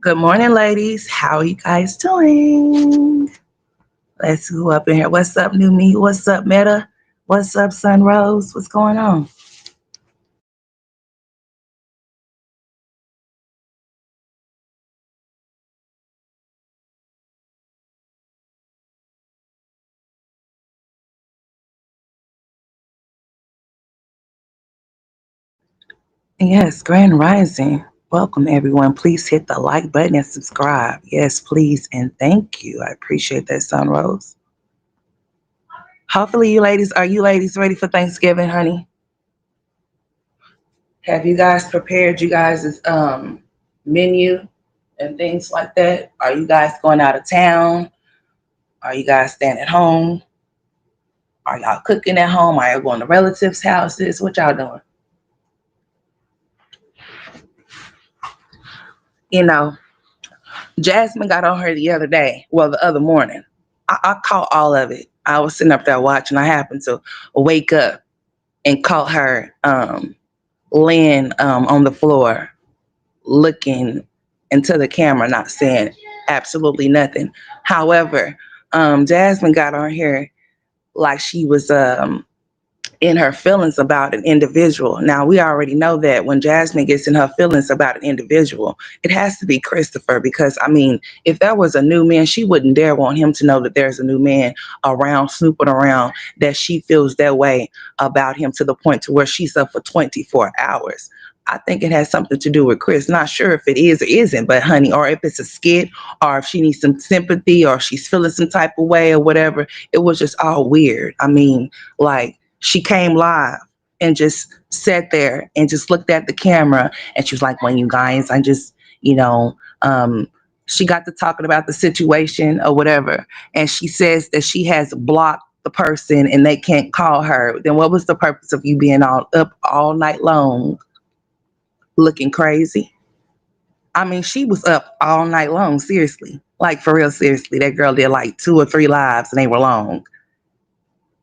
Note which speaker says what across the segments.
Speaker 1: Good morning, ladies. How are you guys doing? Let's go up in here. What's up, New Me? What's up, Meta? What's up, Sunrose? What's going on? Yes, Grand Rising. Welcome, everyone. Please hit the like button and subscribe. Yes, please, and thank you. I appreciate that, Sunrose. Hopefully, are you ladies ready for Thanksgiving, honey? Have you guys prepared you guys' menu and things like that? Are you guys going out of town? Are you guys staying at home? Are y'all cooking at home? Are y'all going to relatives' houses? What y'all doing? You know, Jasmine got on her the other day, well, the other morning. I caught all of it. I was sitting up there watching. I happened to wake up and caught her laying on the floor, looking into the camera, not saying absolutely nothing. However, Jasmine got on here like she was in her feelings about an individual. Now, we already know that when Jasmine gets in her feelings about an individual, it has to be Christopher because, I mean, if there was a new man, she wouldn't dare want him to know that there's a new man around, snooping around, that she feels that way about him to the point to where she's up for 24 hours. I think it has something to do with Chris. Not sure if it is or isn't, but honey, or if it's a skit, or if she needs some sympathy, or she's feeling some type of way, or whatever. It was just all weird. I mean, like, she came live and just sat there and just looked at the camera and she was like, when you guys, I just, you know, she got to talking about the situation or whatever. And she says that she has blocked the person and they can't call her. Then what was the purpose of you being all up all night long looking crazy? I mean, she was up all night long, seriously. Like for real, seriously. That girl did like 2 or 3 lives and they were long,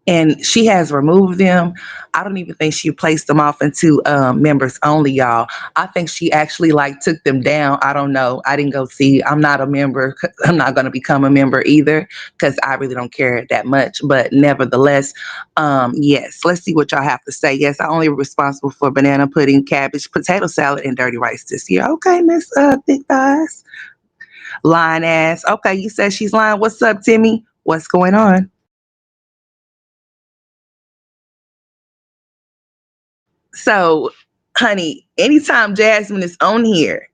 Speaker 1: and she has removed them. I don't even think she placed them off into members only, y'all. I think she actually like took them down. I don't know. I didn't go see. I'm not a member. I'm not going to become a member either because I really don't care that much. But nevertheless, yes. Let's see what y'all have to say. Yes, I only responsible for banana pudding, cabbage, potato salad, and dirty rice this year. Okay, Miss Thick Thighs, lying ass. Okay, you said she's lying. What's up, Timmy? What's going on? So, honey, anytime Jasmine is on here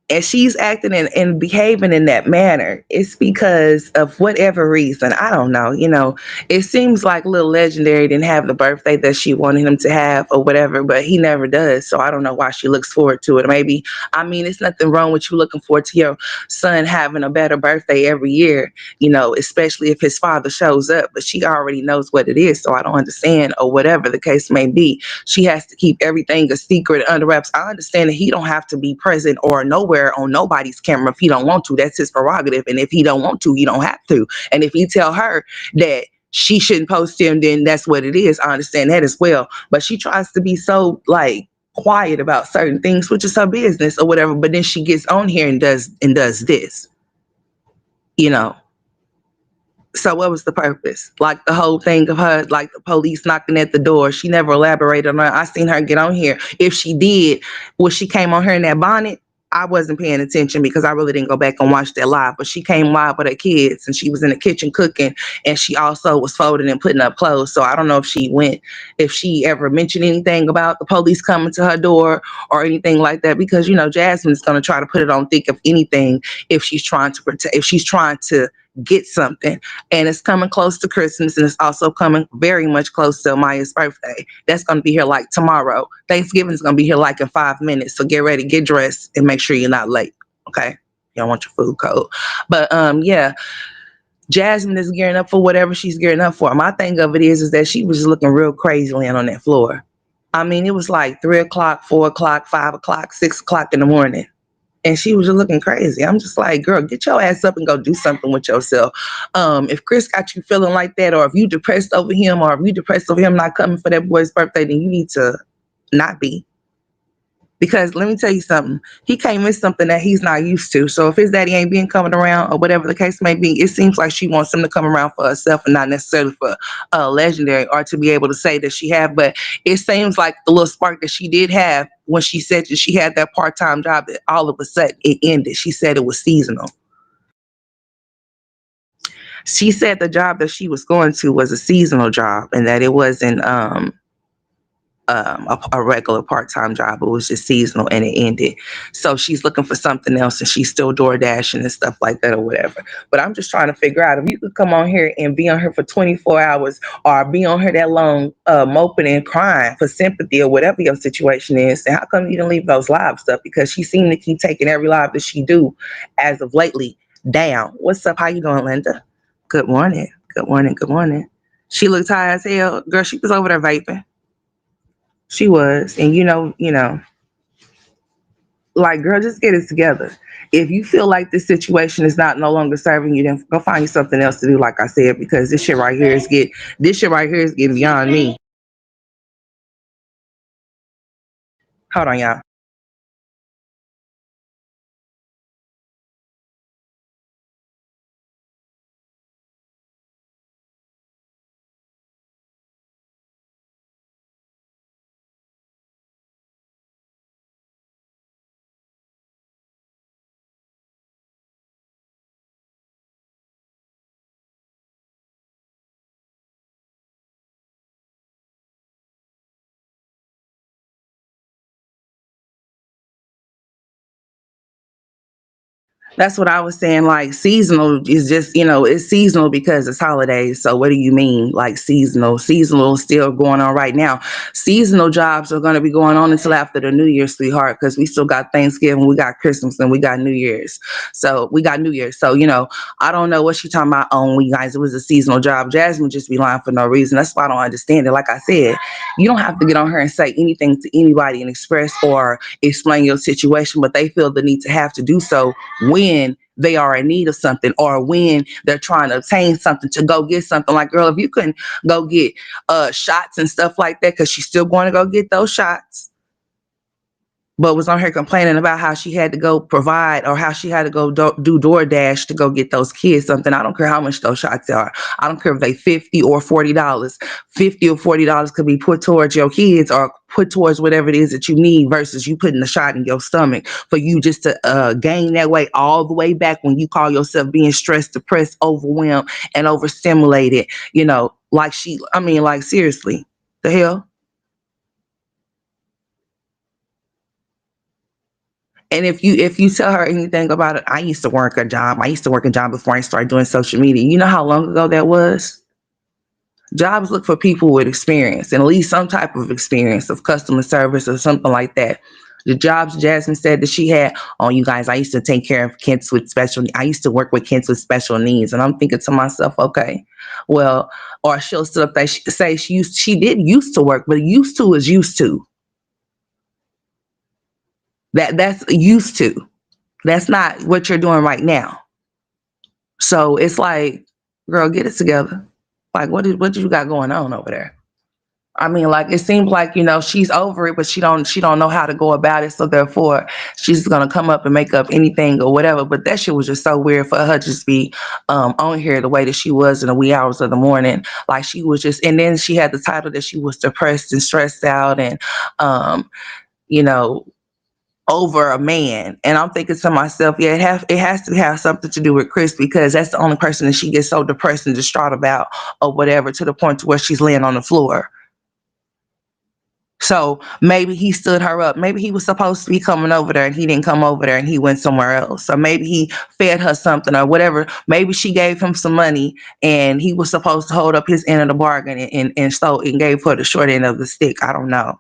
Speaker 1: and she's acting and behaving in that manner, it's because of whatever reason. I don't know. It seems like Little Legendary didn't have the birthday that she wanted him to have or whatever, but he never does. So I don't know why she looks forward to it. Maybe, I mean, it's nothing wrong with you looking forward to your son having a better birthday every year, especially if his father shows up, but she already knows what it is. So I don't understand, or whatever the case may be. She has to keep everything a secret under wraps. I understand that he don't have to be present or nowhere on nobody's camera if he don't want to. That's his prerogative. And if he don't want to, he don't have to. And if he tell her that she shouldn't post him, then that's what it is. I understand that as well. But she tries to be so like quiet about certain things, which is her business or whatever. But then she gets on here and does this, you know. So what was the purpose? Like the whole thing of her, like the police knocking at the door. She never elaborated on that. I seen her get on here. If she did, when she came on here in that bonnet, I wasn't paying attention because I really didn't go back and watch that live. But she came live with her kids and she was in the kitchen cooking, and she also was folding and putting up clothes. So I don't know if she ever mentioned anything about the police coming to her door or anything like that, because Jasmine's gonna try to put it on thick of anything if she's trying to protect, if she's trying to get something. And it's coming close to Christmas, and it's also coming very much close to Maya's birthday. That's going to be here like tomorrow. Thanksgiving is going to be here like in 5 minutes. So get ready, get dressed, and make sure you're not late. Okay, you don't want your food cold. But yeah, Jasmine is gearing up for whatever she's gearing up for. My thing of it is that she was just looking real crazy laying on that floor. I mean, it was like 3 o'clock, 4 o'clock, 5 o'clock, 6 o'clock in the morning, and she was just looking crazy. I'm just like, girl, get your ass up and go do something with yourself. If Chris got you feeling like that, or if you depressed over him, or if you depressed over him not coming for that boy's birthday, then you need to not be. Because let me tell you something, he can't miss something that he's not used to. So if his daddy ain't been coming around or whatever the case may be, it seems like she wants him to come around for herself and not necessarily for legendary or to be able to say that she had. But it seems like the little spark that she did have when she said that she had that part-time job, that all of a sudden it ended. She said it was seasonal. She said the job that she was going to was a seasonal job and that it wasn't a regular part-time job. It was just seasonal and it ended. So she's looking for something else and she's still door dashing and stuff like that or whatever. But I'm just trying to figure out if you could come on here and be on here for 24 hours or be on here that long moping and crying for sympathy or whatever your situation is, and how come you didn't leave those live stuff? Because she seemed to keep taking every live that she do as of lately down. What's up? How you doing, Linda? Good morning. Good morning. Good morning. She looked high as hell. Girl, she was over there vaping. She was. And like, girl, just get it together. If you feel like this situation is not no longer serving you, then go find you something else to do, like I said, because this shit right here is getting beyond me. Hold on, y'all. That's what I was saying. Like seasonal is just, it's seasonal because it's holidays. So what do you mean? Like seasonal? Seasonal is still going on right now. Seasonal jobs are going to be going on until after the New Year, sweetheart, because we still got Thanksgiving, we got Christmas, and we got New Year's. So we got New Year's. So, I don't know what she talking about on you guys. It was a seasonal job. Jasmine just be lying for no reason. That's why I don't understand it. Like I said, you don't have to get on her and say anything to anybody and express or explain your situation, but they feel the need to have to do so when they are in need of something or when they're trying to obtain something to go get something. Like, girl, if you couldn't go get shots and stuff like that, because she's still going to go get those shots, but was on her complaining about how she had to go provide or how she had to go do DoorDash to go get those kids something. I don't care how much those shots are. I don't care if they $50 or $40. $50 or $40 could be put towards your kids or put towards whatever it is that you need versus you putting a shot in your stomach for you just to gain that weight all the way back when you call yourself being stressed, depressed, overwhelmed, and overstimulated. Like seriously, the hell? And if you tell her anything about it, I used to work a job. I used to work a job before I started doing social media. You know how long ago that was? Jobs look for people with experience and at least some type of experience of customer service or something like that. The jobs Jasmine said that she had, oh, you guys, I used to take care of kids with special. I used to work with kids with special needs, and I'm thinking to myself, okay, well, or she'll sit up there say she did used to work, but used to is used to. That's used to. That's not what you're doing right now. So it's like, girl, get it together. Like, what you got going on over there? I mean, like it seems like she's over it, but she don't know how to go about it. So therefore, she's gonna come up and make up anything or whatever. But that shit was just so weird for her to just be on here the way that she was in the wee hours of the morning. Like she was just, and then she had the title that she was depressed and stressed out and you know over a man. And I'm thinking to myself, yeah, it has to have something to do with Chris because that's the only person that she gets so depressed and distraught about or whatever to the point to where she's laying on the floor. So maybe he stood her up. Maybe he was supposed to be coming over there and he didn't come over there and he went somewhere else. Or maybe he fed her something or whatever. Maybe she gave him some money and he was supposed to hold up his end of the bargain and gave her the short end of the stick. I don't know.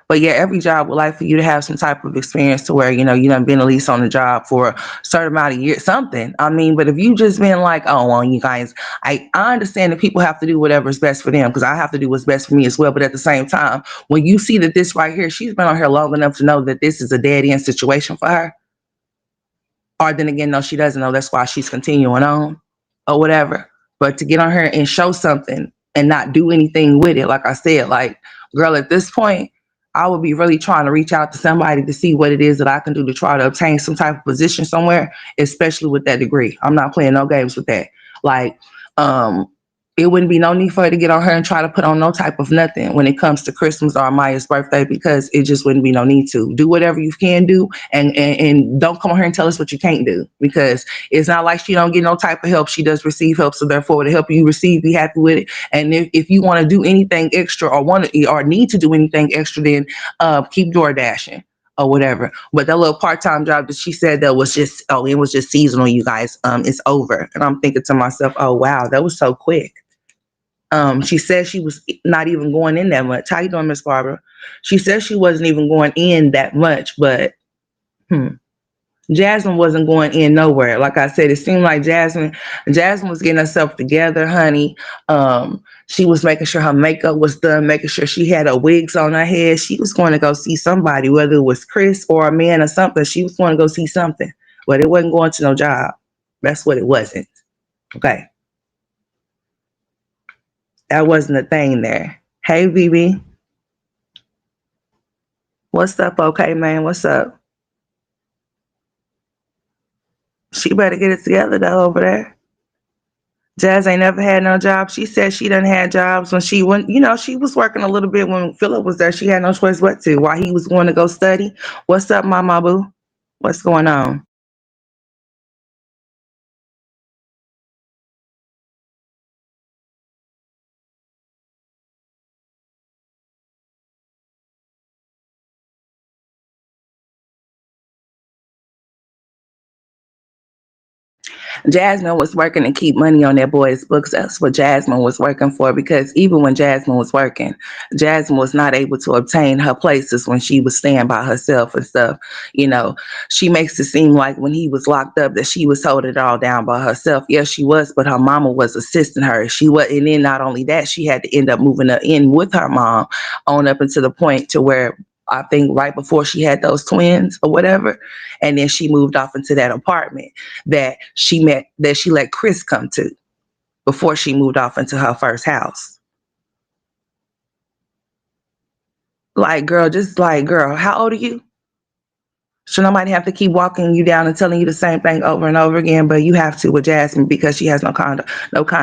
Speaker 1: But yeah, every job would like for you to have some type of experience to where, you done been at least on the job for a certain amount of years, something. I mean, but if you just been like, oh, well, you guys, I understand that people have to do whatever is best for them because I have to do what's best for me as well. But at the same time, when you see that this right here, she's been on here long enough to know that this is a dead end situation for her. Or then again, no, she doesn't know. That's why she's continuing on or whatever. But to get on her and show something and not do anything with it, like I said, like, girl, at this point, I would be really trying to reach out to somebody to see what it is that I can do to try to obtain some type of position somewhere, especially with that degree. I'm not playing no games with that. Like, um, it wouldn't be no need for her to get on her and try to put on no type of nothing when it comes to Christmas or Maya's birthday, because it just wouldn't be no need to. Do whatever you can do, and don't come on here and tell us what you can't do, because it's not like she don't get no type of help. She does receive help, so therefore the help you receive, be happy with it. And if you want to do anything extra or want to or need to do anything extra, then keep door dashing or whatever. But that little part-time job that she said that was just, oh, it was just seasonal, you guys. It's over. And I'm thinking to myself, oh wow, that was so quick. She said she was not even going in that much. How you doing, Miss Barbara? She said she wasn't even going in that much, but Jasmine wasn't going in nowhere. Like I said, it seemed like Jasmine was getting herself together, honey. She was making sure her makeup was done, making sure she had her wigs on her head. She was going to go see somebody, whether it was Chris or a man or something. She was going to go see something, but it wasn't going to no job. That's what it wasn't. Okay. That wasn't a thing there. Hey, BB. What's up, okay, man? What's up? She better get it together, though, over there. Jazz ain't never had no job. She said she done had jobs when she went, she was working a little bit when Philip was there. She had no choice but to, while he was going to go study. What's up, Mama Boo? What's going on? Jasmine was working to keep money on that boy's books. That's what Jasmine was working for, because even when Jasmine was working, Jasmine was not able to obtain her places when she was staying by herself and stuff. You know, she makes it seem like when he was locked up that she was holding it all down by herself. Yes, she was, but her mama was assisting her. She was, and then not only that, she had to end up moving in with her mom on up until the point to where I think right before she had those twins or whatever. And then she moved off into that apartment that she let Chris come to before she moved off into her first house. Like, girl, how old are you? So nobody have to keep walking you down and telling you the same thing over and over again, but you have to with Jasmine, because she has no kind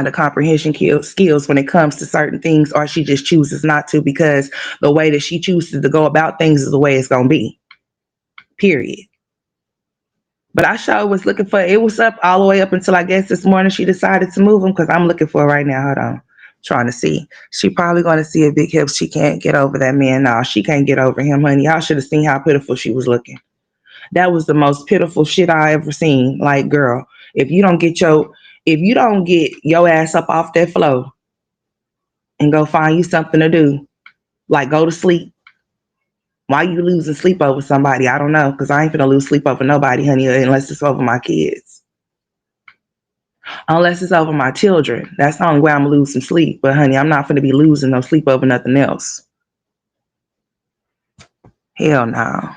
Speaker 1: of comprehension skills when it comes to certain things, or she just chooses not to, because the way that she chooses to go about things is the way it's gonna be. Period. But I sure was looking for it. Was up all the way up until I guess this morning she decided to move them, because I'm looking for it right now. Hold on. Trying to see. She probably going to see a big hip. She can't get over that man. No, she can't get over him, honey. Y'all should have seen how pitiful she was looking. That was the most pitiful shit I ever seen. Like, girl, if you don't get your ass up off that floor and go find you something to do, like go to sleep. Why you losing sleep over somebody? I don't know, because I ain't finna lose sleep over nobody, honey, unless it's over my kids. Unless it's over my children. That's the only way I'm gonna lose some sleep. But honey, I'm not gonna be losing no sleep over nothing else. Hell no.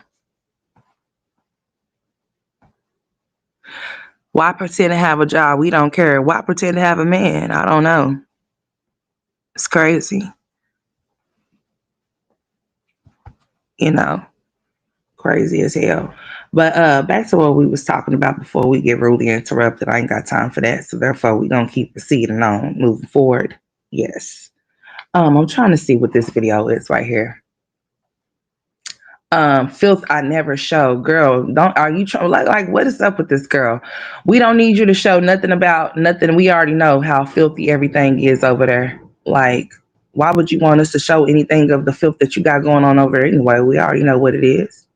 Speaker 1: Why pretend to have a job? We don't care. Why pretend to have a man? I don't know. It's crazy. You know, crazy as hell. But back to what we was talking about before we get rudely interrupted. I ain't got time for that. So therefore we gonna keep proceeding on, moving forward. Yes. I'm trying to see what this video is right here. Filth I never show. Girl, don't are you trying like what is up with this girl? We don't need you to show nothing about nothing. We already know how filthy everything is over there. Like, why would you want us to show anything of the filth that you got going on over there anyway? We already know what it is.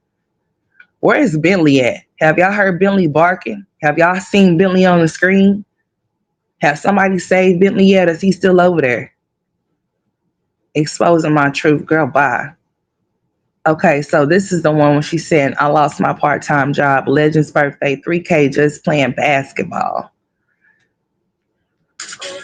Speaker 1: Where is Bentley at? Have y'all heard Bentley barking? Have y'all seen Bentley on the screen? Have somebody saved Bentley yet? Is he still over there? Exposing my truth, girl, bye. Okay, so this is the one when she said, I lost my part-time job, Legend's birthday, 3K just playing basketball.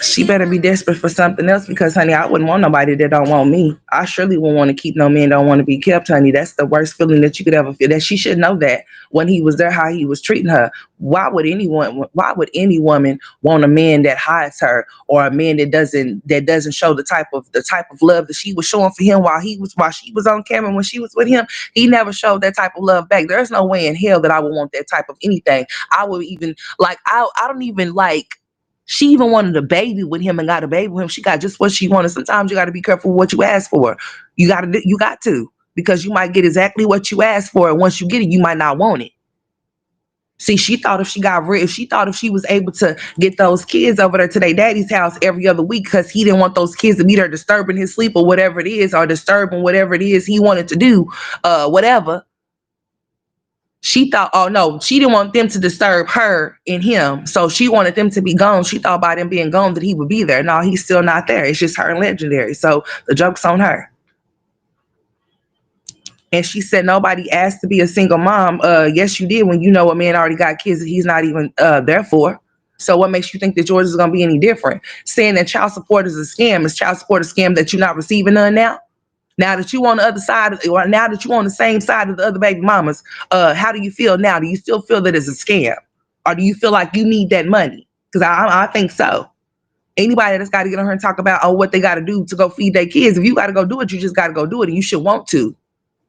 Speaker 1: She better be desperate for something else because, honey, I wouldn't want nobody that don't want me. I surely wouldn't want to keep no man that don't want to be kept, honey. That's the worst feeling that you could ever feel. That she should know that when he was there, how he was treating her. Why would any woman want a man that hides her or a man that doesn't show the type of love that she was showing for him while she was on camera when she was with him? He never showed that type of love back. There's no way in hell that I would want that type of anything. I would even like I don't even like she even wanted a baby with him and got a baby with him. She got just what she wanted. Sometimes you got to be careful what you ask for. You got to because you might get exactly what you asked for, and once you get it, you might not want it. See, she thought if she was able to get those kids over there to their daddy's house every other week, because he didn't want those kids to be there disturbing his sleep or whatever it is, or disturbing whatever it is he wanted to do, whatever. She thought, oh no, she didn't want them to disturb her and him. So she wanted them to be gone. She thought by them being gone that he would be there. No, he's still not there. It's just her and Legendary. So the joke's on her. And she said nobody asked to be a single mom. Yes, you did when you know a man already got kids that he's not even there for. So what makes you think that yours is gonna be any different? Saying that child support is a scam, is child support a scam that you're not receiving none now? Now that you on the other side, or now that you on the same side of the other baby mamas, how do you feel now? Do you still feel that it's a scam, or do you feel like you need that money? Because I think so. Anybody that's got to get on her and talk about what they got to do to go feed their kids, if you got to go do it, you just got to go do it, and you should want to.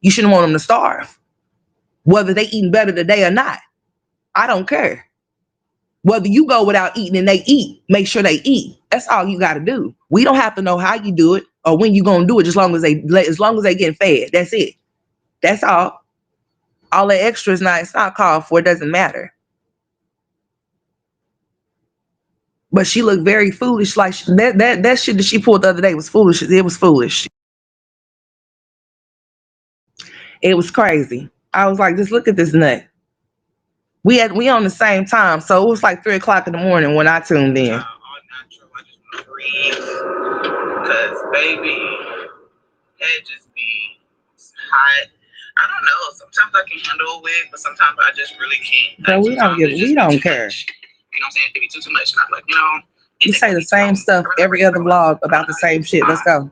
Speaker 1: You shouldn't want them to starve, whether they eating better today or not. I don't care. Whether you go without eating and they eat, make sure they eat. That's all you got to do. We don't have to know how you do it or when you gonna do it, as long as they getting fed. That's it. That's all. All the extra it's not called for. It doesn't matter. But she looked very foolish. Like that shit that she pulled the other day was foolish. It was foolish. It was crazy. I was like, just look at this nut. We on the same time, so it was like 3 o'clock in the morning when I tuned in.
Speaker 2: All natural. I just want to breathe, cause baby, it just be hot. I don't know. Sometimes I can handle a wig, but sometimes I just really can't.
Speaker 1: But
Speaker 2: Like,
Speaker 1: we don't
Speaker 2: sometimes
Speaker 1: give.
Speaker 2: it's
Speaker 1: We
Speaker 2: just
Speaker 1: don't
Speaker 2: too
Speaker 1: care.
Speaker 2: much. You know what I'm saying? It be too much. And I'm like,
Speaker 1: You
Speaker 2: it
Speaker 1: say
Speaker 2: takes
Speaker 1: the
Speaker 2: me too
Speaker 1: same
Speaker 2: long.
Speaker 1: stuff every other vlog about the same shit. Let's go.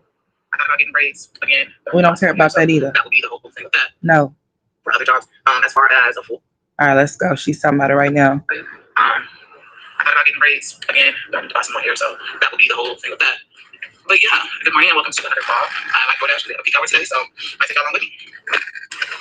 Speaker 2: I thought about getting braids again.
Speaker 1: We don't care about that either.
Speaker 2: That would be the whole thing with that.
Speaker 1: No.
Speaker 2: For other jobs, as far as a full.
Speaker 1: All right, let's go. She's talking about it right now.
Speaker 2: I thought about getting braids again. I'm to buy some more hair, so that would be the whole thing with that. But yeah, good morning and welcome to another vlog. I like DoorDash a peak hour today, so I take y'all along with me.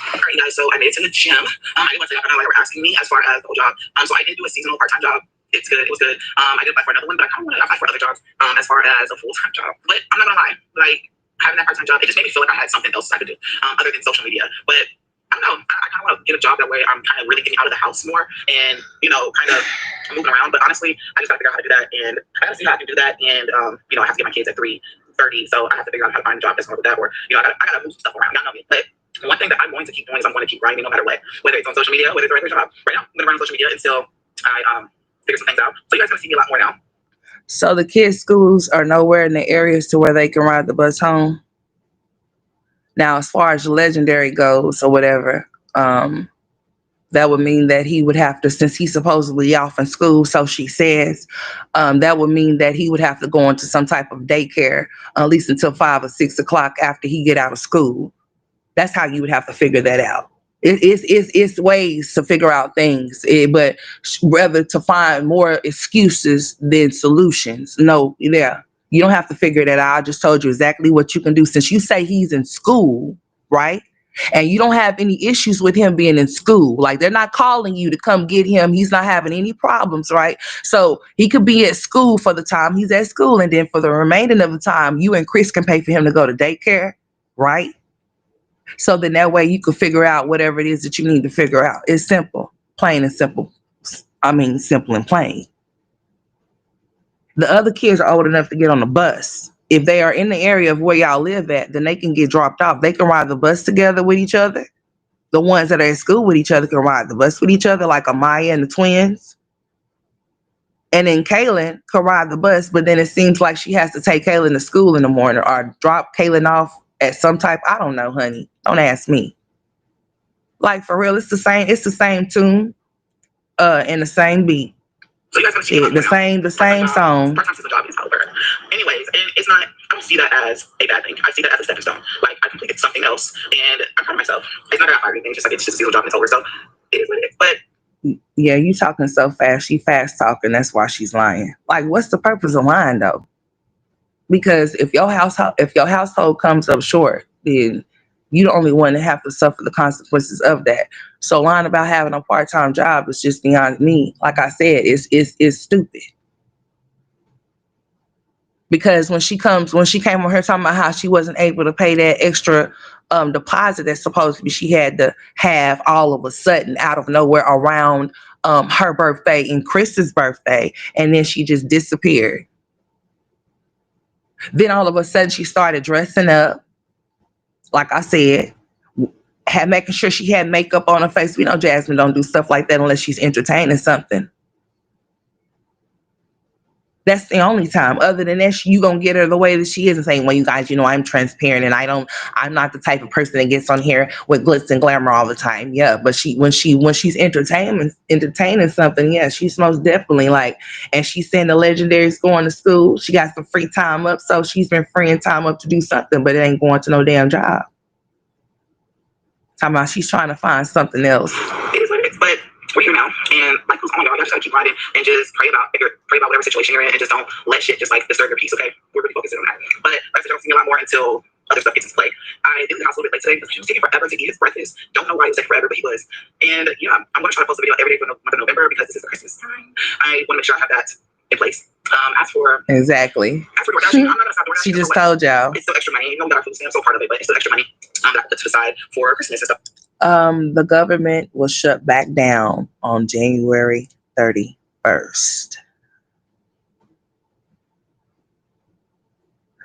Speaker 2: All right, guys, so I made it to the gym. I didn't want to say, I don't know why they were asking me as far as the whole job. So I did do a seasonal part-time job. It's good. It was good. I did apply for another one, but I kind of want to apply for other jobs as far as a full-time job. But I'm not gonna lie, like having that part-time job, it just made me feel like I had something else I could do other than social media. But I don't know. I kind of want to get a job that way. I'm kind of really getting out of the house more and, kind of moving around. But honestly, I just got to figure out how to do that. And I got to see how I can do that. And, I have to get my kids at 3:30. So I have to figure out how to find a job that's more with that. Or, I got to move stuff around. Y'all know me. But one thing that I'm going to keep doing is I'm going to keep grinding no matter what. Whether it's on social media, whether it's a regular job. Right now, I'm going to run on social media until I figure some things out. So you guys are going to see me a lot more now.
Speaker 1: So the kids' schools are nowhere in the areas to where they can ride the bus home. Now, as far as Legendary goes or whatever, that would mean that he would have to, since he's supposedly off in school, so she says, that would mean that he would have to go into some type of daycare at least until 5 or 6 o'clock after he get out of school. That's how you would have to figure that out. It's ways to figure out things, but rather to find more excuses than solutions. No, yeah. You don't have to figure that out. I just told you exactly what you can do. Since you say he's in school, right? And you don't have any issues with him being in school. Like they're not calling you to come get him. He's not having any problems, right? So he could be at school for the time he's at school. And then for the remaining of the time, you and Chris can pay for him to go to daycare, right? So then that way you can figure out whatever it is that you need to figure out. It's simple, plain and simple. I mean, simple and plain. The other kids are old enough to get on the bus. If they are in the area of where y'all live at, then they can get dropped off. They can ride the bus together with each other. The ones that are in school with each other can ride the bus with each other, like Amaya and the twins. And then Kaylin can ride the bus, but then it seems like she has to take Kaylin to school in the morning or drop Kaylin off at some type. I don't know, honey. Don't ask me. Like for real, it's the same tune, and the same beat.
Speaker 2: So you guys gonna see
Speaker 1: the same song.
Speaker 2: Part-time seasonal job is over. Anyways, and it's not. I don't see that as a bad thing. I see that as a stepping stone. Like I completed something else, and I'm proud of myself. It's not that hard anything. Just like it's just a seasonal job and it's over. So it is what it is. But
Speaker 1: yeah, you talking so fast. She fast talking. That's why she's lying. Like, what's the purpose of lying though? Because if your household comes up short, then you the only one that have to suffer the consequences of that. So lying about having a part-time job is just beyond me. Like I said, it's stupid. Because when she came on her talking about how she wasn't able to pay that extra deposit that supposedly she had to have all of a sudden out of nowhere around her birthday and Chris's birthday, and then she just disappeared. Then all of a sudden she started dressing up, like I said, making sure she had makeup on her face. We know Jasmine don't do stuff like that unless she's entertaining something. That's the only time. Other than that, you gonna get her the way that she is and saying, well, you guys, I'm transparent and I'm not the type of person that gets on here with glitz and glamour all the time. Yeah, but when she's entertaining something, yeah, she's most definitely like, and she's saying the legendary's going to school. She got some free time up, so she's been freeing time up to do something, but it ain't going to no damn job. Talking about she's trying to find something else.
Speaker 2: It is what it is, but we're here now, and like, oh my God, y'all just gotta keep riding and just pray about whatever situation you're in, and just don't let shit just like disturb your peace. Okay, we're really focusing on that. But like I said, don't see me a lot more until other stuff gets into play. I did leave the house a little bit late today because he was taking forever to eat his breakfast. Don't know why he was taking forever, but he was. And yeah, I'm gonna try to post a video every day for the month of November because this is the Christmas time. I want to make sure I have that in place. As for DoorDash, I'm not gonna stop DoorDash.
Speaker 1: She just told y'all
Speaker 2: it's still extra money. You know, we got our food stamp, so part of it, but it's still extra money that I put to the side for Christmas and stuff.
Speaker 1: The government will shut back down on January 31st.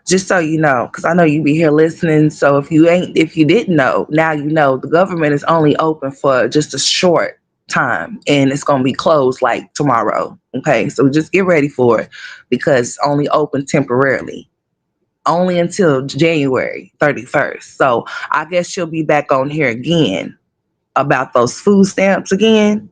Speaker 1: Just so you know, because I know you be here listening. So if you didn't know, now you know. The government is only open for just a short time, and it's gonna be closed like tomorrow. Okay, so just get ready for it because it's only open temporarily. Only until January 31st. So I guess she'll be back on here again about those food stamps again.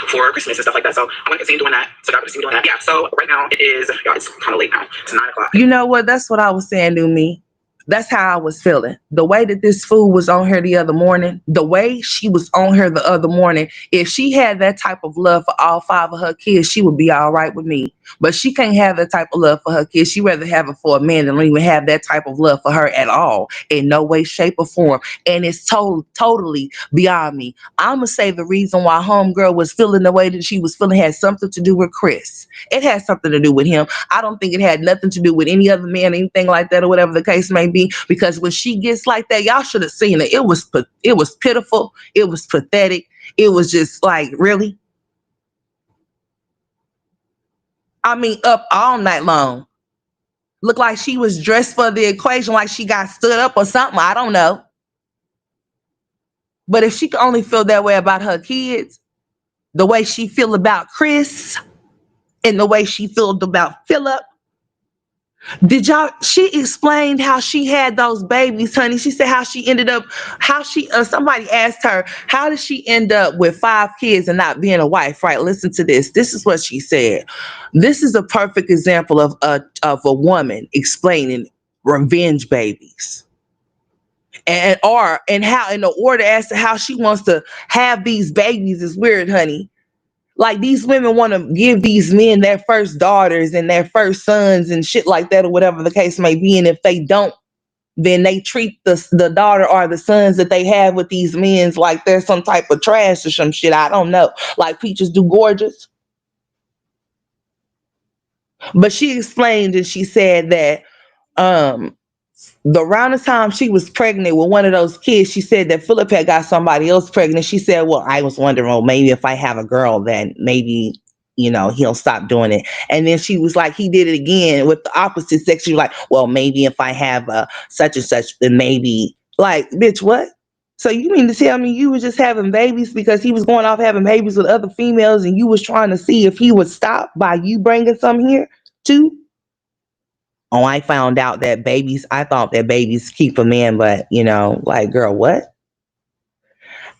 Speaker 2: For Christmas and stuff like that. So I'm going to continue doing that. So God will continue doing that. Yeah, so right now it's kind of late now. It's 9 o'clock.
Speaker 1: You know what? That's what I was saying to me. That's how I was feeling. The way that this fool was on her the other morning, the way she was on her the other morning, if she had that type of love for all 5 of her kids, she would be all right with me. But she can't have that type of love for her kids. She'd rather have it for a man than even have that type of love for her at all, in no way, shape, or form. And it's totally beyond me. I'm going to say the reason why homegirl was feeling the way that she was feeling had something to do with Chris. It had something to do with him. I don't think it had nothing to do with any other man, anything like that, or whatever the case may be. Because when she gets like that, y'all should have seen it. It was pitiful. It was pathetic. It was just like, really? I mean, up all night long. Looked like she was dressed for the equation, like she got stood up or something. I don't know. But if she could only feel that way about her kids, the way she feel about Chris, and the way she felt about Philip, she explained how she had those babies, honey. She said somebody asked her, how did she end up with 5 kids and not being a wife, right? Listen to this. This is what she said. This is a perfect example of a woman explaining revenge babies. And how in the order as to how she wants to have these babies is weird, honey. Like, these women want to give these men their first daughters and their first sons and shit like that, or whatever the case may be. And if they don't, then they treat the daughter or the sons that they have with these men like they're some type of trash or some shit. I don't know. Like Peaches do Gorgeous. But she explained and she said that the around the time she was pregnant with one of those kids, she said that Philip had got somebody else pregnant. She said, well, I was wondering, well, maybe if I have a girl, then maybe, he'll stop doing it. And then she was like, he did it again with the opposite sex. She was like, well, maybe if I have such and such, then maybe. Like, bitch, what? So you mean to tell me you was just having babies because he was going off having babies with other females and you was trying to see if he would stop by you bringing some here too? Oh, I found out that I thought that babies keep a man, but, like, girl, what?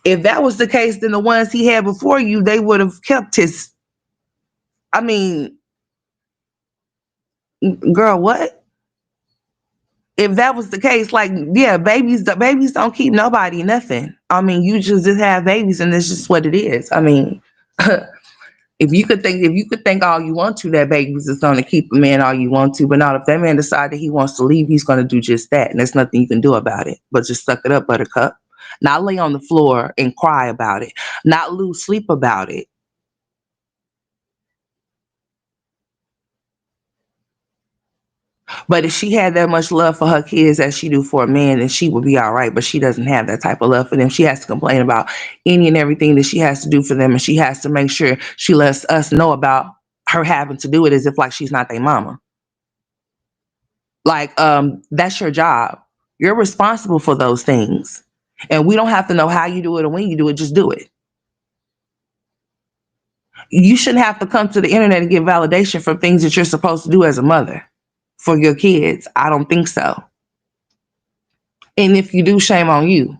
Speaker 1: If that was the case, then the ones he had before you, they would have kept his I mean, girl, what? If that was the case, like, yeah, babies don't keep nobody nothing. I mean, you just have babies, and it's just what it is. I mean, if you could think all you want to, that babies is going to keep a man all you want to, but not if that man decided he wants to leave, he's going to do just that, and there's nothing you can do about it. But just suck it up, buttercup. Not lay on the floor and cry about it. Not lose sleep about it. But if she had that much love for her kids as she do for a man, then she would be all right. But she doesn't have that type of love for them. She has to complain about any and everything that she has to do for them, and she has to make sure she lets us know about her having to do it as if like she's not their mama. Like, that's your job. You're responsible for those things. And we don't have to know how you do it or when you do it, just do it. You shouldn't have to come to the internet and get validation from things that you're supposed to do as a mother for your kids. I don't think so. And if you do, shame on you.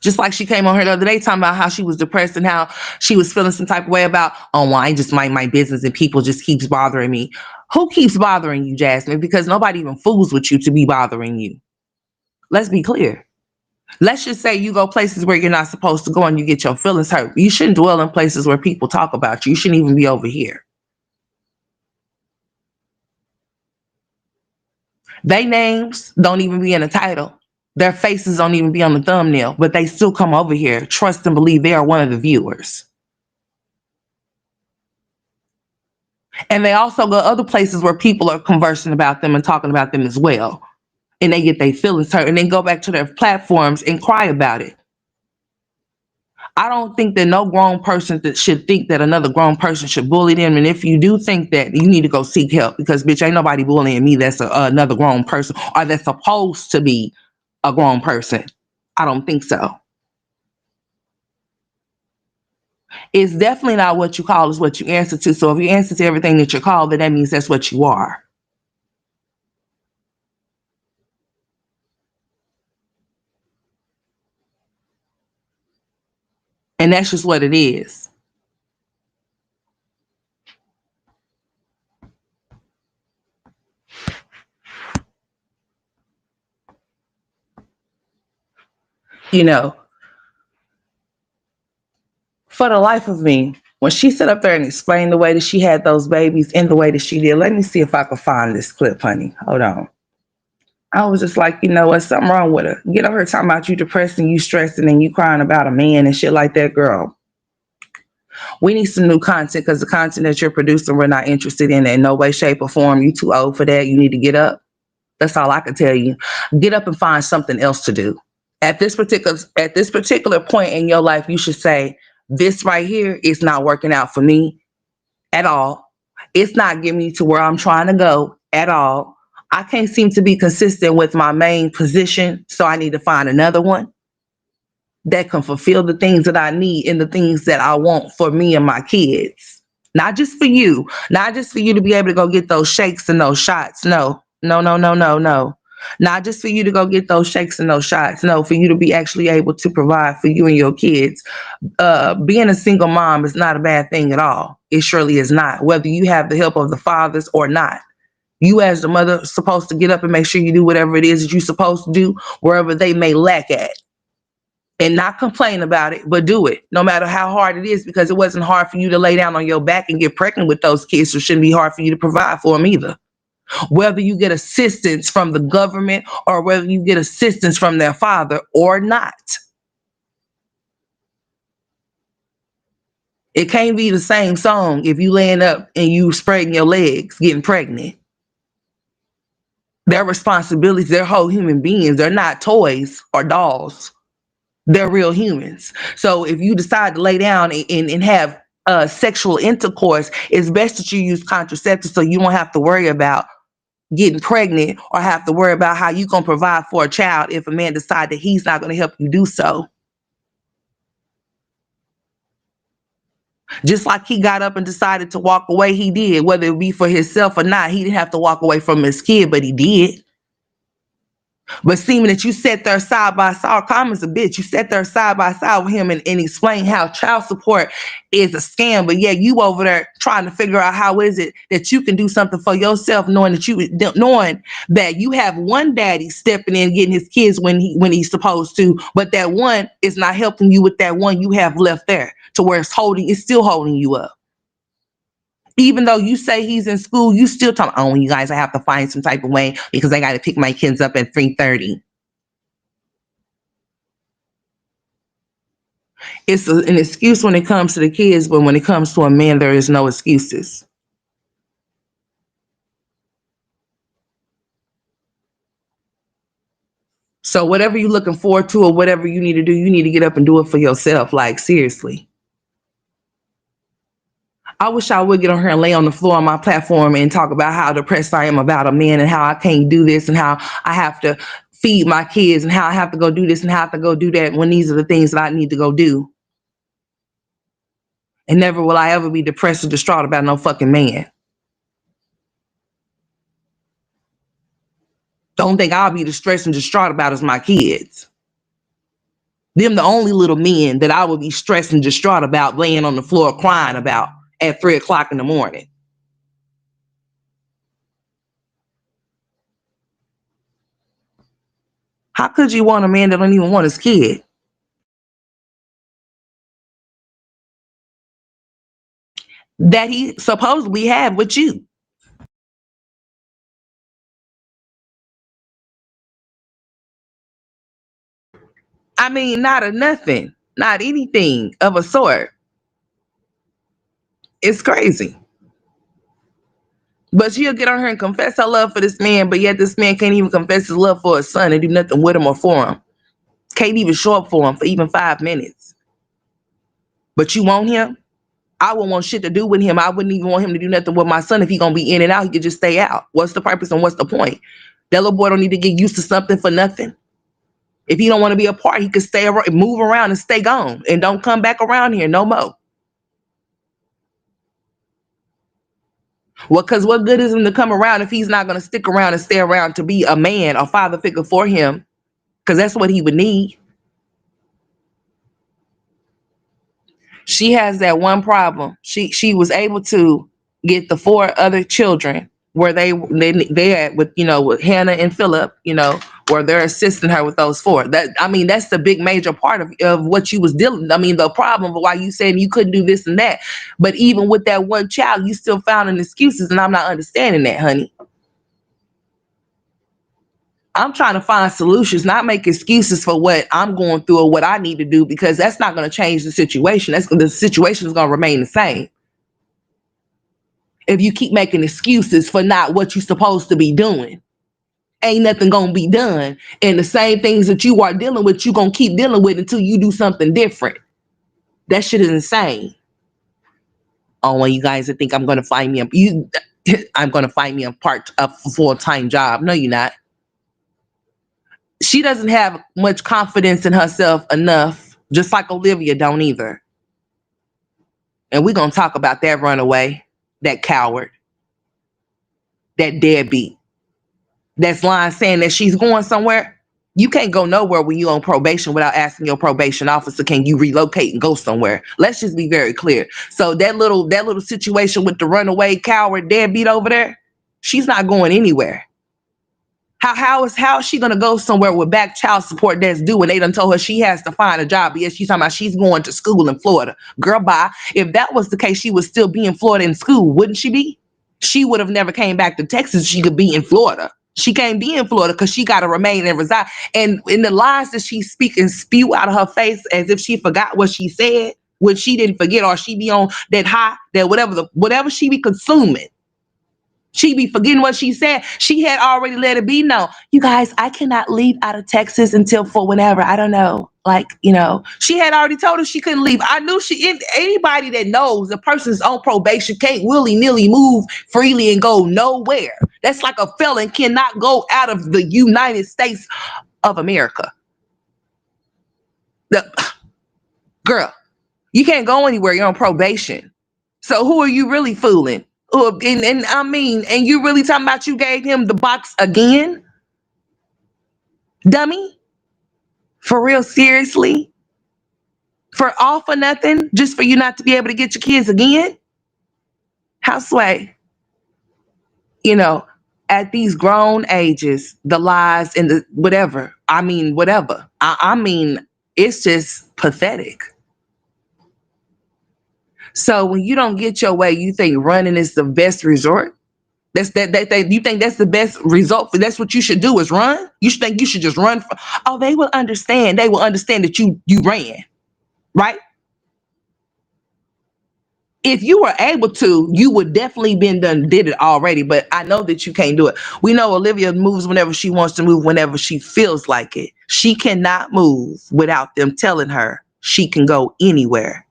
Speaker 1: Just like she came on here the other day talking about how she was depressed and how she was feeling some type of way about, oh, well, I just mind my business and people just keeps bothering me. Who keeps bothering you, Jasmine? Because nobody even fools with you to be bothering you. Let's be clear. Let's just say you go places where you're not supposed to go and you get your feelings hurt. You shouldn't dwell in places where people talk about you. You shouldn't even be over here. They names don't even be in the title. Their faces don't even be on the thumbnail, but they still come over here, trust and believe they are one of the viewers. And they also go other places where people are conversing about them and talking about them as well. And they get their feelings hurt and then go back to their platforms and cry about it. I don't think that no grown person that should think that another grown person should bully them. And if you do think that, you need to go seek help, because bitch, ain't nobody bullying me that's another grown person or that's supposed to be a grown person. I don't think so. It's definitely not what you call is what you answer to. So if you answer to everything that you're called, then that means that's what you are. And that's just what it is. You know, for the life of me, when she sat up there and explained the way that she had those babies in the way that she did, let me see if I can find this clip, honey. Hold on. I was just like, you know what, something wrong with her. Get on her talking about you depressed and you stressing and you crying about a man and shit like that, girl. We need some new content, because the content that you're producing, we're not interested in no way, shape, or form. You too old for that. You need to get up. That's all I can tell you. Get up and find something else to do. At this particular point in your life, you should say, this right here is not working out for me at all. It's not getting me to where I'm trying to go at all. I can't seem to be consistent with my main position, so I need to find another one that can fulfill the things that I need and the things that I want for me and my kids. Not just for you, not just for you to be able to go get those shakes and those shots. No, no, no, no, no, no. Not just for you to go get those shakes and those shots. No, for you to be actually able to provide for you and your kids. Being a single mom is not a bad thing at all. It surely is not, whether you have the help of the fathers or not. You as the mother are supposed to get up and make sure you do whatever it is that you're supposed to do wherever they may lack at. And not complain about it, but do it, no matter how hard it is, because it wasn't hard for you to lay down on your back and get pregnant with those kids, so it shouldn't be hard for you to provide for them either. Whether you get assistance from the government or whether you get assistance from their father or not. It can't be the same song if you laying up and you spreading your legs getting pregnant. Their responsibilities, they're whole human beings. They're not toys or dolls. They're real humans. So if you decide to lay down and have sexual intercourse, it's best that you use contraceptives so you won't have to worry about getting pregnant or have to worry about how you're going to provide for a child if a man decides that he's not going to help you do so. Just like he got up and decided to walk away, he did, whether it be for himself or not. He didn't have to walk away from his kid, but he did. But seeming that you sat there side by side, Carmen's a bitch. You sat there side by side with him and explain how child support is a scam. But yeah, you over there trying to figure out how is it that you can do something for yourself, knowing that you have one daddy stepping in getting his kids when he's supposed to, but that one is not helping you with that one you have left there to where it's still holding you up. Even though you say he's in school, you still talk, oh, you guys, I have to find some type of way because I got to pick my kids up at 3:30. It's an excuse when it comes to the kids, but when it comes to a man, there is no excuses. So whatever you're looking forward to or whatever you need to do, you need to get up and do it for yourself. Like, seriously. I wish I would get on here and lay on the floor on my platform and talk about how depressed I am about a man and how I can't do this and how I have to feed my kids and how I have to go do this and how I have to go do that when these are the things that I need to go do. And never will I ever be depressed or distraught about no fucking man. The only thing I'll be distressed and distraught about is my kids. Them the only little men that I would be stressed and distraught about laying on the floor crying about at 3 o'clock in the morning. How could you want a man that don't even want his kid? That he supposedly had with you. I mean, not a nothing, not anything of a sort. It's crazy. But she'll get on her and confess her love for this man, but yet this man can't even confess his love for his son and do nothing with him or for him. Can't even show up for him for even 5 minutes. But you want him? I wouldn't want shit to do with him. I wouldn't even want him to do nothing with my son. If he gonna be in and out, he could just stay out. What's the purpose and what's the point? That little boy don't need to get used to something for nothing. If he don't want to be a part, he could stay around, move around and stay gone and don't come back around here no more. Well, because what good is him to come around if he's not going to stick around and stay around to be a man or father figure for him? Because that's what he would need. She has that one problem. She was able to get the 4 other children where they had with with Hannah and Philip, where they're assisting her with those 4. That's the big major part of what you was dealing. The problem of why you saying you couldn't do this and that. But even with that one child, you still found an excuses, and I'm not understanding that, honey. I'm trying to find solutions, not make excuses for what I'm going through or what I need to do, because that's not going to change the situation. The situation is going to remain the same. If you keep making excuses for not what you're supposed to be doing, ain't nothing going to be done. And the same things that you are dealing with, you're going to keep dealing with until you do something different. That shit is insane. Oh, well, you guys think I'm going to find me I'm going to find me a full-time job. No, you're not. She doesn't have much confidence in herself enough, just like Olivia don't either. And we're going to talk about that runaway, that coward, that deadbeat, that's lying saying that she's going somewhere. You can't go nowhere when you're on probation without asking your probation officer, can you relocate and go somewhere? Let's just be very clear. So that little situation with the runaway coward deadbeat over there, she's not going anywhere. How is she gonna go somewhere with back child support that's due and they done told her she has to find a job? Yes, she's talking about she's going to school in Florida. Girl, bye. If that was the case, she would still be in Florida in school, wouldn't she be? She would have never came back to Texas. She could be in Florida. She can't be in Florida because she got to remain and reside. And in the lies that she speak and spew out of her face as if she forgot what she said, which she didn't forget, or she be on that high, that whatever she be consuming, she be forgetting what she said. She had already let it be known. You guys, I cannot leave out of Texas until for whenever. I don't know. She had already told her she couldn't leave. I knew anybody that knows a person's on probation can't willy-nilly move freely and go nowhere. That's like a felon cannot go out of the United States of America. Girl, you can't go anywhere. You're on probation. So who are you really fooling? And you really talking about you gave him the box again? Dummy? For real, seriously? For all for nothing? Just for you not to be able to get your kids again? Houseway, you know, at these grown ages, the lies and the whatever. I mean, whatever. I mean, it's just pathetic. So when you don't get your way, you think running is the best resort? You think that's the best result? That's what you should do is run? You should think you should just run. Oh, they will understand. They will understand that you ran, right? If you were able to, you would definitely did it already. But I know that you can't do it. We know Olivia moves whenever she wants to move, whenever she feels like it. She cannot move without them telling her she can go anywhere.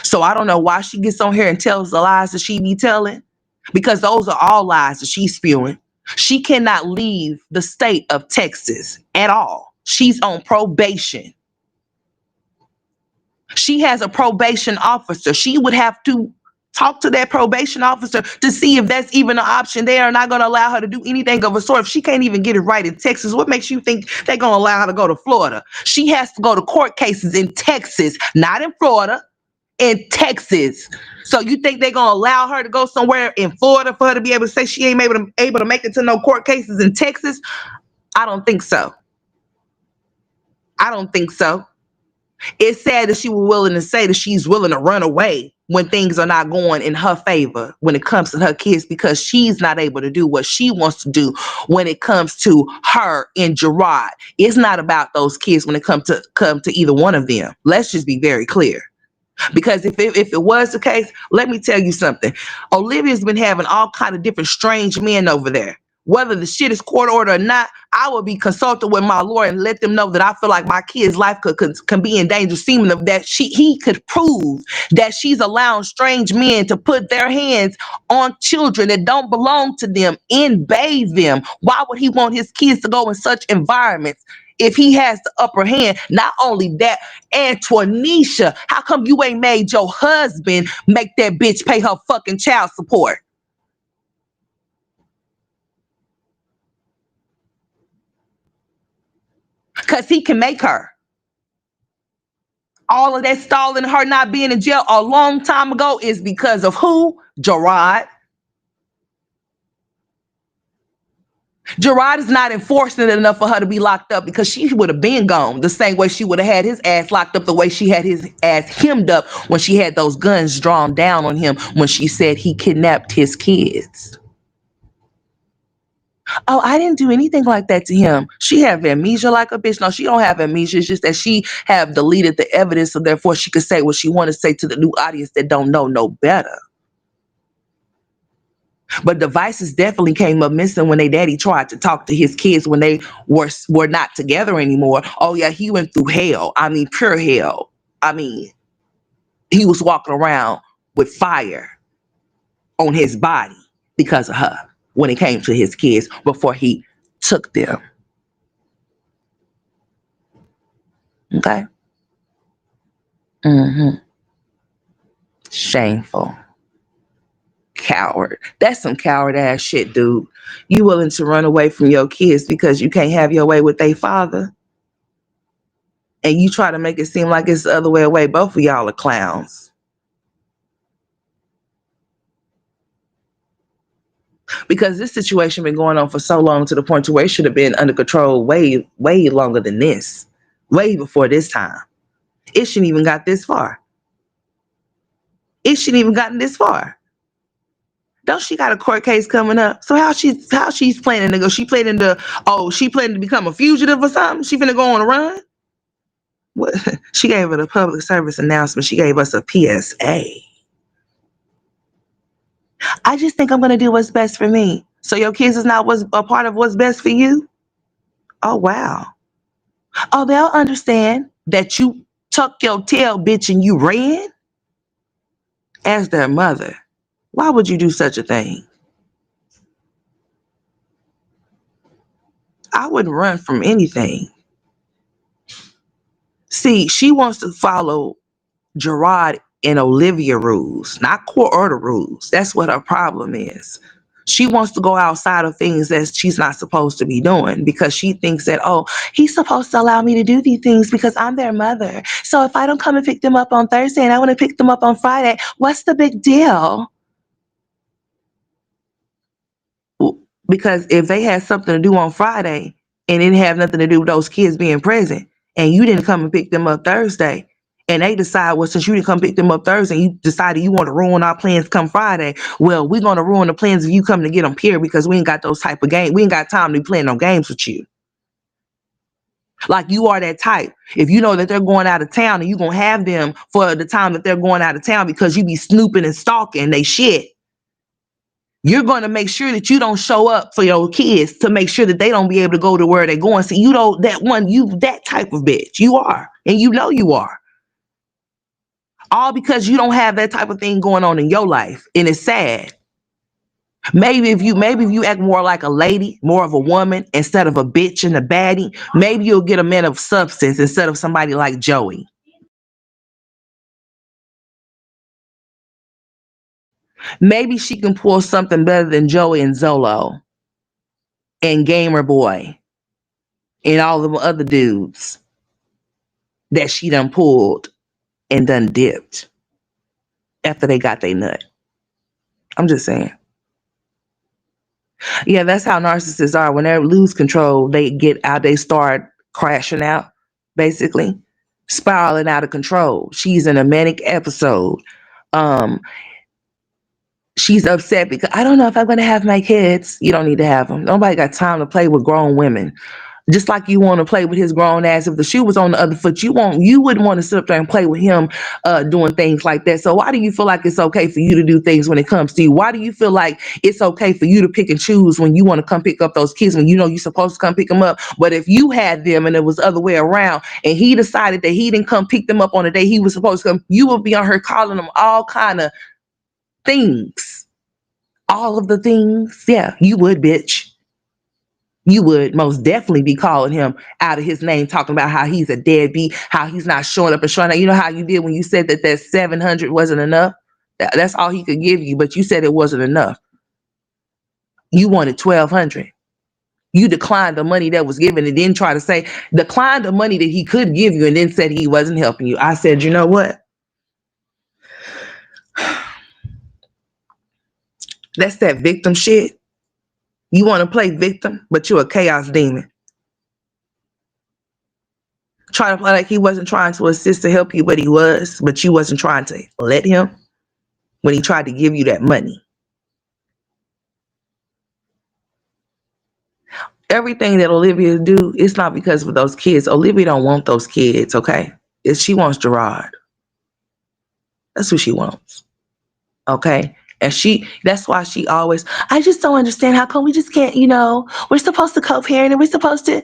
Speaker 1: So I don't know why she gets on here and tells the lies that she be telling, because those are all lies that she's spewing. She cannot leave the state of Texas at all. She's on probation. She has a probation officer. She would have to talk to that probation officer to see if that's even an option. They are not going to allow her to do anything of a sort. If she can't even get it right in Texas, what makes you think they're going to allow her to go to Florida? She has to go to court cases in Texas, not in Florida, in Texas. So you think they're going to allow her to go somewhere in Florida for her to be able to say she ain't able to make it to no court cases in Texas? I don't think so. I don't think so. It's sad that she was willing to say that she's willing to run away when things are not going in her favor when it comes to her kids, because she's not able to do what she wants to do when it comes to her and Gerard. It's not about those kids when it comes to either one of them. Let's just be very clear. Because if it was the case, let me tell you something. Olivia's been having all kind of different strange men over there. Whether the shit is court order or not, I will be consulted with my lawyer and let them know that I feel like my kid's life can be in danger, seeming of that he could prove that she's allowing strange men to put their hands on children that don't belong to them and bathe them. Why would he want his kids to go in such environments if he has the upper hand? Not only that, Antoinisha, how come you ain't made your husband make that bitch pay her fucking child support? Because he can make her. All of that stalling, her not being in jail a long time ago, is because of who? Gerard. Gerard is not enforcing it enough for her to be locked up, because she would have been gone the same way she would have had his ass locked up, the way she had his ass hemmed up when she had those guns drawn down on him when she said he kidnapped his kids. Oh, I didn't do anything like that to him. She have amnesia like a bitch. No, she don't have amnesia. It's just that she have deleted the evidence, so therefore she could say what she want to say to the new audience that don't know no better. But devices definitely came up missing when they daddy tried to talk to his kids when they were not together anymore. Oh yeah, he went through hell. I mean, pure hell. I mean, he was walking around with fire on his body because of her when it came to his kids before he took them. Okay? Shameful. Coward. That's some coward ass shit, dude. You willing to run away from your kids because you can't have your way with their father? And you try to make it seem like it's the other way away. Both of y'all are clowns. Because this situation been going on for so long, to the point to where it should have been under control way, way longer than this. Way before this time. It shouldn't even got this far. It shouldn't even gotten this far. Don't she got a court case coming up? So how she's planning to go? She planning to become a fugitive or something? She finna go on a run? What? She gave it a public service announcement. She gave us a PSA. I just think I'm gonna do what's best for me. So your kids is not a part of what's best for you? Oh wow. Oh, they'll understand that you tucked your tail, bitch, and you ran? As their mother, why would you do such a thing? I wouldn't run from anything. See, she wants to follow Gerard and Olivia rules, not court order rules. That's what her problem is. She wants to go outside of things that she's not supposed to be doing because she thinks that, oh, he's supposed to allow me to do these things because I'm their mother. So if I don't come and pick them up on Thursday and I want to pick them up on Friday, what's the big deal? Because if they had something to do on Friday and it didn't have nothing to do with those kids being present and you didn't come and pick them up Thursday, and they decide, well, since you didn't come pick them up Thursday, you decided you want to ruin our plans come Friday. Well, we're going to ruin the plans of you coming to get them here because we ain't got those type of games. We ain't got time to be playing no games with you. Like you are that type. If you know that they're going out of town and you're going to have them for the time that they're going out of town because you be snooping and stalking they shit, you're going to make sure that you don't show up for your kids to make sure that they don't be able to go to where they're going. So you know that type of bitch. You are. And you know you are. All because you don't have that type of thing going on in your life. And it's sad. Maybe if you act more like a lady, more of a woman, instead of a bitch and a baddie, maybe you'll get a man of substance instead of somebody like Joey. Maybe she can pull something better than Joey and Zolo and Gamer Boy and all the other dudes that she done pulled and done dipped after they got their nut. I'm just saying. Yeah, that's how narcissists are. When they lose control, they get out, they start crashing out, basically, spiraling out of control. She's in a manic episode. She's upset because I don't know if I'm going to have my kids. You don't need to have them. Nobody got time to play with grown women. Just like you want to play with his grown ass. If the shoe was on the other foot, you wouldn't want to sit up there and play with him doing things like that. So why do you feel like it's okay for you to do things when it comes to you? Why do you feel like it's okay for you to pick and choose when you want to come pick up those kids when you know you're supposed to come pick them up? But if you had them and it was the other way around and he decided that he didn't come pick them up on the day he was supposed to come, you would be on her calling them all kind of things. All of the things. Yeah, you would, bitch. You would most definitely be calling him out of his name, talking about how he's a deadbeat, how he's not showing up and showing out. You know how you did when you said that 700 wasn't enough? That's all he could give you, but you said it wasn't enough. You wanted 1,200. You declined the money that was given and then try to say, declined the money that he could give you and then said he wasn't helping you. I said, you know what? That's that victim shit. You want to play victim, but you're a chaos demon. Try to play like he wasn't trying to assist to help you, but he was, but you wasn't trying to let him when he tried to give you that money. Everything that Olivia do, it's not because of those kids. Olivia don't want those kids, okay? She wants Gerard. That's who she wants. Okay? And that's why she always, I just don't understand how come we just can't, we're supposed to co-parent and we're supposed to,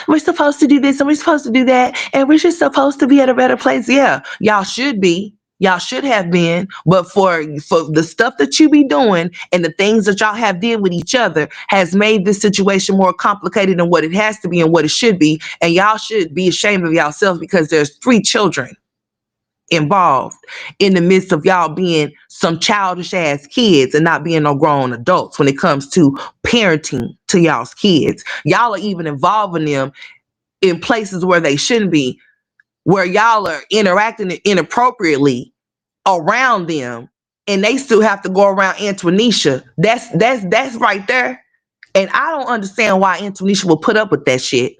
Speaker 1: we're supposed to do this and we're supposed to do that and we're just supposed to be at a better place. Yeah, y'all should be. Y'all should have been, but for the stuff that you be doing and the things that y'all have did with each other has made this situation more complicated than what it has to be and what it should be. And y'all should be ashamed of yourselves because there's 3 children involved in the midst of y'all being some childish ass kids and not being no grown adults when it comes to parenting to y'all's kids. Y'all are even involving them in places where they shouldn't be, where y'all are interacting inappropriately around them and they still have to go around Antonisha. That's right there. And I don't understand why Antonisha will put up with that shit.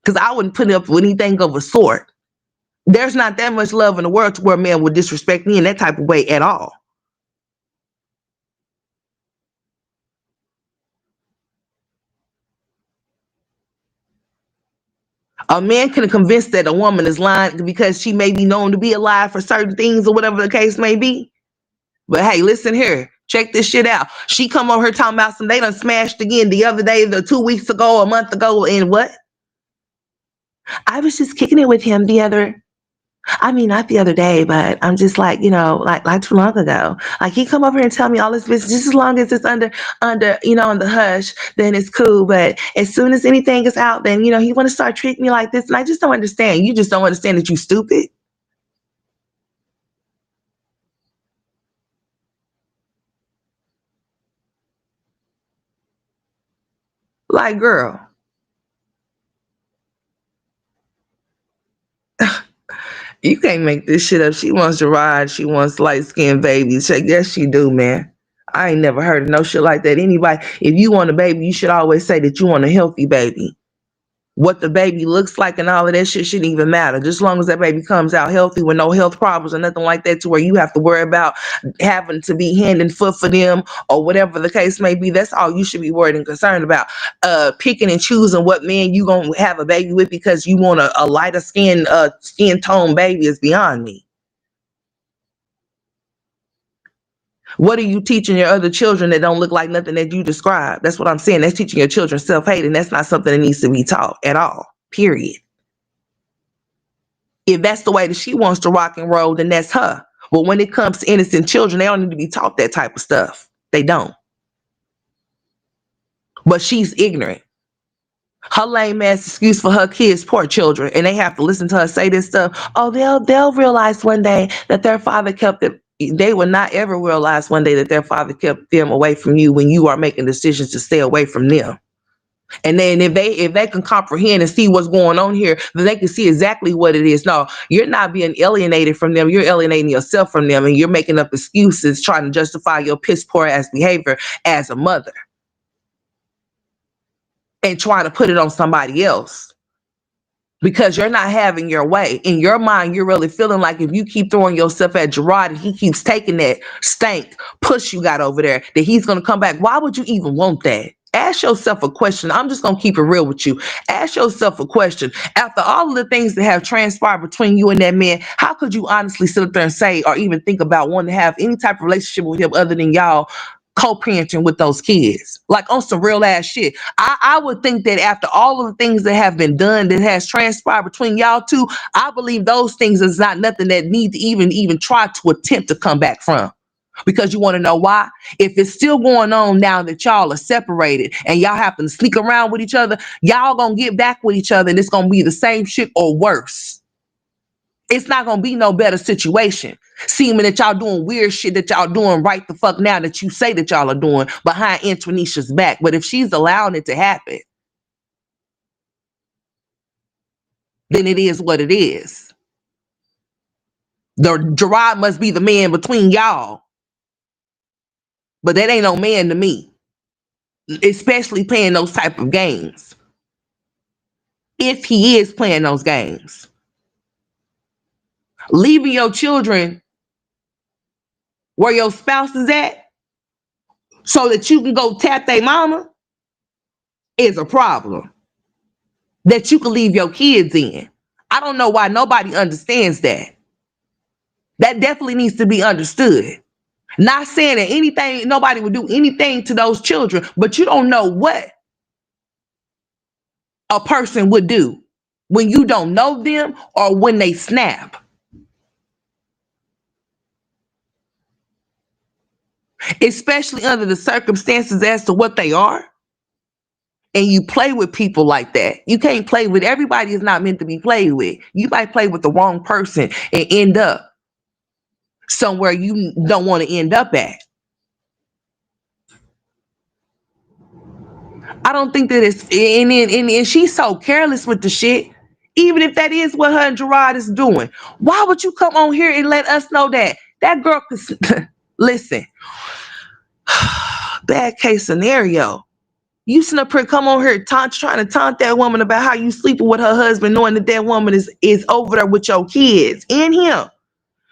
Speaker 1: Because I wouldn't put up with anything of a sort. There's not that much love in the world to where a man would disrespect me in that type of way at all. A man can convince that a woman is lying because she may be known to be a lie for certain things or whatever the case may be. But hey, listen here. Check this shit out. She come over here talking about they done smashed again the other day, 2 weeks ago, a month ago, and what? I was just kicking it with him not the other day, but I'm just like, like too long ago. Like he come over here and tell me all this business, just as long as it's under, on the hush, then it's cool. But as soon as anything is out, then, he want to start treating me like this. And I just don't understand. You just don't understand that you stupid. Like, girl, you can't make this shit up. She wants to ride. She wants light-skinned babies. Yes, she do, man. I ain't never heard of no shit like that. Anybody, if you want a baby, you should always say that you want a healthy baby. What the baby looks like and all of that shit shouldn't even matter. Just as long as that baby comes out healthy with no health problems or nothing like that to where you have to worry about having to be hand and foot for them or whatever the case may be. That's all you should be worried and concerned about. Picking and choosing what man you gonna have a baby with because you want a lighter skin tone baby is beyond me. What are you teaching your other children that don't look like nothing that you described? That's what I'm saying. That's teaching your children self-hate, and that's not something that needs to be taught at all. Period. If that's the way that she wants to rock and roll, then that's her. But when it comes to innocent children, they don't need to be taught that type of stuff. They don't. But she's ignorant. Her lame ass excuse for her kids, poor children, and they have to listen to her say this stuff. Oh, they'll realize one day that their father kept them. They will not ever realize one day that their father kept them away from you when you are making decisions to stay away from them. And then if they can comprehend and see what's going on here, then they can see exactly what it is. No, you're not being alienated from them. You're alienating yourself from them, and you're making up excuses, trying to justify your piss poor ass behavior as a mother, and trying to put it on somebody else because you're not having your way. In your mind, you're really feeling like if you keep throwing yourself at Gerard and he keeps taking that stank push you got over there, that he's going to come back. Why would you even want that? Ask yourself a question. I'm just going to keep it real with you. Ask yourself a question. After all of the things that have transpired between you and that man, how could you honestly sit up there and say or even think about wanting to have any type of relationship with him other than y'all co-parenting with those kids? Like on some real ass shit. I would think that after all of the things that have been done that has transpired between y'all two, I believe those things is not nothing that need to even try to attempt to come back from. Because you want to know why? If it's still going on now that y'all are separated and y'all happen to sneak around with each other, y'all gonna get back with each other and it's gonna be the same shit or worse. It's not gonna be no better situation. Seeming that y'all doing weird shit that y'all doing right the fuck now that you say that y'all are doing behind Antonisha's back. But if she's allowing it to happen, then it is what it is. The Gerard must be the man between y'all. But that ain't no man to me. Especially playing those type of games. If he is playing those games. Leaving your children where your spouse is at so that you can go tap their mama is a problem that you can leave your kids in. I don't know why nobody understands that. That definitely needs to be understood. Not saying that anything, nobody would do anything to those children, but you don't know what a person would do when you don't know them or when they snap. Especially under the circumstances as to what they are. And you play with people like that. You can't play with everybody is not meant to be played with. You might play with the wrong person and end up somewhere you don't want to end up at. I don't think that it's and she's so careless with the shit. Even if that is what her and Gerard is doing, why would you come on here and let us know that that girl could listen? Bad case scenario. You sitting up here, come on here, trying to taunt that woman about how you sleeping with her husband, knowing that that woman is over there with your kids and him.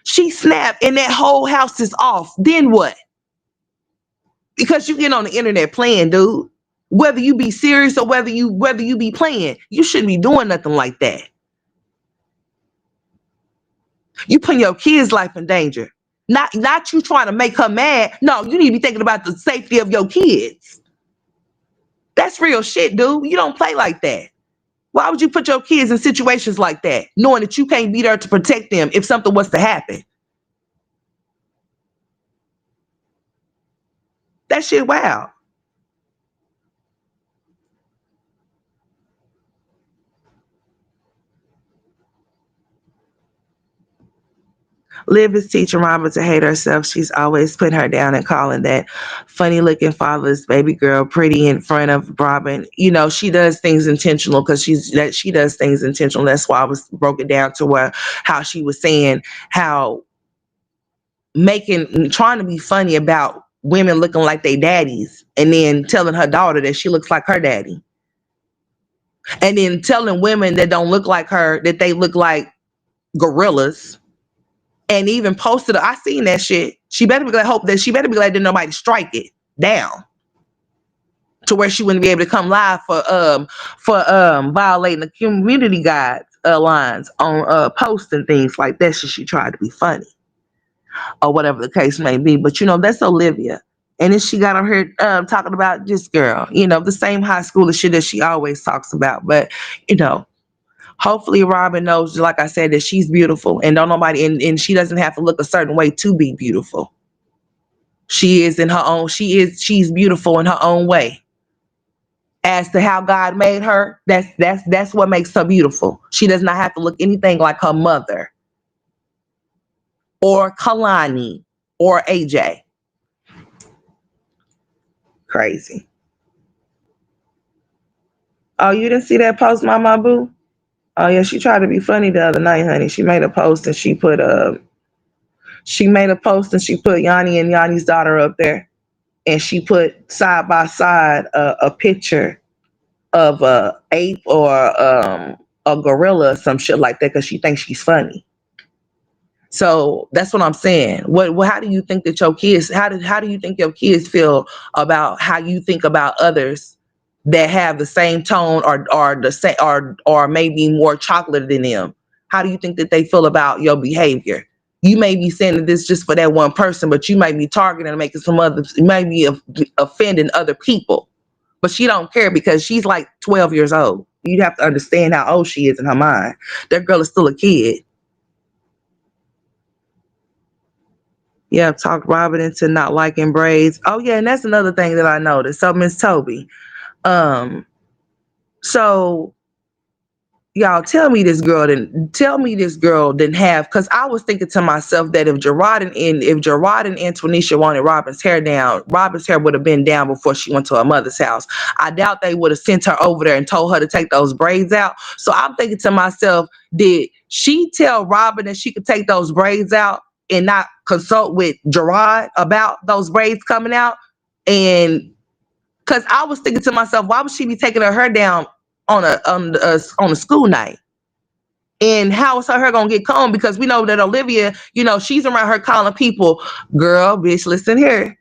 Speaker 1: She snapped, and that whole house is off. Then what? Because you get on the internet playing, dude. Whether you be serious or whether you be playing, you shouldn't be doing nothing like that. You putting your kids' life in danger. Not you trying to make her mad. No, you need to be thinking about the safety of your kids. That's real shit, dude. You don't play like that. Why would you put your kids in situations like that, knowing that you can't be there to protect them if something was to happen? That shit wild. Liv is teaching Robin to hate herself. She's always putting her down and calling that funny looking fatherless baby girl pretty in front of Robin. You know, she does things intentional because she does things intentional. That's why I was broken down to where how she was saying how trying to be funny about women looking like they daddies and then telling her daughter that she looks like her daddy. And then telling women that don't look like her that they look like gorillas. And even posted, I seen that shit. She better be glad, hope that she better be glad that nobody strike it down to where she wouldn't be able to come live for violating the community guides lines on posts and things like that. She tried to be funny or whatever the case may be. But you know, that's Olivia. And then she got on here talking about this girl, you know, the same high school shit that she always talks about. But you know, hopefully Robin knows, like I said, that she's beautiful and don't nobody and she doesn't have to look a certain way to be beautiful. She's beautiful in her own way. As to how God made her, that's what makes her beautiful. She does not have to look anything like her mother or Kalani or AJ. Crazy. Oh, you didn't see that post, Mama Boo? Oh yeah, she tried to be funny the other night, honey. She made a post and she put Yanni and Yanni's daughter up there, and she put side by side a picture of a ape or a gorilla or some shit like that because she thinks she's funny. So that's what I'm saying. How do you think that your kids? How do you think your kids feel about how you think about others that have the same tone or the same or maybe more chocolate than them? How do you think that they feel about your behavior? You may be saying that this just for that one person, but you might be targeting and making some others. You might be offending other people, but she don't care because she's like 12 years old. You have to understand how old she is in her mind. That girl is still a kid. Yeah, talked Robin into not liking braids. Oh yeah, and that's another thing that I noticed. So Miss Toby, so y'all tell me this girl didn't have, because I was thinking to myself that if Gerard and Antonisha wanted Robin's hair down, Robin's hair would have been down before she went to her mother's house. I doubt they would have sent her over there and told her to take those braids out. So I'm thinking to myself, did she tell Robin that she could take those braids out and not consult with Gerard about those braids coming out? And because I was thinking to myself, why would she be taking her hair down on a school night? And how is her hair gonna get combed? Because we know that Olivia, you know, she's around her calling people, girl, bitch, listen here.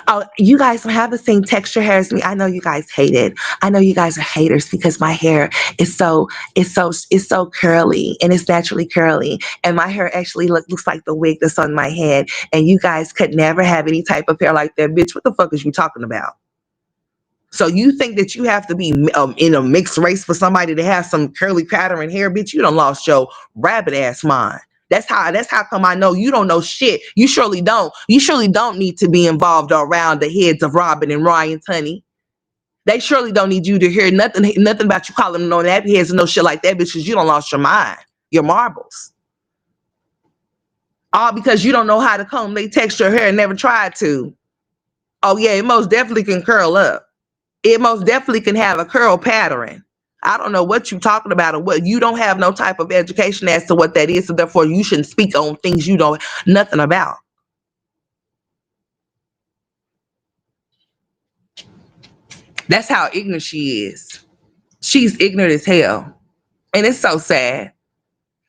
Speaker 1: Oh, you guys don't have the same texture hair as me. I know you guys hate it. I know you guys are haters because my hair is so curly, and it's naturally curly. And my hair actually looks like the wig that's on my head. And you guys could never have any type of hair like that. Bitch, what the fuck is you talking about? So you think that you have to be in a mixed race for somebody to have some curly pattern hair? Bitch, you done lost your rabbit ass mind. That's how come I know you don't know shit. You surely don't need to be involved around the heads of Robin and Ryan, honey. They surely don't need you to hear nothing about you calling them no nappy heads and no shit like that, bitch, because you don't lost your mind, your marbles. All because you don't know how to comb they texture hair and never tried to. Oh yeah, it most definitely can curl up. It most definitely can have a curl pattern. I don't know what you're talking about, or what you don't have no type of education as to what that is, so therefore you shouldn't speak on things you know nothing about. That's how ignorant she is. She's ignorant as hell. And it's so sad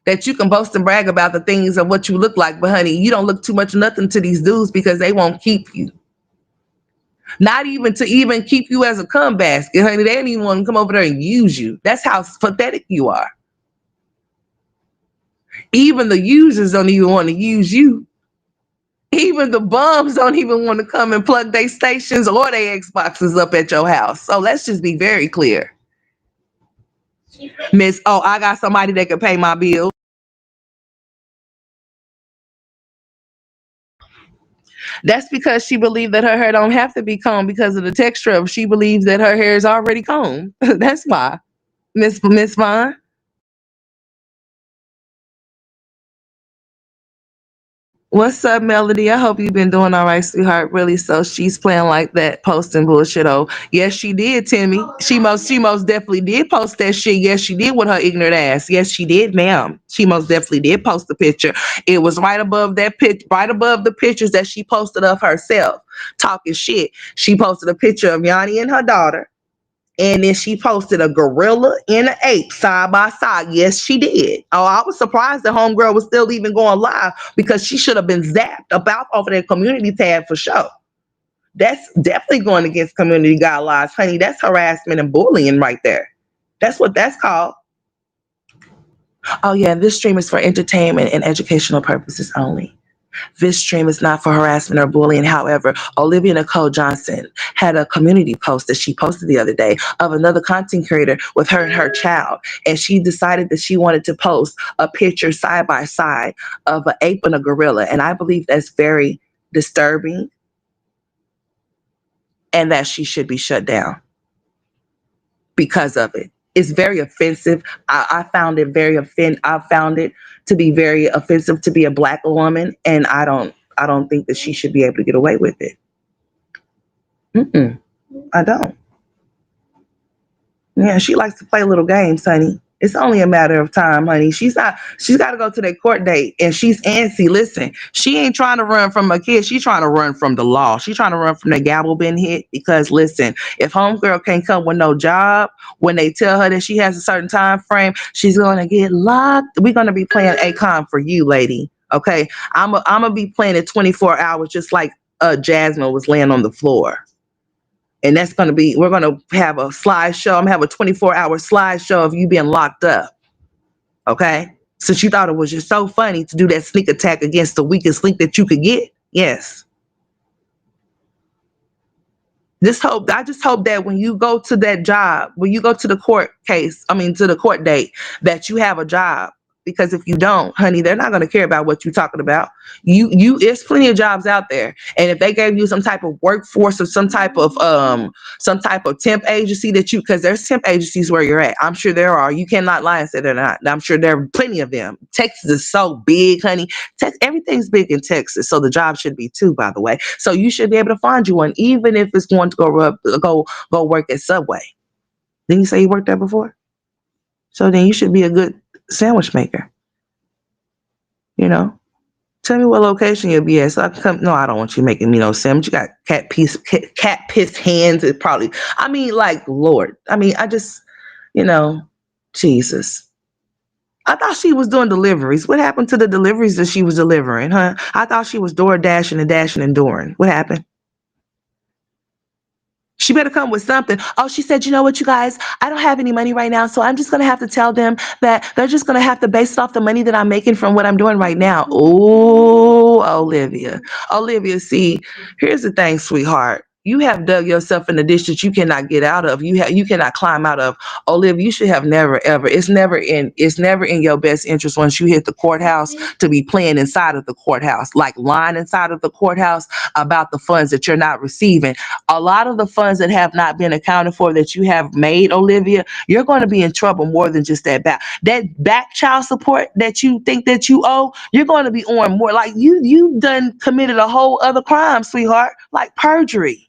Speaker 1: that you can boast and brag about the things of what you look like, but honey, you don't look too much nothing to these dudes because they won't keep you. Not even to even keep you as a cum basket, honey. They don't even want to come over there and use you. That's how pathetic you are. Even the users don't even want to use you. Even the bums don't even want to come and plug their stations or their Xboxes up at your house. So let's just be very clear. Miss, oh, I got somebody that can pay my bill. That's because she believed that her hair don't have to be combed because of the texture of. She believes that her hair is already combed. That's why, Miss Vaughn. What's up, Melody? I hope you've been doing all right, sweetheart. Really? So she's playing like that, posting bullshit. Oh, yes, she did, Timmy. She most definitely did post that shit. Yes, she did with her ignorant ass. Yes, she did, ma'am. She most definitely did post the picture. It was right above that right above the pictures that she posted of herself talking shit. She posted a picture of Yanni and her daughter. And then she posted a gorilla and an ape side by side. Yes, she did. Oh, I was surprised the homegirl was still even going live because she should have been zapped about over their community tab for sure. That's definitely going against community guidelines, honey. That's harassment and bullying right there. That's what that's called. Oh, yeah, this stream is for entertainment and educational purposes only. This stream is not for harassment or bullying. However, Olivia Nicole Johnson had a community post that she posted the other day of another content creator with her and her child. And she decided that she wanted to post a picture side by side of an ape and a gorilla. And I believe that's very disturbing and that she should be shut down because of it. It's very offensive. I found it very I found it to be very offensive to be a black woman, and I don't think that she should be able to get away with it. I don't. Yeah, she likes to play little games, honey. It's only a matter of time, honey. She's got to go to that court date, and she's antsy. Listen, she ain't trying to run from a kid. She's trying to run from the law. She's trying to run from the gavel being hit because, listen, if homegirl can't come with no job, when they tell her that she has a certain time frame, she's going to get locked. We're going to be playing ACOM for you, lady. Okay? I'm going to be playing it 24 hours just like Jasmine was laying on the floor. And that's going to be, we're going to have a slideshow. I'm going to have a 24-hour slideshow of you being locked up. Okay? Since you thought it was just so funny to do that sneak attack against the weakest link that you could get. Yes. I just hope that when you go to that job, when you go to the to the court date, that you have a job. Because if you don't, honey, they're not going to care about what you're talking about. There's plenty of jobs out there. And if they gave you some type of workforce or some type of temp agency because there's temp agencies where you're at. I'm sure there are. You cannot lie and say they're not. I'm sure there are plenty of them. Texas is so big, honey. Everything's big in Texas. So the job should be too, by the way. So you should be able to find you one, even if it's going to go work at Subway. Didn't you say you worked there before? So then you should be a good sandwich maker. You know? Tell me what location you'll be at so I can come. No, I don't want you making me no sandwich. You got cat piss hands. It probably, Lord. I just, Jesus. I thought she was doing deliveries. What happened to the deliveries that she was delivering, huh? I thought she was door dashing and doing. What happened? She better come with something. Oh, she said, you know what, you guys, I don't have any money right now, so I'm just going to have to tell them that they're just going to have to base it off the money that I'm making from what I'm doing right now. Oh, Olivia. Olivia, see, here's the thing, sweetheart. You have dug yourself in a ditch that you cannot get out of. You cannot climb out of. Olivia, you should have never, ever. It's never in your best interest once you hit the courthouse to be playing inside of the courthouse, like lying inside of the courthouse about the funds that you're not receiving. A lot of the funds that have not been accounted for that you have made, Olivia, you're going to be in trouble more than just that back child support that you think that you owe. You're going to be on more, like you done committed a whole other crime, sweetheart, like perjury.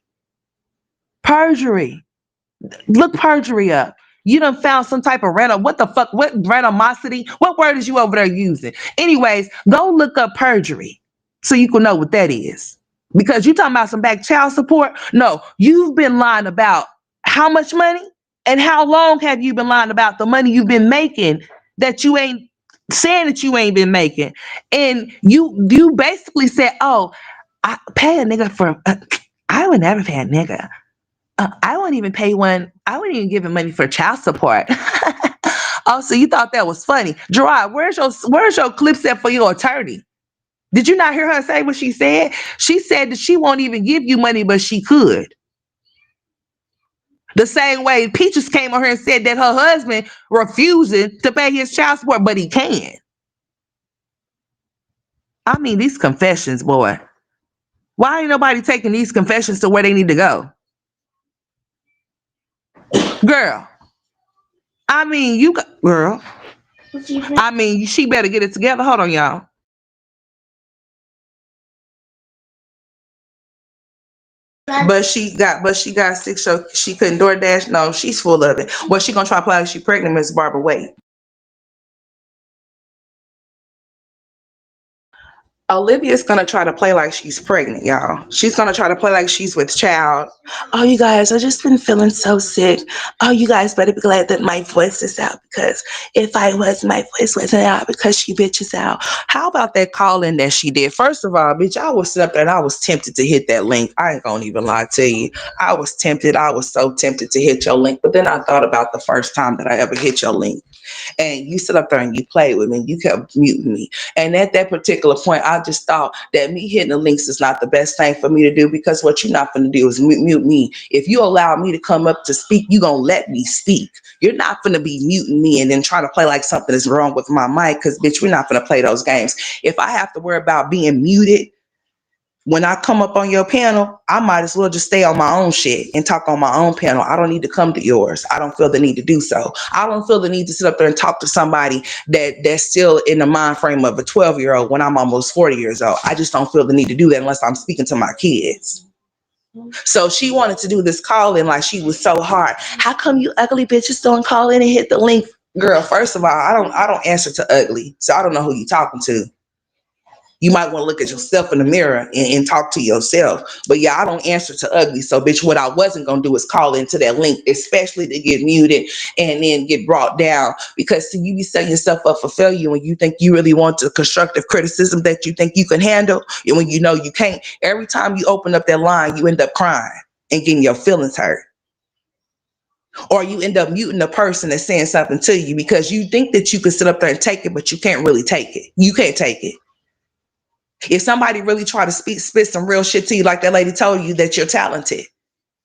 Speaker 1: Look perjury up. You done found some type of what the fuck, what randomosity, what word is you over there using? Anyways, go look up perjury so you can know what that is. Because you talking about some back child support. No, you've been lying about how much money and how long have you been lying about the money you've been making that you ain't saying that you ain't been making. And you basically said, oh, I pay a nigga for, I would never pay a nigga. I won't even pay one. I wouldn't even give him money for child support. Oh, so you thought that was funny. Gerard, where's your clip set for your attorney? Did you not hear her say what she said? She said that she won't even give you money, but she could. The same way Peaches came on her and said that her husband refusing to pay his child support, but he can. I mean, these confessions, boy. Why ain't nobody taking these confessions to where they need to go? Girl. I mean, girl. I mean, she better get it together. Hold on, y'all. But she got sick, so she couldn't DoorDash. No, she's full of it. What she gonna try to play like she pregnant, Miss Barbara? Wait. Olivia's gonna try to play like she's pregnant, y'all. She's gonna try to play like she's with child. Oh, you guys, I just been feeling so sick. Oh, you guys better be glad that my voice is out, because if I was, my voice wasn't out because she bitches out. How about that call in that she did? First of all, bitch, I was up there and I was tempted to hit that link. I ain't gonna even lie to you. I was tempted. I was so tempted to hit your link, but then I thought about the first time that I ever hit your link. And you sit up there and you played with me. You kept muting me. And at that particular point, I just thought that me hitting the links is not the best thing for me to do, because what you're not going to do is mute me. If you allow me to come up to speak, you're going to let me speak. You're not going to be muting me and then trying to play like something is wrong with my mic, because, bitch, we're not going to play those games. If I have to worry about being muted when I come up on your panel, I might as well just stay on my own shit and talk on my own panel. I don't need to come to yours. I don't feel the need to do so. I don't feel the need to sit up there and talk to somebody that's still in the mind frame of a 12-year-old when I'm almost 40 years old. I just don't feel the need to do that unless I'm speaking to my kids. So she wanted to do this call in like she was so hard. How come you ugly bitches don't call in and hit the link? Girl, first of all, I don't answer to ugly. So I don't know who you talking to. You might want to look at yourself in the mirror and talk to yourself. But yeah, I don't answer to ugly. So, bitch, what I wasn't going to do is call into that link, especially to get muted and then get brought down. Because see, you be setting yourself up for failure when you think you really want the constructive criticism that you think you can handle. And when you know you can't, every time you open up that line, you end up crying and getting your feelings hurt. Or you end up muting the person that's saying something to you because you think that you can sit up there and take it, but you can't really take it. You can't take it. If somebody really try to spit some real shit to you, like that lady told you that you're talented,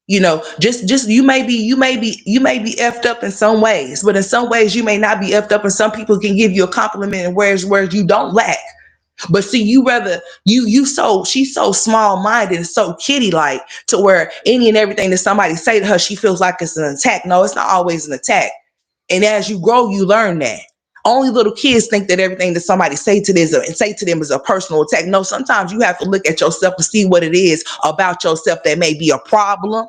Speaker 1: just you may be effed up in some ways, but in some ways you may not be effed up, and some people can give you a compliment and whereas you don't lack. But see, she's so small minded and so kitty like to where any and everything that somebody say to her, she feels like it's an attack. No, it's not always an attack. And as you grow, you learn that. Only little kids think that everything that somebody say to them is a personal attack. No, sometimes you have to look at yourself to see what it is about yourself that may be a problem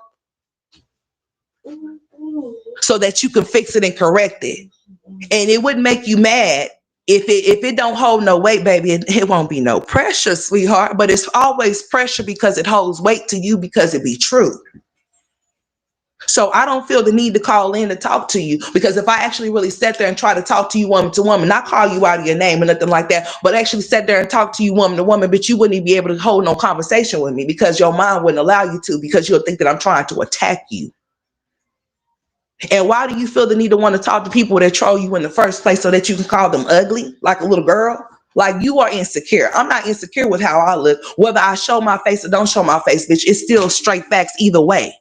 Speaker 1: so that you can fix it and correct it. And it wouldn't make you mad if it don't hold no weight, baby. It won't be no pressure, sweetheart, but it's always pressure because it holds weight to you because it be true. So I don't feel the need to call in to talk to you, because if I actually really sat there and try to talk to you woman to woman, not call you out of your name or nothing like that, but actually sat there and talk to you woman to woman, but you wouldn't even be able to hold no conversation with me because your mind wouldn't allow you to, because you'll think that I'm trying to attack you. And why do you feel the need to want to talk to people that troll you in the first place so that you can call them ugly like a little girl? Like, you are insecure. I'm not insecure with how I look. Whether I show my face or don't show my face, bitch, it's still straight facts either way.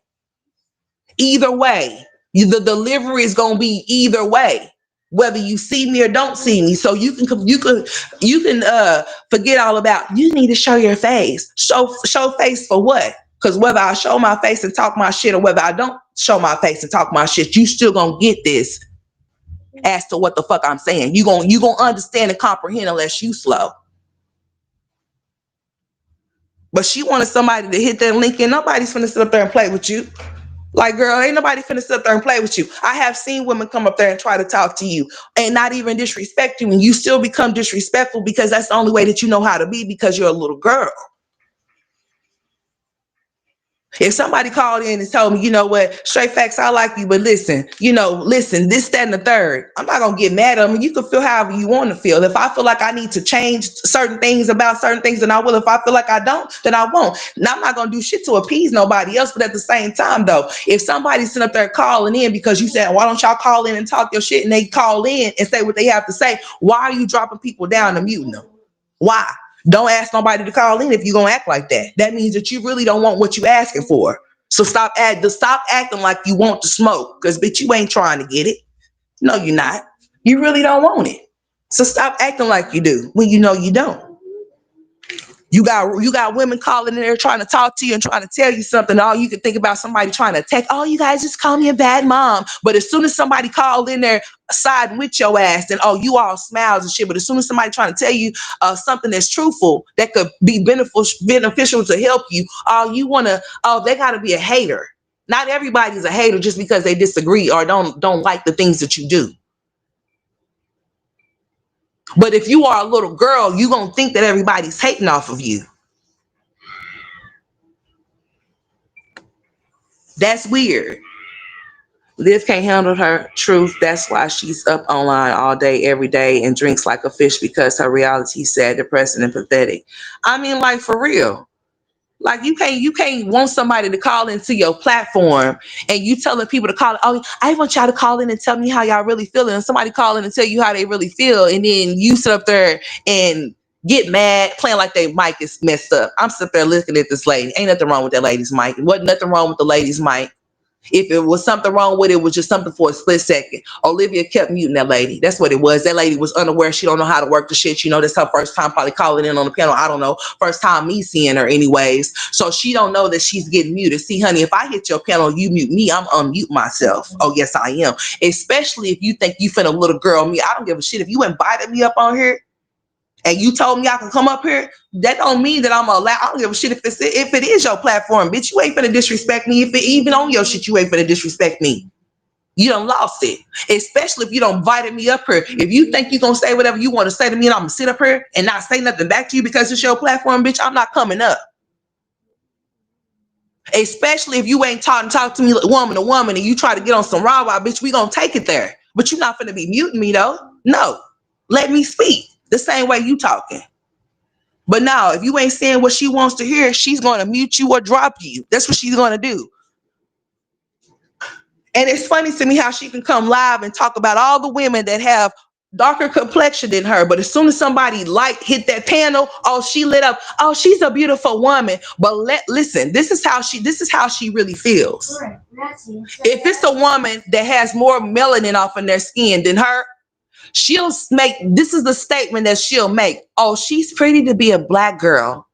Speaker 1: Either way, the delivery is going to be either way, whether you see me or don't see me. So you can forget all about, you need to show your face. Show face for what? Because whether I show my face and talk my shit or whether I don't show my face and talk my shit, you still going to get this as to what the fuck I'm saying. You going to understand and comprehend unless you slow. But she wanted somebody to hit that link, and nobody's finna sit up there and play with you. Like, girl, ain't nobody finna sit up there and play with you. I have seen women come up there and try to talk to you and not even disrespect you, and you still become disrespectful because that's the only way that you know how to be, because you're a little girl. If somebody called in and told me, you know what, straight facts, I like you, but listen, this, that, and the third, I'm not going to get mad at them. You can feel however you want to feel. If I feel like I need to change certain things about certain things, then I will. If I feel like I don't, then I won't. Now, I'm not going to do shit to appease nobody else. But at the same time, though, if somebody's sitting up there calling in because you said, why don't y'all call in and talk your shit, and they call in and say what they have to say, why are you dropping people down and muting them? Why? Don't ask nobody to call in if you're going to act like that. That means that you really don't want what you're asking for. So stop acting like you want to smoke, because, bitch, you ain't trying to get it. No, you're not. You really don't want it. So stop acting like you do when you know you don't. You got women calling in there trying to talk to you and trying to tell you something. All you can think about somebody trying to attack. Oh, you guys just call me a bad mom. But as soon as somebody called in there siding with your ass, then oh, you all smiles and shit. But as soon as somebody trying to tell you something that's truthful that could be beneficial to help you, they got to be a hater. Not everybody's a hater just because they disagree or don't like the things that you do. But if you are a little girl, you gonna think that everybody's hating off of you. That's weird. Liv can't handle her truth. That's why she's up online all day, every day, and drinks like a fish because her reality is sad, depressing, and pathetic. I mean, like for real. Like you can't want somebody to call into your platform and you telling people to call. Oh, I want y'all to call in and tell me how y'all really feeling. And somebody call in and tell you how they really feel, and then you sit up there and get mad, playing like their mic is messed up. I'm sitting there looking at this lady. Ain't nothing wrong with that lady's mic. Wasn't nothing wrong with the lady's mic. If it was something wrong with it, it was just something for a split second. Olivia kept muting that lady. That's what it was. That lady was unaware. She don't know how to work the shit. You know, that's her first time probably calling in on the panel. I don't know. First time me seeing her anyways. So she don't know that she's getting muted. See, honey, if I hit your panel, you mute me, I'm unmute myself. Oh, yes, I am. Especially if you think you finna little girl me. I don't give a shit. If you invited me up on here, and you told me I can come up here, that don't mean that I'm allowed. I don't give a shit if it is your platform, bitch. You ain't finna disrespect me. If it even on your shit, you ain't finna disrespect me. You done lost it. Especially if you don't invited me up here. If you think you gonna say whatever you want to say to me and I'm gonna sit up here and not say nothing back to you because it's your platform, bitch, I'm not coming up. Especially if you ain't talk to me like woman to woman and you try to get on some rah-rah, bitch, we gonna take it there. But you're not finna be muting me though. No, let me speak the same way you talking. But now, if you ain't saying what she wants to hear, she's going to mute you or drop you. That's what she's going to do. And it's funny to me how she can come live and talk about all the women that have darker complexion than her. But as soon as somebody hit that panel, oh, she lit up. Oh, she's a beautiful woman. But listen, this is how she really feels. If it's a woman that has more melanin off in their skin than her, she'll make, this is the statement that she'll make. Oh, she's pretty to be a black girl.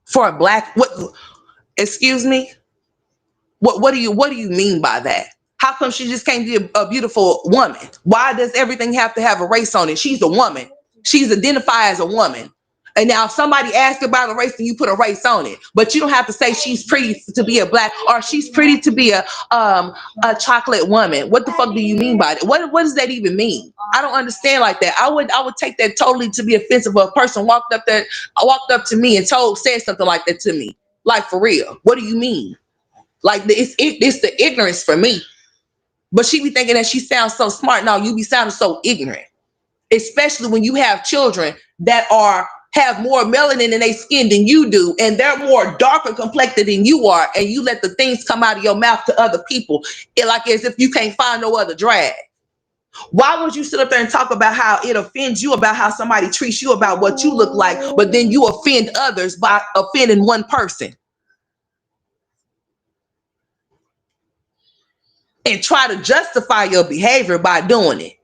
Speaker 1: For a black, what? Excuse me. What do you mean by that? How come she just can't be a beautiful woman? Why does everything have to have a race on it? She's a woman. She's identified as a woman. And now if somebody asks about a race, then you put a race on it. But you don't have to say she's pretty to be a black or she's pretty to be a chocolate woman. What the fuck do you mean by that? What does that even mean? I don't understand like that. I would take that totally to be offensive if a person walked up to me and said something like that to me. Like for real. What do you mean? Like it's the ignorance for me. But she be thinking that she sounds so smart. No, you be sounding so ignorant. Especially when you have children that have more melanin in their skin than you do, and they're more darker complected than you are, and you let the things come out of your mouth to other people, like as if you can't find no other drag. Why would you sit up there and talk about how it offends you about how somebody treats you about what you look like, but then you offend others by offending one person? And try to justify your behavior by doing it.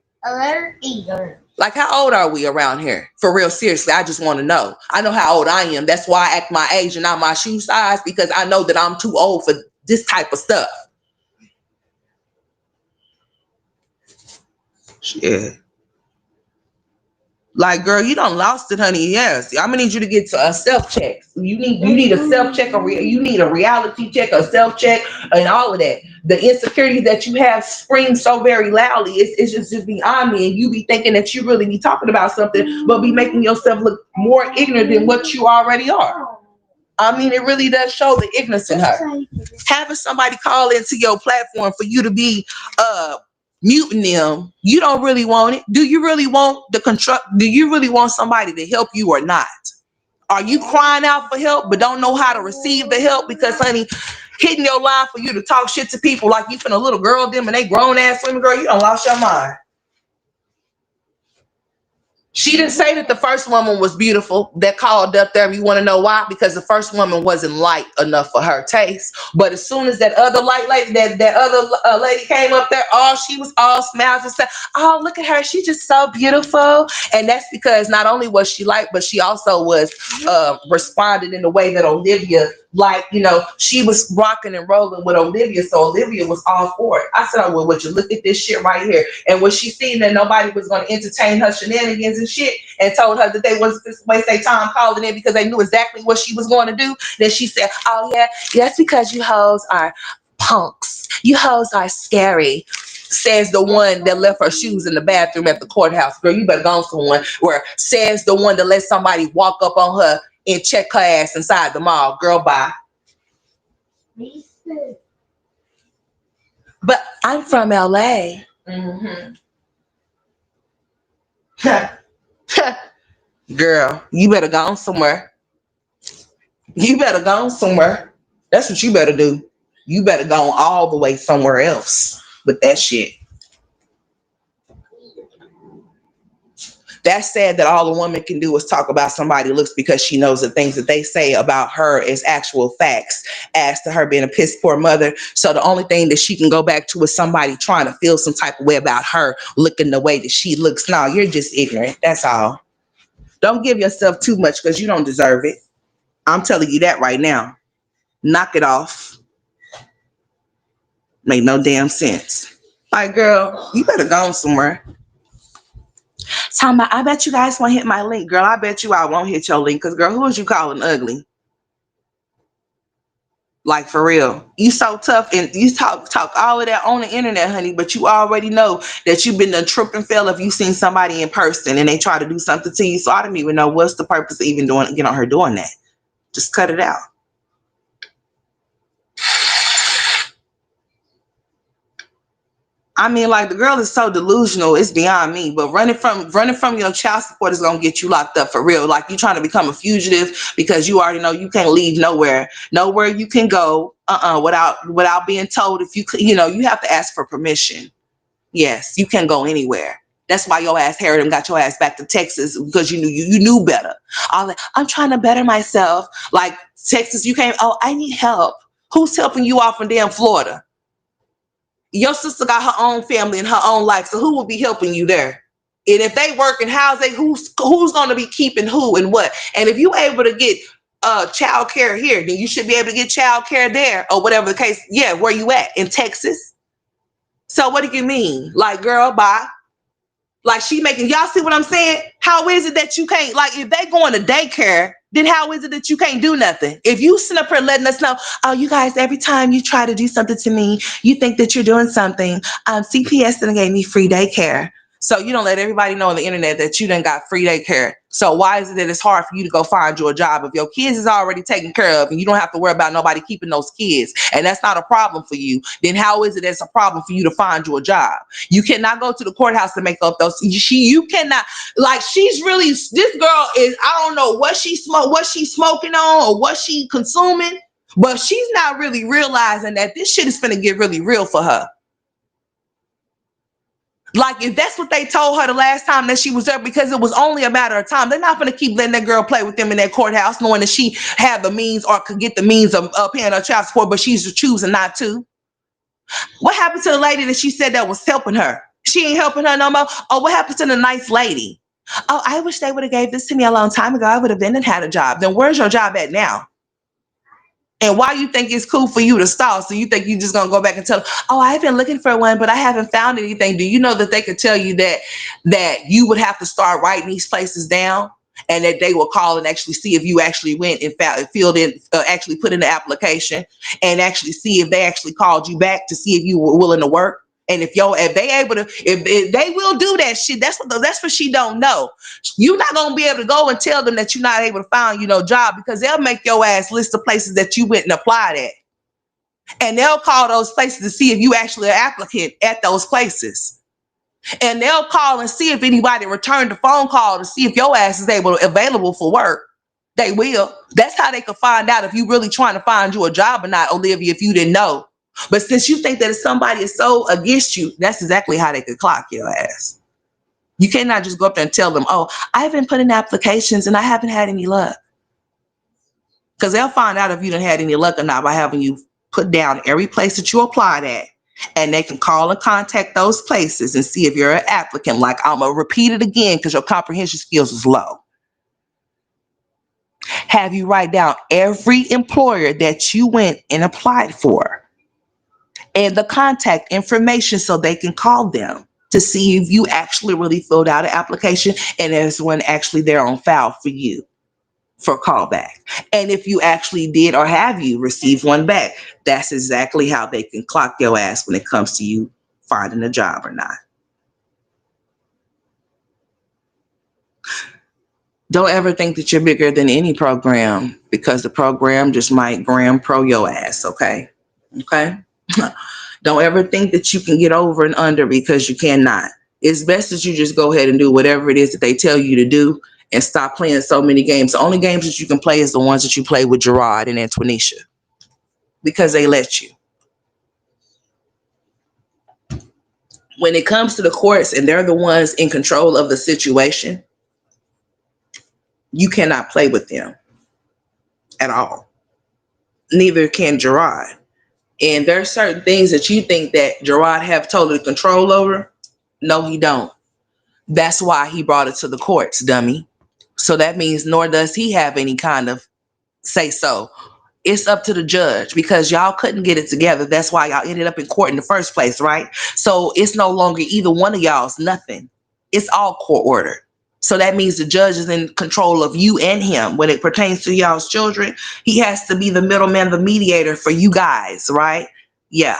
Speaker 1: Like, how old are we around here? For real, seriously, I just want to know. I know how old I am. That's why I act my age and not my shoe size, because I know that I'm too old for this type of stuff. Shit. Like, girl, you done lost it, honey. Yes, I'm gonna need you to get to a self-check. You need a self-check, you need a reality check, a self-check, and all of that. The insecurities that you have scream so very loudly, it's just beyond me. And you be thinking that you really be talking about something, but be making yourself look more ignorant than what you already are. I mean, it really does show the ignorance in her. Having somebody call into your platform for you to be muting them, you don't really want it. Do you really want do you really want somebody to help you or not? Are you crying out for help but don't know how to receive the help? Because honey, hitting your line for you to talk shit to people like you finna little girl them and they grown ass women, girl, you done lost your mind. She didn't say that the first woman was beautiful that called up there. You want to know why? Because the first woman wasn't light enough for her taste. But as soon as that other light lady, that other lady came up there, she was all smiles and said, "Oh, look at her. She's just so beautiful." And that's because not only was she light, but she also was responded in the way that Olivia, like, she was rocking and rolling with Olivia. So Olivia was all for it. I said, "Oh, well, would you look at this shit right here?" And when she seen that nobody was going to entertain her shenanigans and shit, and told her that they wasn't supposed to waste their time calling in because they knew exactly what she was going to do, then she said, "Oh yeah, that's because you hoes are punks. You hoes are scary," says the one that left her shoes in the bathroom at the courthouse. Girl, you better go on someone. Where says the one that let somebody walk up on her and check her ass inside the mall. Girl, bye. But I'm from LA. Mm-hmm. Girl, you better go on somewhere. You better go on somewhere. That's what you better do. You better go on all the way somewhere else with that shit. That's sad that all a woman can do is talk about somebody's looks because she knows the things that they say about her is actual facts as to her being a piss poor mother. So the only thing that she can go back to is somebody trying to feel some type of way about her looking the way that she looks. No, you're just ignorant. That's all. Don't give yourself too much because you don't deserve it. I'm telling you that right now. Knock it off. Make no damn sense. Like, girl, you better go somewhere. Talking about, I bet you guys won't hit my link. Girl, I bet you I won't hit your link. Because, girl, who is you calling ugly? Like, for real. You so tough and you talk all of that on the internet, honey, but you already know that you've been a trip and fell if you seen somebody in person and they try to do something to you. So I don't even know what's the purpose of even get on her doing that. Just cut it out. I mean, like, the girl is so delusional, it's beyond me. But running from your child support is gonna get you locked up for real. Like, you trying to become a fugitive because you already know you can't leave nowhere. Nowhere you can go without being told. If you have to ask for permission. Yes, you can go anywhere. That's why your ass Harriet got your ass back to Texas because you knew better. I'm trying to better myself. Like, Texas, you can't. Oh, I need help. Who's helping you off in damn Florida? Your sister got her own family and her own life, so who will be helping you there? And if they working, who's going to be keeping who and what? And if you able to get child care here, then you should be able to get child care there or whatever the case. Yeah, where you at? In Texas? So what do you mean? Like, girl, bye. Like, she making, y'all see what I'm saying? How is it that you can't, like, if they going to daycare, then how is it that you can't do nothing? If you sit up here letting us know, oh, you guys, every time you try to do something to me, you think that you're doing something. CPS done gave me free daycare. So you don't let everybody know on the internet that you done got free daycare. So why is it that it's hard for you to go find you a job if your kids is already taken care of and you don't have to worry about nobody keeping those kids? And that's not a problem for you. Then how is it that's a problem for you to find you a job? You cannot go to the courthouse to make up those. You cannot, like, she's really, this girl is, I don't know what she's smoking on or what she consuming, but she's not really realizing that this shit is finna get really real for her. Like, if that's what they told her the last time that she was there, because it was only a matter of time, they're not going to keep letting that girl play with them in that courthouse, knowing that she had the means or could get the means of paying her child support, but she's choosing not to. What happened to the lady that she said that was helping her? She ain't helping her no more. Oh, what happened to the nice lady? Oh, I wish they would have gave this to me a long time ago. I would have been and had a job. Then where's your job at now? And why you think it's cool for you to stall? So you think you just gonna go back and tell them, oh, I've been looking for one, but I haven't found anything. Do you know that they could tell you that you would have to start writing these places down, and that they will call and actually see if you actually went and filled in, actually put in the application, and actually see if they actually called you back to see if you were willing to work. And if they will do that shit, that's what she don't know. You're not gonna be able to go and tell them that you're not able to find job, because they'll make your ass list of places that you went and applied at, and they'll call those places to see if you actually an applicant at those places, and they'll call and see if anybody returned the phone call to see if your ass is available for work. They will. That's how they can find out if you really trying to find you a job or not, Olivia, if you didn't know. But since you think that if somebody is so against you, that's exactly how they could clock your ass. You cannot just go up there and tell them, oh, I've been putting applications and I haven't had any luck. Because they'll find out if you didn't had any luck or not by having you put down every place that you applied at. And they can call and contact those places and see if you're an applicant. Like, I'm going to repeat it again because your comprehension skills is low. Have you write down every employer that you went and applied for and the contact information so they can call them to see if you actually really filled out an application and there's one actually there on file for you for callback. And if you actually did or have you received one back, that's exactly how they can clock your ass when it comes to you finding a job or not. Don't ever think that you're bigger than any program because the program just might gram pro your ass, okay? Okay? Don't ever think that you can get over and under because you cannot. It's best that you just go ahead and do whatever it is that they tell you to do and stop playing so many games. The only games that you can play is the ones that you play with Gerard and Antonisha because they let you. When it comes to the courts and they're the ones in control of the situation, you cannot play with them at all. Neither can Gerard. And there are certain things that you think that Gerard have total control over. No, he don't. That's why he brought it to the courts, dummy. So that means nor does he have any kind of say so. It's up to the judge because y'all couldn't get it together. That's why y'all ended up in court in the first place, right? So it's no longer either one of y'all's nothing. It's all court ordered. So that means the judge is in control of you and him. When it pertains to y'all's children, he has to be the middleman, the mediator for you guys, right? Yeah.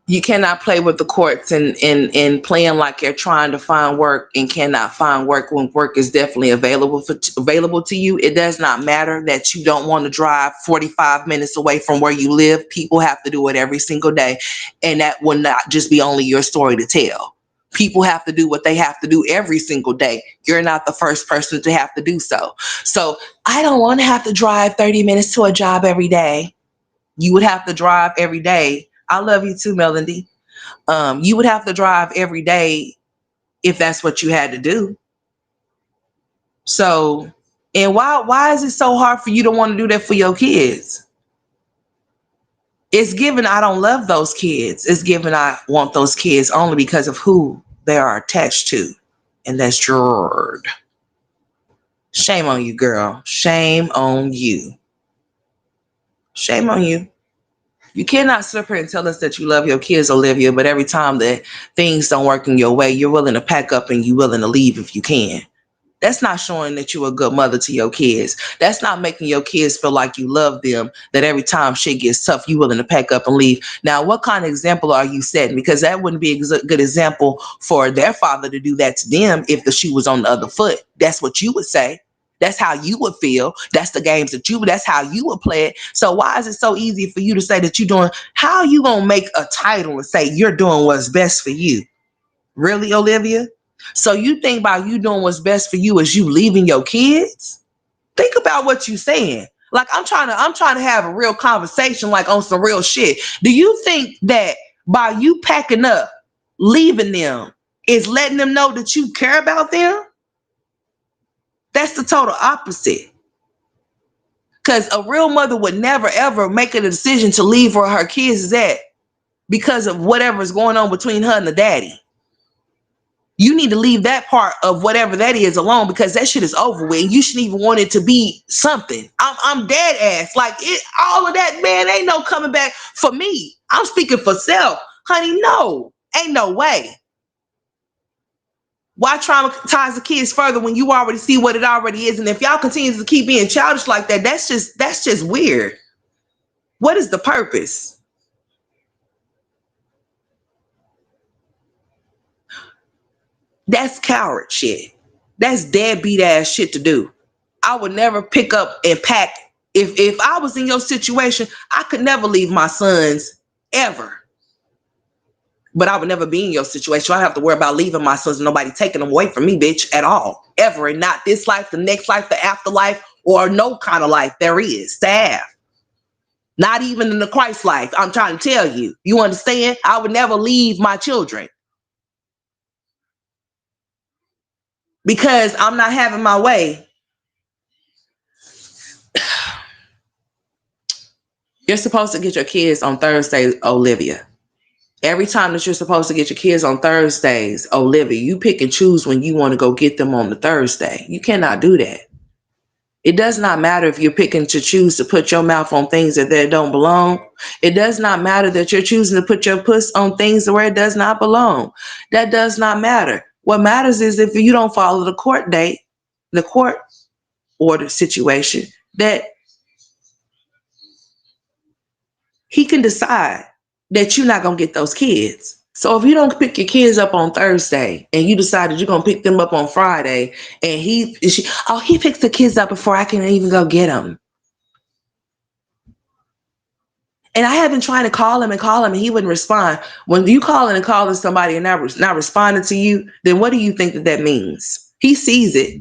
Speaker 1: You cannot play with the courts and playing like you're trying to find work and cannot find work when work is definitely available to you. It does not matter that you don't want to drive 45 minutes away from where you live. People have to do it every single day. And that will not just be only your story to tell. People have to do what they have to do every single day. You're not the first person to have to do so. So I don't want to have to drive 30 minutes to a job every day. You would have to drive every day. I love you too, Melody. You would have to drive every day if that's what you had to do. So, and why is it so hard for you to want to do that for your kids? It's given I don't love those kids. It's given I want those kids only because of who they are attached to. And that's Gerard. Shame on you, girl. Shame on you. Shame on you. You cannot sit up here and tell us that you love your kids, Olivia, but every time that things don't work in your way, you're willing to pack up and you're willing to leave if you can. That's not showing that you're a good mother to your kids. That's not making your kids feel like you love them, that every time shit gets tough, you're willing to pack up and leave. Now, what kind of example are you setting? Because that wouldn't be a good example for their father to do that to them if the shoe was on the other foot. That's what you would say. That's how you would feel. That's the games that that's how you would play it. So why is it so easy for you to say that you're doing, how are you going to make a title and say you're doing what's best for you? Really, Olivia? So you think about you doing what's best for you as you leaving your kids? Think about what you're saying. Like I'm trying to have a real conversation, like on some real shit. Do you think that by you packing up, leaving them, is letting them know that you care about them? That's the total opposite. Because a real mother would never, ever make a decision to leave where her kids is at because of whatever's going on between her and the daddy. You need to leave that part of whatever that is alone because that shit is over with. You shouldn't even want it to be something. I'm dead ass. Like all of that, man, ain't no coming back for me. I'm speaking for self. Honey, no. Ain't no way. Why traumatize the kids further when you already see what it already is? And if y'all continue to keep being childish like that, that's just weird. What is the purpose? That's coward shit. That's deadbeat ass shit to do. I would never pick up and pack. If I was in your situation, I could never leave my sons ever. But I would never be in your situation. I don't have to worry about leaving my sons and nobody taking them away from me, bitch, at all. Ever. And not this life, the next life, the afterlife, or no kind of life there is to have. Not even in the Christ life. I'm trying to tell you. You understand? I would never leave my children because I'm not having my way. You're supposed to get your kids on Thursday, Olivia. Every time that you're supposed to get your kids on Thursdays, Olivia, you pick and choose when you want to go get them on the Thursday. You cannot do that. It does not matter if you're picking to choose to put your mouth on things that don't belong. It does not matter that you're choosing to put your puss on things where it does not belong. That does not matter. What matters is if you don't follow the court date, the court order situation, that he can decide that you're not going to get those kids. So if you don't pick your kids up on Thursday and you decided you're going to pick them up on Friday and he picks the kids up before I can even go get them. And I have been trying to call him and he wouldn't respond. When you calling somebody and not responding to you, then what do you think that means? He sees it.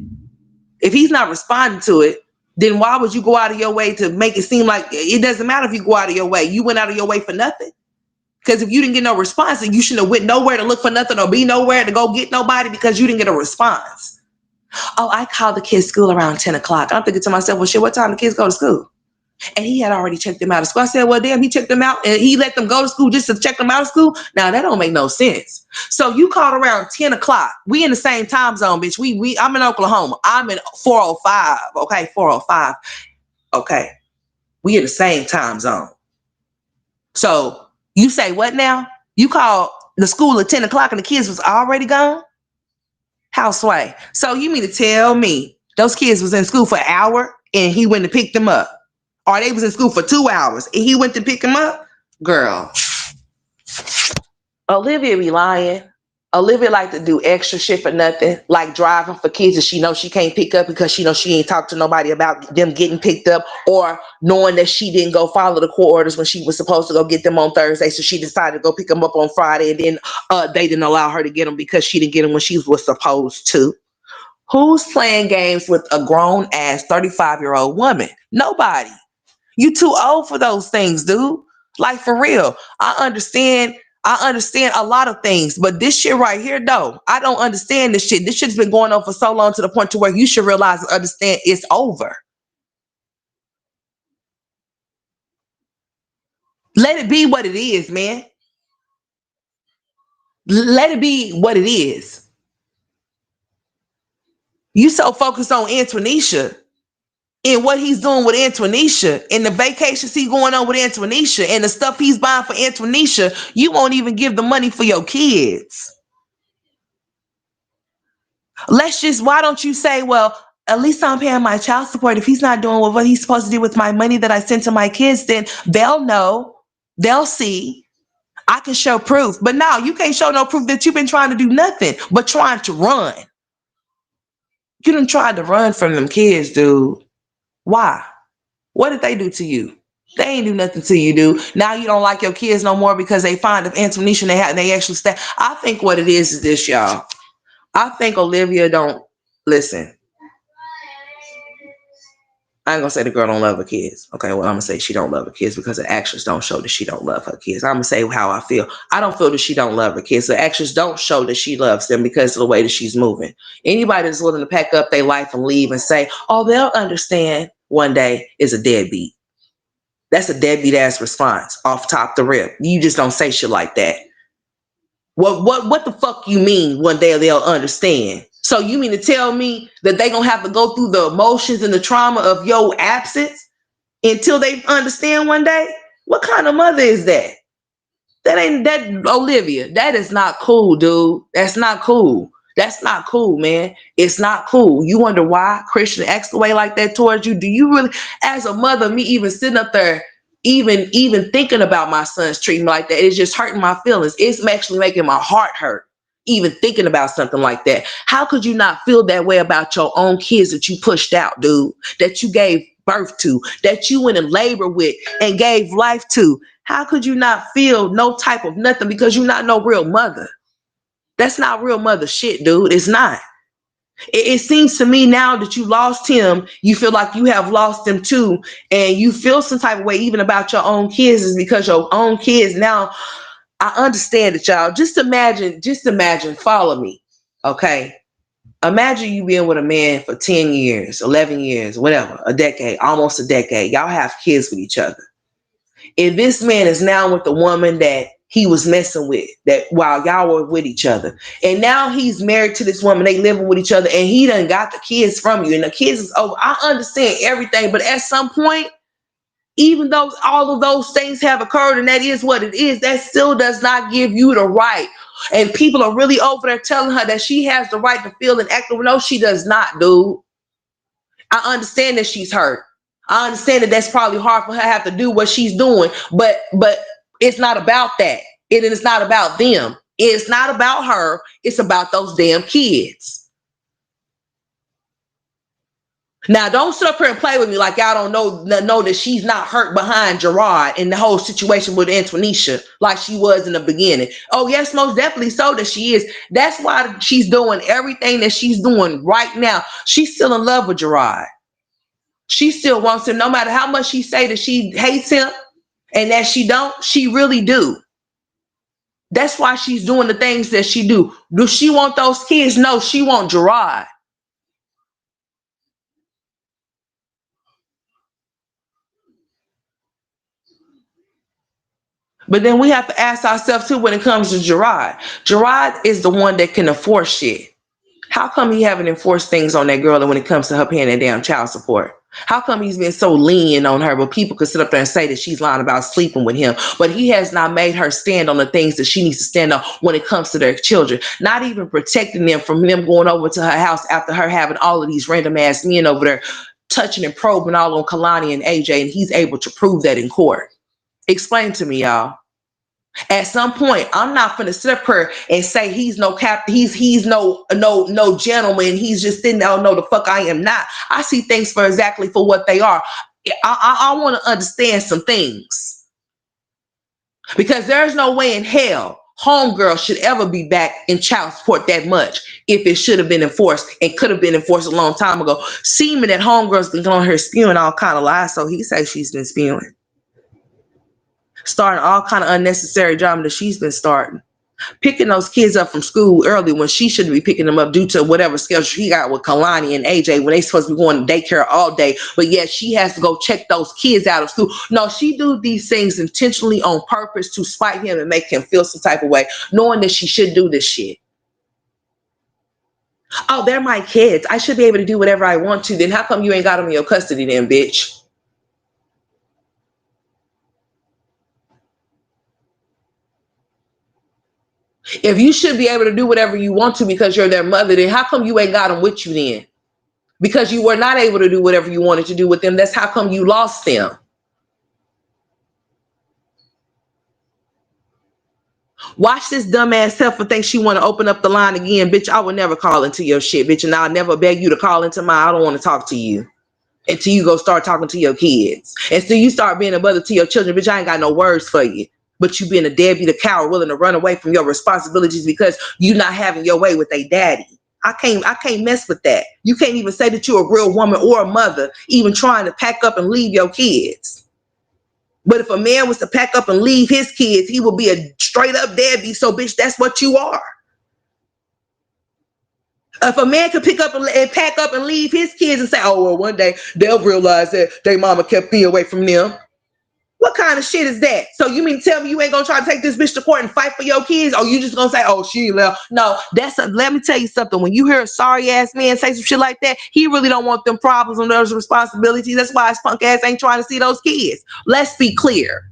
Speaker 1: If he's not responding to it, then why would you go out of your way to make it seem like it doesn't matter if you go out of your way? You went out of your way for nothing. Because if you didn't get no response, then you shouldn't have went nowhere to look for nothing or be nowhere to go get nobody because you didn't get a response. Oh, I called the kids' school around 10 o'clock. I'm thinking to myself, well, shit, what time the kids go to school? And he had already checked them out of school. I said, well, damn, he checked them out and he let them go to school just to check them out of school? Now, that don't make no sense. So you called around 10 o'clock. We in the same time zone, bitch. I'm in Oklahoma. I'm in 405. Okay, 405. Okay. We in the same time zone. So you say what now? You called the school at 10 o'clock and the kids was already gone? Houseway. So you mean to tell me those kids was in school for an hour and he went to pick them up? Or they was in school for 2 hours and he went to pick them up? Girl. Olivia be lying. Olivia like to do extra shit for nothing, like driving for kids that she knows she can't pick up because she knows she ain't talked to nobody about them getting picked up, or knowing that she didn't go follow the court orders when she was supposed to go get them on Thursday. So she decided to go pick them up on Friday, and then they didn't allow her to get them because she didn't get them when she was supposed to. Who's playing games with a grown ass 35-year-old woman? Nobody. You too old for those things, dude. Like, for real. I understand a lot of things, but this shit right here, though, I don't understand this shit. This shit's been going on for so long to the point to where you should realize and understand it's over. Let it be what it is, man. Let it be what it is. You so focused on Antonisha and what he's doing with Antonisha and the vacations he's going on with Antonisha and the stuff he's buying for Antonisha, you won't even give the money for your kids. Why don't you say, well, at least I'm paying my child support. If he's not doing what he's supposed to do with my money that I sent to my kids, then they'll know, they'll see. I can show proof. But now you can't show no proof that you've been trying to do nothing but trying to run. You done tried to run from them kids, dude. Why? What did they do to you? They ain't do nothing to you, dude. Now you don't like your kids no more because they find of Antonisha and they actually stay. I think what it is this, y'all. I think Olivia don't listen. I ain't gonna say the girl don't love her kids. Okay, well, I'm gonna say she don't love her kids because the actions don't show that she don't love her kids. I'm gonna say how I feel. I don't feel that she don't love her kids. The actions don't show that she loves them because of the way that she's moving. Anybody that's willing to pack up their life and leave and say, oh, they'll understand one day is a deadbeat. That's a deadbeat ass response off top the rip. You just don't say shit like that. What the fuck you mean one day they'll understand? So you mean to tell me that they gonna have to go through the emotions and the trauma of your absence until they understand one day? What kind of mother is that? That Olivia. That is not cool, dude. That's not cool. That's not cool, man. It's not cool. You wonder why Christian acts the way like that towards you? Do you really, as a mother, me even sitting up there, even thinking about my son's treatment like that, it's just hurting my feelings. It's actually making my heart hurt. Even thinking about something like that. How could you not feel that way about your own kids that you pushed out, dude? That you gave birth to, that you went in labor with and gave life to? How could you not feel no type of nothing because you're not no real mother? That's not real mother shit, dude. It's not. It seems to me now that you lost him, you feel like you have lost them too. And you feel some type of way even about your own kids is because your own kids now, I understand it, y'all. Just imagine, follow me. Okay. Imagine you being with a man for 10 years, 11 years, whatever, a decade, almost a decade. Y'all have kids with each other. If this man is now with the woman that he was messing with, that while y'all were with each other, and now he's married to this woman, they living with each other, and he done got the kids from you, and the kids is over. I understand everything, but at some point, even though all of those things have occurred, and that is what it is, that still does not give you the right. And people are really over there telling her that she has the right to feel and act. No, she does not, dude. I understand that she's hurt. I understand that that's probably hard for her to have to do what she's doing, but it's not about that. It is not about them. It's not about her. It's about those damn kids. Now, don't sit up here and play with me like y'all don't know that she's not hurt behind Gerard in the whole situation with Antonisha like she was in the beginning. Oh, yes, most definitely so that she is. That's why she's doing everything that she's doing right now. She's still in love with Gerard. She still wants him, no matter how much she say that she hates him and that she don't, she really do. That's why she's doing the things that she do. Do she want those kids? No, she want Gerard. But then we have to ask ourselves too when it comes to Gerard. Gerard is the one that can enforce shit. How come he haven't enforced things on that girl when it comes to her paying that damn child support? How come he's been so lenient on her, but people could sit up there and say that she's lying about sleeping with him, but he has not made her stand on the things that she needs to stand on when it comes to their children, not even protecting them from them going over to her house after her having all of these random ass men over there touching and probing all on Kalani and AJ, and he's able to prove that in court. Explain to me, y'all. At some point, I'm not gonna sit up here and say he's no he's no gentleman. He's just sitting there. Oh no, the fuck I am not. I see things for exactly for what they are. I want to understand some things because there's no way in hell homegirl should ever be back in child support that much if it should have been enforced and could have been enforced a long time ago. Seeming that homegirl's been on her spewing all kind of lies, so he says she's been spewing. Starting all kind of unnecessary drama that she's been starting. Picking those kids up from school early when she shouldn't be picking them up due to whatever schedule he got with Kalani and AJ when they supposed to be going to daycare all day. But yet she has to go check those kids out of school. No, she do these things intentionally on purpose to spite him and make him feel some type of way, knowing that she should do this shit. Oh, they're my kids. I should be able to do whatever I want to. Then how come you ain't got them in your custody then, bitch? If you should be able to do whatever you want to because you're their mother, then how come you ain't got them with you then? Because you were not able to do whatever you wanted to do with them. That's how come you lost them. Watch this dumbass heifer think she want to open up the line again. Bitch, I will never call into your shit, bitch. And I'll never beg you to call into mine. I don't want to talk to you until you go start talking to your kids. Until you start being a mother to your children. Bitch, I ain't got no words for you. But you being a deadbeat, a coward, willing to run away from your responsibilities because you not having your way with a daddy. I can't mess with that. You can't even say that you're a real woman or a mother, even trying to pack up and leave your kids. But if a man was to pack up and leave his kids, he would be a straight up deadbeat. So, bitch, that's what you are. If a man could pick up and pack up and leave his kids and say, oh, well, one day they'll realize that their mama kept me away from them. What kind of shit is that? So you mean tell me you ain't gonna try to take this bitch to court and fight for your kids? Or you just gonna say, oh, she left? No, let me tell you something. When you hear a sorry ass man say some shit like that, he really don't want them problems and those responsibilities. That's why his punk ass ain't trying to see those kids. Let's be clear.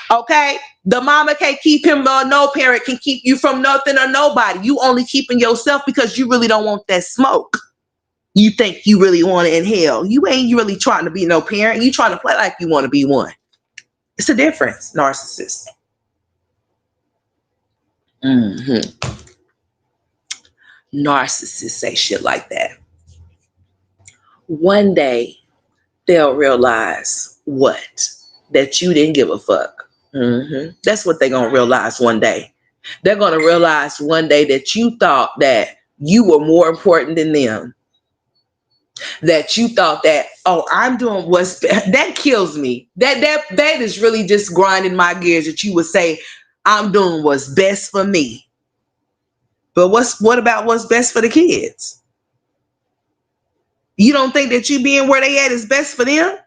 Speaker 1: Okay? The mama can't keep him, or no parent can keep you from nothing or nobody. You only keeping yourself because you really don't want that smoke. You think you really want to inhale. You ain't really trying to be no parent. You trying to play like you want to be one. It's a difference, narcissist. Narcissists say shit like that. One day, they'll realize what? That you didn't give a fuck. That's what they're going to realize one day. They're going to realize one day that you thought that you were more important than them. That you thought that, oh, I'm doing that kills me. That is really just grinding my gears, that you would say, I'm doing what's best for me. But what about what's best for the kids? You don't think that you being where they at is best for them?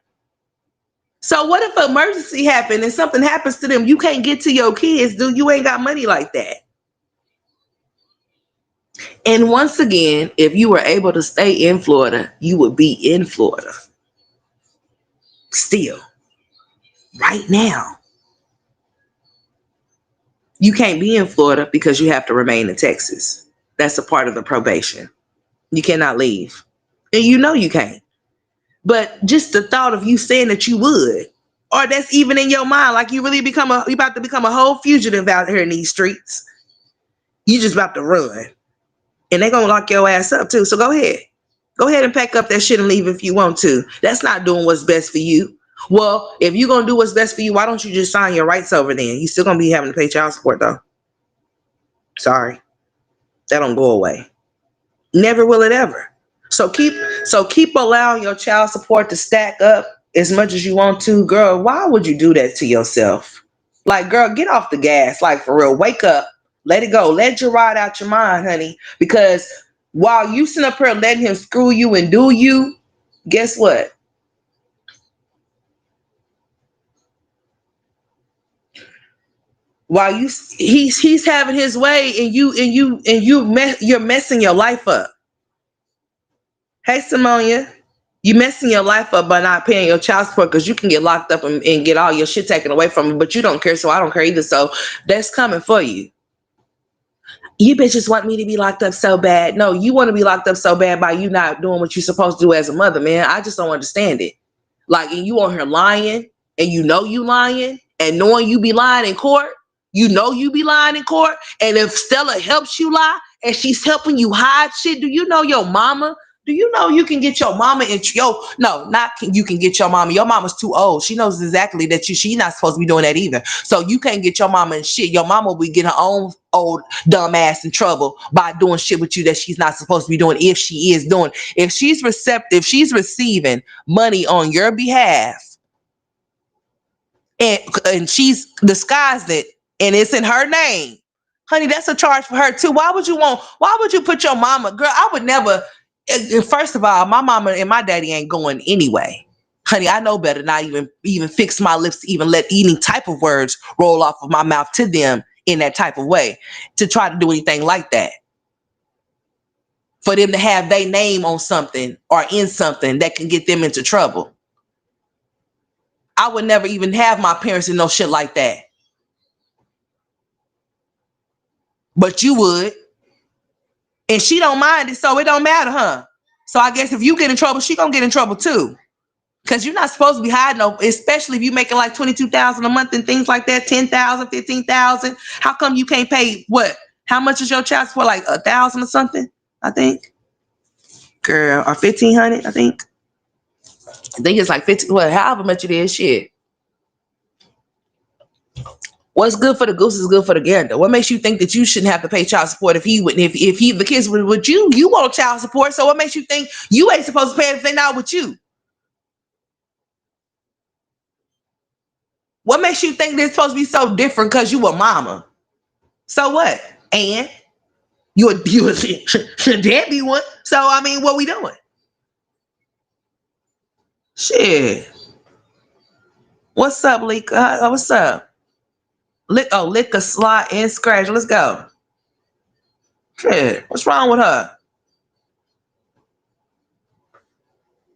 Speaker 1: So what if an emergency happened and something happens to them? You can't get to your kids, dude. You ain't got money like that. And once again, if you were able to stay in Florida, you would be in Florida. Still, right now. You can't be in Florida because you have to remain in Texas. That's a part of the probation. You cannot leave. And you know you can't. But just the thought of you saying that you would, or that's even in your mind, like you really you about to become a whole fugitive out here in these streets. You just about to run. And they're gonna lock your ass up too. So go ahead. Go ahead and pack up that shit and leave if you want to. That's not doing what's best for you. Well, if you're gonna do what's best for you, why don't you just sign your rights over then? You still gonna be having to pay child support though. Sorry. That don't go away. Never will it ever. So keep allowing your child support to stack up as much as you want to. Girl, why would you do that to yourself? Like, girl, get off the gas. Like, for real, wake up. Let it go. Let your ride out your mind, honey. Because while you sit up here letting him screw you and do you, guess what? While he's having his way and you're messing your life up. Hey, Simonia, you messing your life up by not paying your child support, because you can get locked up and get all your shit taken away from you, but you don't care, so I don't care either. So that's coming for you. You bitches want me to be locked up so bad. No, you want to be locked up so bad by you not doing what you're supposed to do as a mother, man. I just don't understand it. Like, and you on here lying, and you know you lying, and knowing you be lying in court, you know you be lying in court. And if Stella helps you lie and she's helping you hide shit, do you know your mama? Do you know you can get your mama in you can get your mama. Your mama's too old. She knows exactly that she's not supposed to be doing that either. So you can't get your mama in shit. Your mama will be getting her own old dumb ass in trouble by doing shit with you that she's not supposed to be doing. If she is doing, if she's receiving money on your behalf, and she's disguised it and it's in her name, honey, that's a charge for her too. Why would you put your mama? Girl, I would never. First of all, my mama and my daddy ain't going anyway. Honey, I know better not even fix my lips to even let any type of words roll off of my mouth to them in that type of way, to try to do anything like that. For them to have their name on something or in something that can get them into trouble. I would never even have my parents in no shit like that. But you would. And she don't mind it, so it don't matter, huh? So I guess if you get in trouble, she gonna get in trouble too. Because you're not supposed to be hiding, especially if you're making like $22,000 a month and things like that, $10,000, $15,000. How come you can't pay what? How much is your child support? Like $1,000 or something, I think. Girl, or $1,500, I think. I think it's like 50. Well, however much it is, shit. What's good for the goose is good for the gander. What makes you think that you shouldn't have to pay child support if the kids were with you? You want child support, so what makes you think you ain't supposed to pay if they're not with you? What makes you think they're supposed to be so different because you a mama? So what? And you a deadbeat one. So I mean, what we doing? Shit. What's up, Lika? What's up? Lick a slot and scratch. Let's go. Shit. What's wrong with her?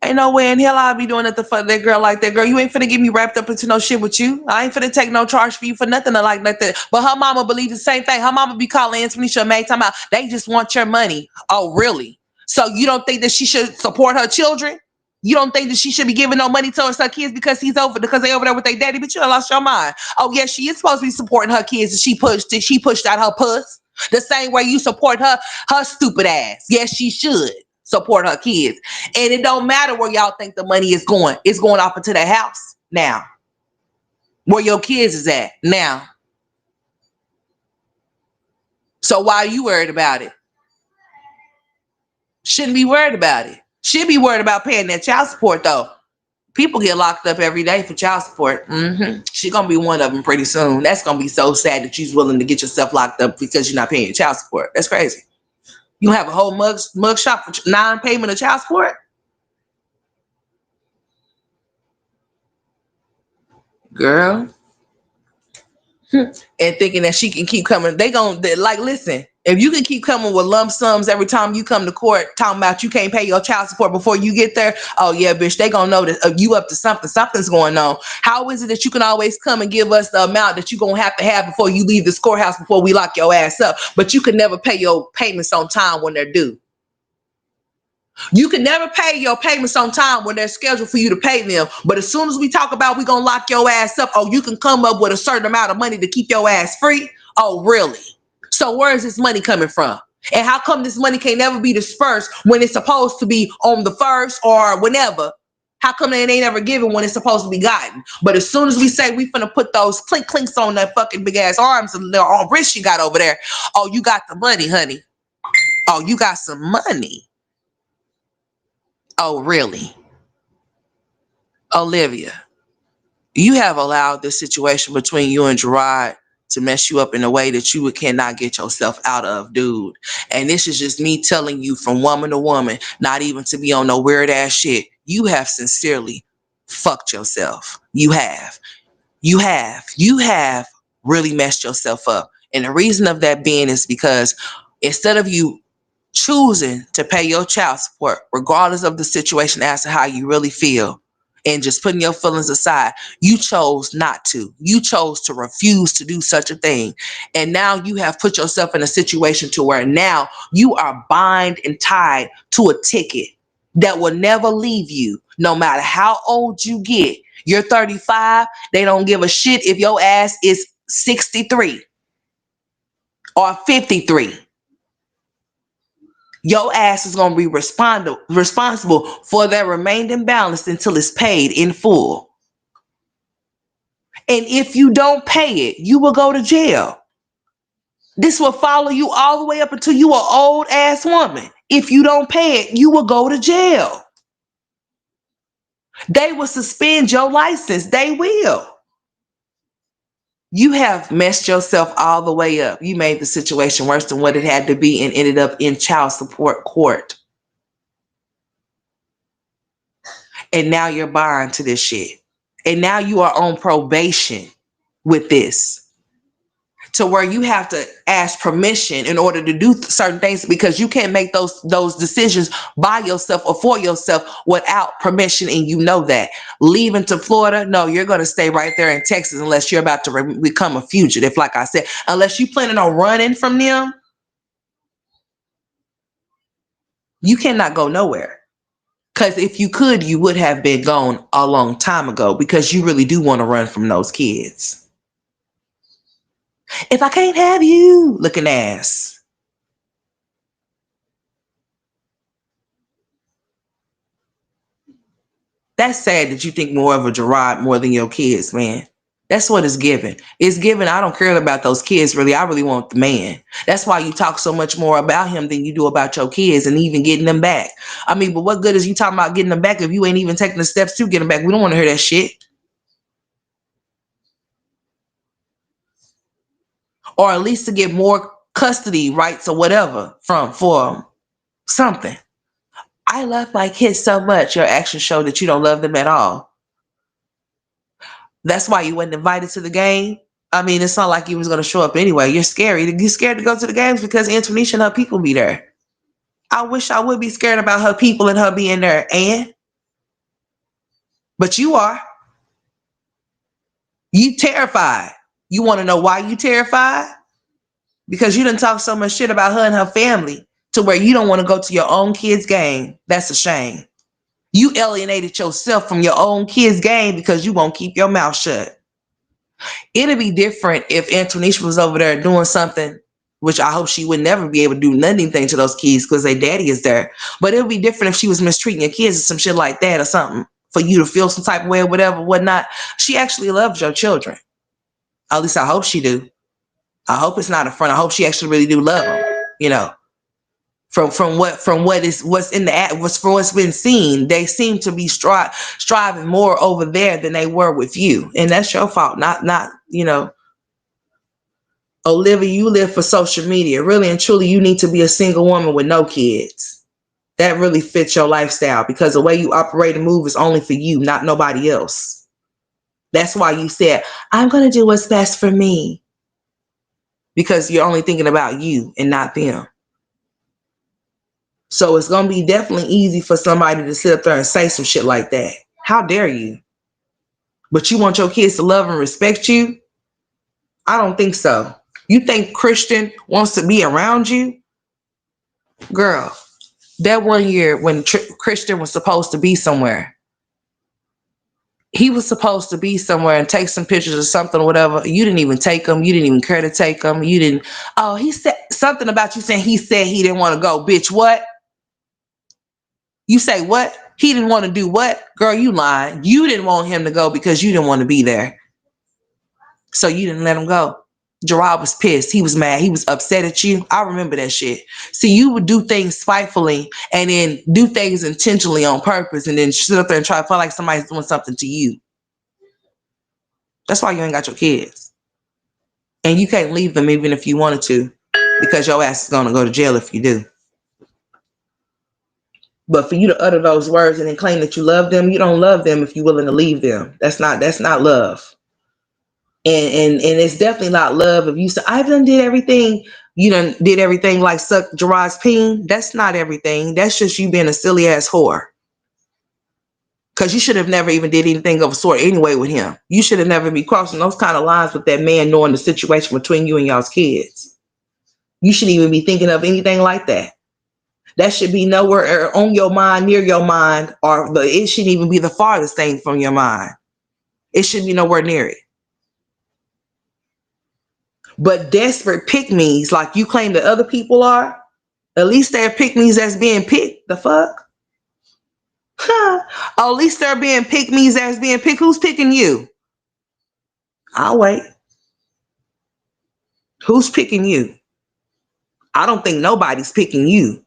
Speaker 1: Ain't no way in hell I'll be doing nothing for that girl like that. Girl, you ain't finna get me wrapped up into no shit with you. I ain't finna take no charge for you for nothing like that. But her mama believes the same thing. Her mama be calling Antonisha May talking about they just want your money. Oh, really? So you don't think that she should support her children? You don't think that she should be giving no money to her kids because they over there with their daddy? But you done lost your mind. Oh, yes, she is supposed to be supporting her kids. And she pushed out her puss the same way you support her stupid ass. Yes, she should support her kids. And it don't matter where y'all think the money is going. It's going off into the house now. Where your kids is at now. So why are you worried about it? Shouldn't be worried about it. Should be worried about paying that child support though. People get locked up every day for child support. She's gonna be one of them pretty soon. That's gonna be so sad that you're willing to get yourself locked up because you're not paying your child support. That's crazy. You have a whole mug shop for non-payment of child support? Girl. And thinking that she can keep coming. Listen, if you can keep coming with lump sums every time you come to court talking about you can't pay your child support before you get there, oh yeah, bitch, they gonna know that you up to something. Something's going on. How is it that you can always come and give us the amount that you're gonna have before you leave this courthouse before we lock your ass up, but you can never pay your payments on time when they're due? You can never pay your payments on time when they're scheduled for you to pay them. But as soon as we talk about we gonna lock your ass up, oh, you can come up with a certain amount of money to keep your ass free? Oh, really? So where is this money coming from? And how come this money can't never be dispersed when it's supposed to be on the first or whenever? How come they ain't ever given when it's supposed to be gotten? But as soon as we say we finna put those clinks on that fucking big ass arms and little arm wrist you got over there, oh, you got the money, honey. Oh, you got some money. Oh, really? Olivia, you have allowed this situation between you and Gerard to mess you up in a way that you cannot get yourself out of, dude. And this is just me telling you from woman to woman, not even to be on no weird ass shit. You have sincerely fucked yourself. You have really messed yourself up. And the reason of that being is because instead of you choosing to pay your child support, regardless of the situation as to how you really feel, and just putting your feelings aside, you chose not to. You chose to refuse to do such a thing. And now you have put yourself in a situation to where now you are bound and tied to a ticket that will never leave you, no matter how old you get. You're 35. They don't give a shit if your ass is 63 or 53. Your ass is going to be responsible for that remaining balance until it's paid in full. And if you don't pay it, you will go to jail. This will follow you all the way up until you an old ass woman. If you don't pay it, you will go to jail. They will suspend your license. They will. You have messed yourself all the way up. You made the situation worse than what it had to be and ended up in child support court. And now you're bound to this shit. And now you are on probation with this, to where you have to ask permission in order to do certain things, because you can't make those decisions by yourself or for yourself without permission. And you know that. Leaving to Florida, no, you're going to stay right there in Texas unless you're about to become a fugitive. Like I said, unless you planning on running from them, you cannot go nowhere. Because if you could, you would have been gone a long time ago, because you really do want to run from those kids. If I can't have you, looking ass. That's sad that you think more of a Gerard more than your kids, man. That's what it's given. It's given. I don't care about those kids, really. I really want the man. That's why you talk so much more about him than you do about your kids and even getting them back. I mean, but what good is you talking about getting them back if you ain't even taking the steps to get them back? We don't want to hear that shit. Or at least to get more custody rights or whatever for something. I love my kids so much. Your actions show that you don't love them at all. That's why you wasn't invited to the game. I mean, it's not like you was going to show up anyway. You're scary. You're scared to go to the games because Antonisha and her people be there. I wish I would be scared about her people and her being there, and but you are. You terrified. You want to know why you terrified? Because you done talk so much shit about her and her family to where you don't want to go to your own kid's game. That's a shame. You alienated yourself from your own kid's game because you won't keep your mouth shut. It'd be different if Antonisha was over there doing something, which I hope she would never be able to do anything to those kids because their daddy is there. But it would be different if she was mistreating your kids or some shit like that or something for you to feel some type of way or whatever, whatnot. She actually loves your children. At least I hope she do. I hope it's not a front. I hope she actually really do love them, you know. From what's in the what's been seen, they seem to be striving more over there than they were with you, and that's your fault. Not Olivia, you live for social media. Really and truly, you need to be a single woman with no kids. That really fits your lifestyle, because the way you operate and move is only for you, not nobody else. That's why you said, I'm going to do what's best for me, because you're only thinking about you and not them. So it's going to be definitely easy for somebody to sit up there and say some shit like that. How dare you? But you want your kids to love and respect you? I don't think so. You think Christian wants to be around you? Girl, that one year when Christian was supposed to be somewhere, he was supposed to be somewhere and take some pictures or something or whatever. You didn't even take them. You didn't even care to take them. You didn't. Oh, he said something about you saying he said he didn't want to go. Bitch, what? You say what? He didn't want to do what? Girl, you lying. You didn't want him to go because you didn't want to be there. So you didn't let him go. Gerard was pissed. He was mad. He was upset at you. I remember that shit. See, you would do things spitefully and then do things intentionally on purpose and then sit up there and try to feel like somebody's doing something to you. That's why you ain't got your kids. And you can't leave them even if you wanted to, because your ass is going to go to jail if you do. But for you to utter those words and then claim that you love them, you don't love them if you're willing to leave them. That's not love. And it's definitely not love if you say, I've done did everything. You done did everything like suck Gerard's peen. That's not everything. That's just you being a silly ass whore. Because you should have never even did anything of a sort anyway with him. You should have never be crossing those kind of lines with that man, knowing the situation between you and y'all's kids. You shouldn't even be thinking of anything like that. That should be nowhere on your mind, near your mind, or it shouldn't even be the farthest thing from your mind. It should be nowhere near it. But desperate pick-me's like you claim that other people are, at least they're pick-me's that's being picked. The fuck? Huh. Oh, at least they're being pick-me's that's being picked. Who's picking you? I'll wait. Who's picking you? I don't think nobody's picking you.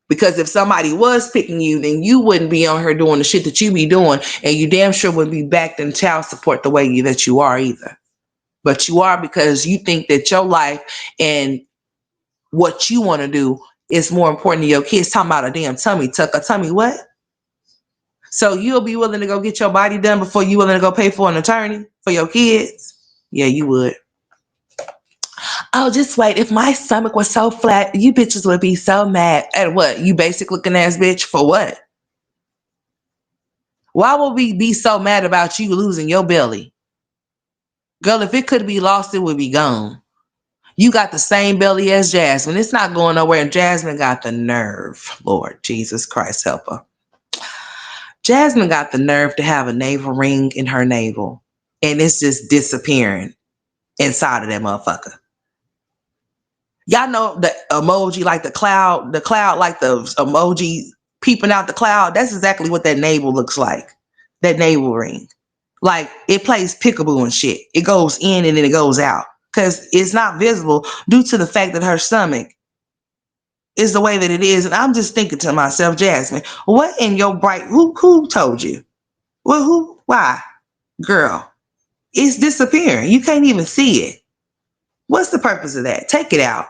Speaker 1: Because if somebody was picking you, then you wouldn't be on her doing the shit that you be doing, and you damn sure wouldn't be backed in child support the way that you are either. But you are because you think that your life and what you want to do is more important than your kids. Talking about a damn tummy tucker. Tummy what? So you'll be willing to go get your body done before you willing to go pay for an attorney for your kids? Yeah, you would. Oh, just wait. If my stomach was so flat, you bitches would be so mad. At what? You basic looking ass bitch? For what? Why would we be so mad about you losing your belly? Girl, if it could be lost, it would be gone. You got the same belly as Jasmine. It's not going nowhere. And Jasmine got the nerve. Lord Jesus Christ, help her. Jasmine got the nerve to have a navel ring in her navel. And it's just disappearing inside of that motherfucker. Y'all know the emoji, like the cloud like the emoji peeping out the cloud. That's exactly what that navel looks like. That navel ring. Like it plays peekaboo and shit. It goes in and then it goes out. Because it's not visible due to the fact that her stomach is the way that it is. And I'm just thinking to myself, Jasmine, what in your bright, who told you? Well, who, why? Girl, it's disappearing. You can't even see it. What's the purpose of that? Take it out.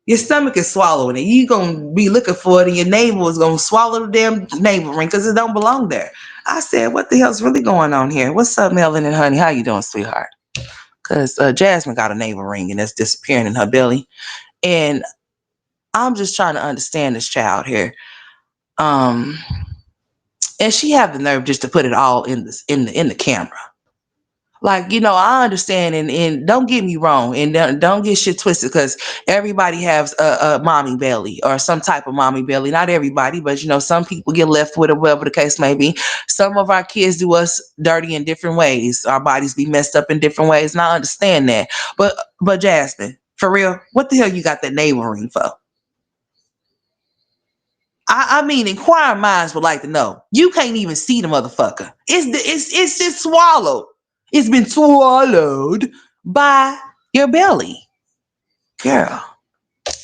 Speaker 1: Your stomach is swallowing it. You're going to be looking for it and your navel is going to swallow the damn navel ring because it don't belong there. I said, what the hell's really going on here? What's up, Melvin and honey? How you doing, sweetheart? Because Jasmine got a navel ring and it's disappearing in her belly. And I'm just trying to understand this child here. And she have the nerve just to put it all in the camera. Like, you know, I understand and don't get me wrong and don't get shit twisted because everybody has a mommy belly or some type of mommy belly. Not everybody, but, you know, some people get left with it, whatever the case may be. Some of our kids do us dirty in different ways. Our bodies be messed up in different ways. And I understand that. But Jasmine, for real, what the hell you got that navel ring for? I mean, inquiring minds would like to know. You can't even see the motherfucker. It's just swallowed. It's been swallowed by your belly. Girl,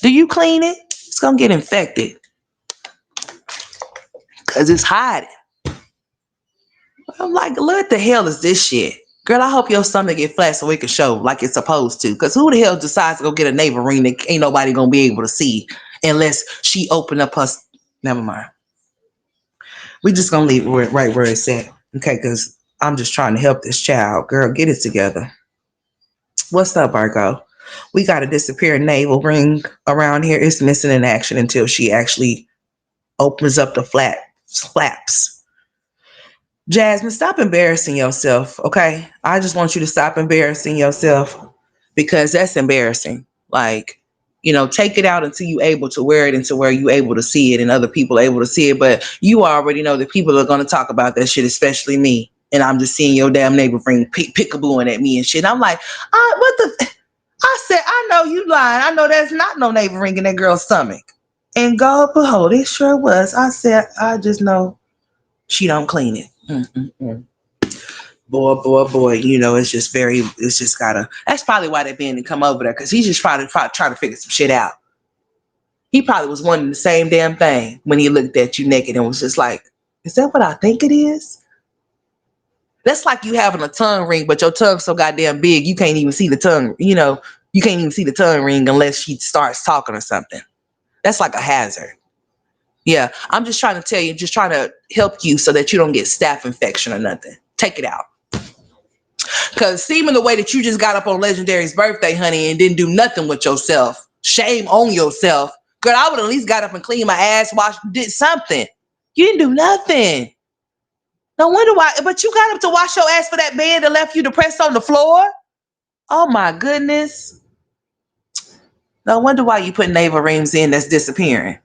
Speaker 1: do you clean it? gonna get infected because it's hiding. I'm like, what the hell is this shit? Girl, I hope your stomach get flat so it can show like it's supposed to. Because who the hell decides to go get a neighbor ring that ain't nobody gonna be able to see unless she open up her... Never mind. We just gonna leave it right where it's at. Okay, because I'm just trying to help this child. Girl, get it together. What's up, Virgo? We got a disappearing navel ring around here. It's missing in action until she actually opens up the flaps. Jasmine, stop embarrassing yourself, okay? I just want you to stop embarrassing yourself because that's embarrassing. Like, you know, take it out until you're able to wear it into where you're able to see it and other people are able to see it. But you already know that people are going to talk about that shit, especially me. And I'm just seeing your damn neighbor ring pickabooing at me and shit. I'm like, what the... I said, I know you lying. I know there's not no neighbor ring in that girl's stomach. And God behold, it sure was. I said, I just know she don't clean it. Boy, you know, it's just gotta... That's probably why that man didn't come over there, because he's just trying to figure some shit out. He probably was wanting the same damn thing when he looked at you naked and was just like, is that what I think it is? That's like you having a tongue ring, but your tongue's so goddamn big, you can't even see the tongue, you know, you can't even see the tongue ring unless she starts talking or something. That's like a hazard. Yeah, I'm just trying to tell you, just trying to help you so that you don't get staph infection or nothing. Take it out. Because seeming the way that you just got up on Legendary's birthday, honey, and didn't do nothing with yourself, shame on yourself. Girl, I would at least got up and cleaned my ass, did something. You didn't do nothing. No wonder why, but you got up to wash your ass for that man that left you depressed on the floor? Oh my goodness. No wonder why you put navel rings in that's disappearing.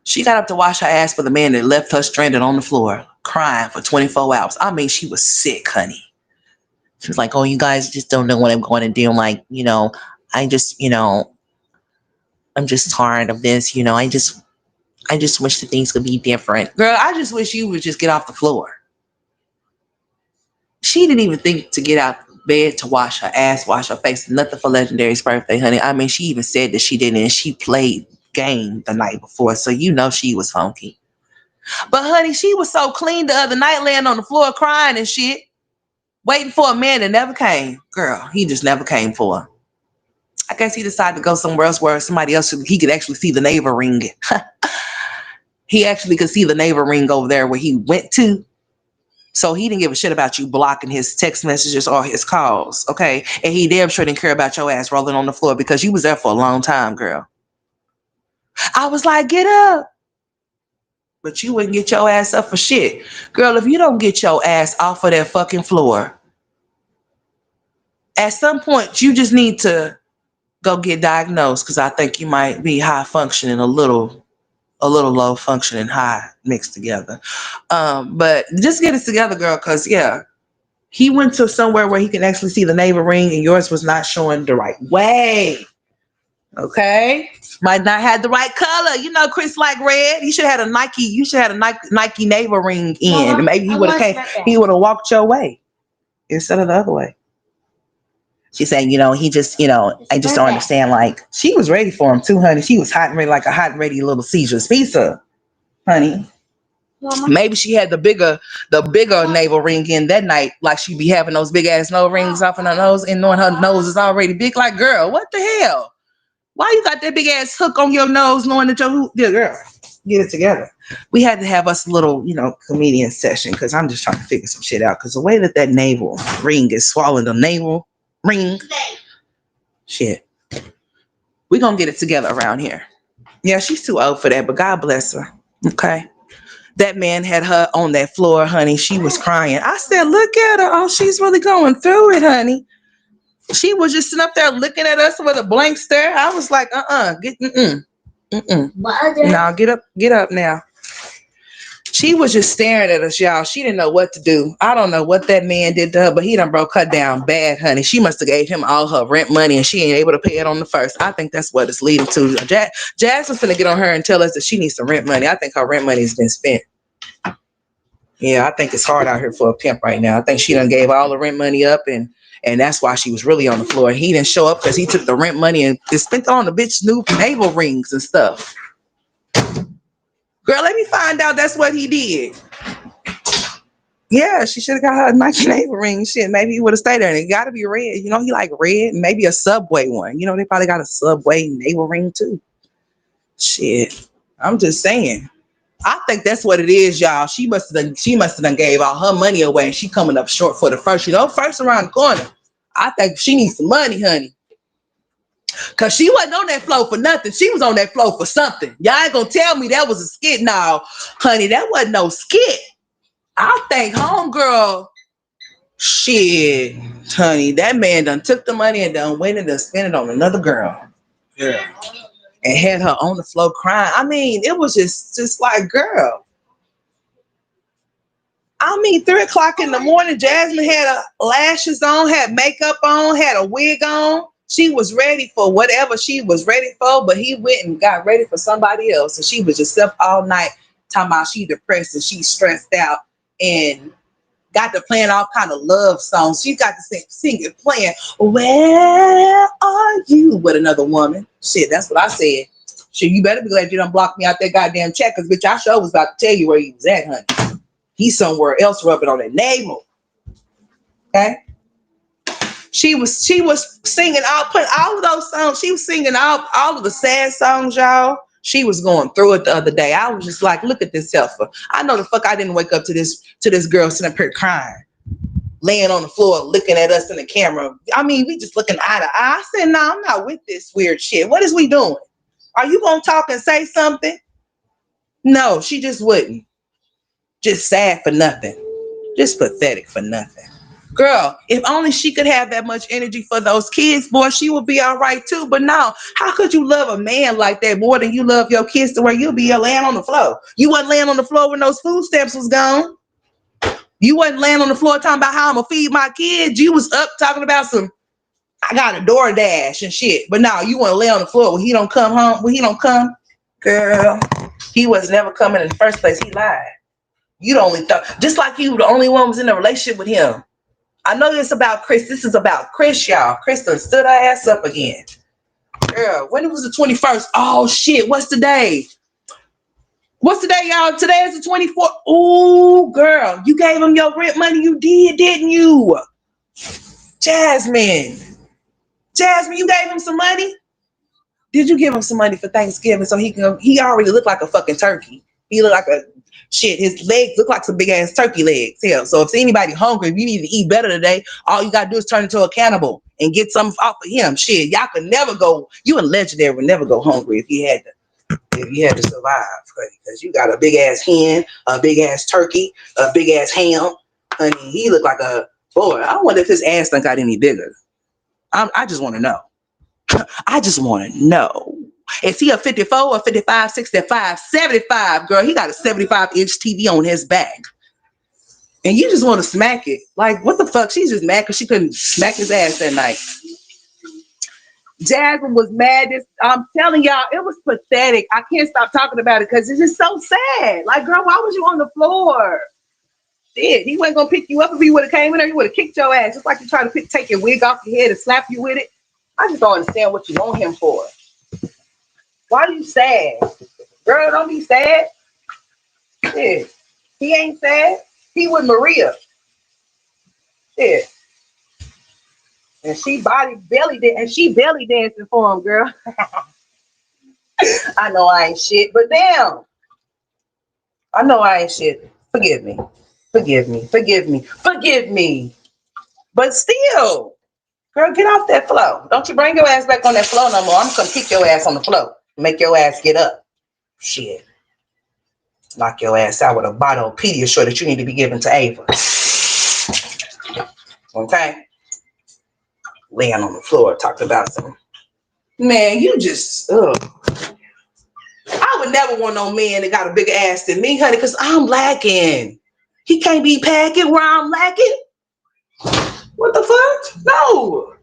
Speaker 1: She got up to wash her ass for the man that left her stranded on the floor, crying for 24 hours. I mean, she was sick, honey. She was like, oh, you guys just don't know what I'm going to do. Like, you know, I'm just tired of this. You know, I just wish that things could be different. Girl, I just wish you would just get off the floor. She didn't even think to get out of bed to wash her ass, wash her face. Nothing for Legendary's birthday, honey. I mean, she even said that she didn't, and she played game the night before, so you know she was funky. But honey, she was so clean the other night, laying on the floor crying and shit, waiting for a man that never came. Girl, he just never came for her. I guess he decided to go somewhere else where somebody else, he could actually see the neighbor ring. He actually could see the neighbor ring over there where he went to. So he didn't give a shit about you blocking his text messages or his calls, okay? And he damn sure didn't care about your ass rolling on the floor because you was there for a long time, girl. I was like, get up. But you wouldn't get your ass up for shit. Girl, if you don't get your ass off of that fucking floor, at some point you just need to go get diagnosed, because I think you might be high functioning, a little low functioning, high mixed together. But just get it together, girl, because yeah, he went to somewhere where he can actually see the neighbor ring and yours was not showing the right way. Okay, might not have the right color. You know, Chris like red. You should have had a Nike. You should have had a Nike neighbor ring in. Maybe he would have came. He would have walked your way instead of the other way. She's saying, you know, he just, you know, I just don't understand. Like, she was ready for him too, honey. She was hot and ready, like a hot and ready little Caesar's pizza, honey. Mama. Maybe she had the bigger navel ring in that night, like she be having those big ass nose rings off in her nose, and knowing her nose is already big. Like, girl, what the hell? Why you got that big ass hook on your nose, knowing that girl, get it together. We had to have us a little, you know, comedian session, because I'm just trying to figure some shit out. Because the way that navel ring is swallowed, the navel ring, shit, we gonna get it together around here. Yeah, she's too old for that, but God bless her. Okay, that man had her on that floor, honey. She was crying. I said, look at her. Oh, she's really going through it, honey. She was just sitting up there looking at us with a blank stare. I was like, No, get up now. She was just staring at us, y'all. She didn't know what to do. I don't know what that man did to her, but he done broke her down bad, honey. She must have gave him all her rent money and she ain't able to pay it on the first. I think that's what it's leading to. Jasmine's gonna get on her and tell us that she needs some rent money. I think her rent money has been spent. Yeah, I think it's hard out here for a pimp right now. I think she done gave all the rent money up, and that's why she was really on the floor. He didn't show up because he took the rent money and spent it on the bitch new navel rings and stuff. Girl, let me find out that's what he did. Yeah, she should have got her a Nike navel ring. Shit, maybe he would have stayed there. And it got to be red. You know, he like red. Maybe a Subway one. You know, they probably got a Subway navel ring too. Shit, I'm just saying. I think that's what it is, y'all. She must have done gave all her money away, and she coming up short for the first. You know, first around the corner. I think she needs some money, honey. Cause she wasn't on that floor for nothing. She was on that floor for something. Y'all ain't gonna tell me that was a skit. No, honey, that wasn't no skit. I think homegirl, shit, honey, that man done took the money and done went and done spent it on another girl. Yeah. And had her on the floor crying. I mean, it was just like, girl. I mean, 3 o'clock in the morning, Jasmine had her lashes on, had makeup on, had a wig on. She was ready for whatever she was ready for, but he went and got ready for somebody else. And she was just up all night talking about she depressed and she's stressed out and got to playing all kind of love songs. She got to sing it, playing, "Where are you?" with another woman. Shit, that's what I said. Shit, you better be glad you done blocked me out that goddamn chat, because bitch, I sure was about to tell you where he was at, honey. He's somewhere else rubbing on that navel. Okay? She was singing putting all of those songs. She was singing all of the sad songs, y'all. She was going through it the other day. I was just like, look at this heifer. I know the fuck I didn't wake up to this girl sitting up here crying, laying on the floor, looking at us in the camera. I mean, we just looking eye to eye. I said, no, I'm not with this weird shit. What is we doing? Are you gonna talk and say something? No, she just wouldn't. Just sad for nothing. Just pathetic for nothing. Girl, if only she could have that much energy for those kids, boy, she would be all right too. But no, how could you love a man like that more than you love your kids to where you'll be laying on the floor? You wasn't laying on the floor when those food stamps was gone. You wasn't laying on the floor talking about how I'm gonna feed my kids. You was up talking about I got a DoorDash and shit. But now you want to lay on the floor when he don't come home. When he don't come, girl, he was never coming in the first place. He lied. You the only thought, just like you, the only one was in a relationship with him. I know this about Chris. This is about Chris, y'all. Chris done stood her ass up again. Girl, when it was the 21st? Oh shit, what's the day? What's the day, y'all? Today is the 24th. Ooh, girl, you gave him your rent money. You did, didn't you? Jasmine, you gave him some money? Did you give him some money for Thanksgiving so he already looked like a fucking turkey. He looked like a shit. His legs look like some big ass turkey legs. Hell, so if anybody hungry, if you need to eat better today, all you gotta do is turn into a cannibal and get something off of him. Shit, y'all could never go. You and Legendary would never go hungry if you had to survive, because you got a big ass hen, a big ass turkey, a big ass ham. Honey, he looked like a boy. I wonder if his ass done got any bigger. I just want to know. I just want to know. Is he a 54 or 55, 65, 75? Girl, he got a 75-inch TV on his back. And you just want to smack it. Like, what the fuck? She's just mad because she couldn't smack his ass that night. Jasmine was mad. I'm telling y'all, it was pathetic. I can't stop talking about it because it's just so sad. Like, girl, why was you on the floor? Shit, he wasn't going to pick you up. If he would have came in there, he would have kicked your ass. Just like you try to take your wig off your head and slap you with it. I just don't understand what you want him for. Why are you sad? Girl, don't be sad. Shit. He ain't sad. He with Maria. Shit. And she belly dancing for him, girl. I know I ain't shit, but damn. I know I ain't shit. Forgive me. But still, girl, get off that floor. Don't you bring your ass back on that floor no more. I'm gonna come kick your ass on the floor. Make your ass get up. Shit. Knock your ass out with a bottle of Pediasure that you need to be given to Ava. Okay? Laying on the floor, talking about some. Man, you just, ugh. I would never want no man that got a bigger ass than me, honey, because I'm lacking. He can't be packing where I'm lacking. What the fuck? No.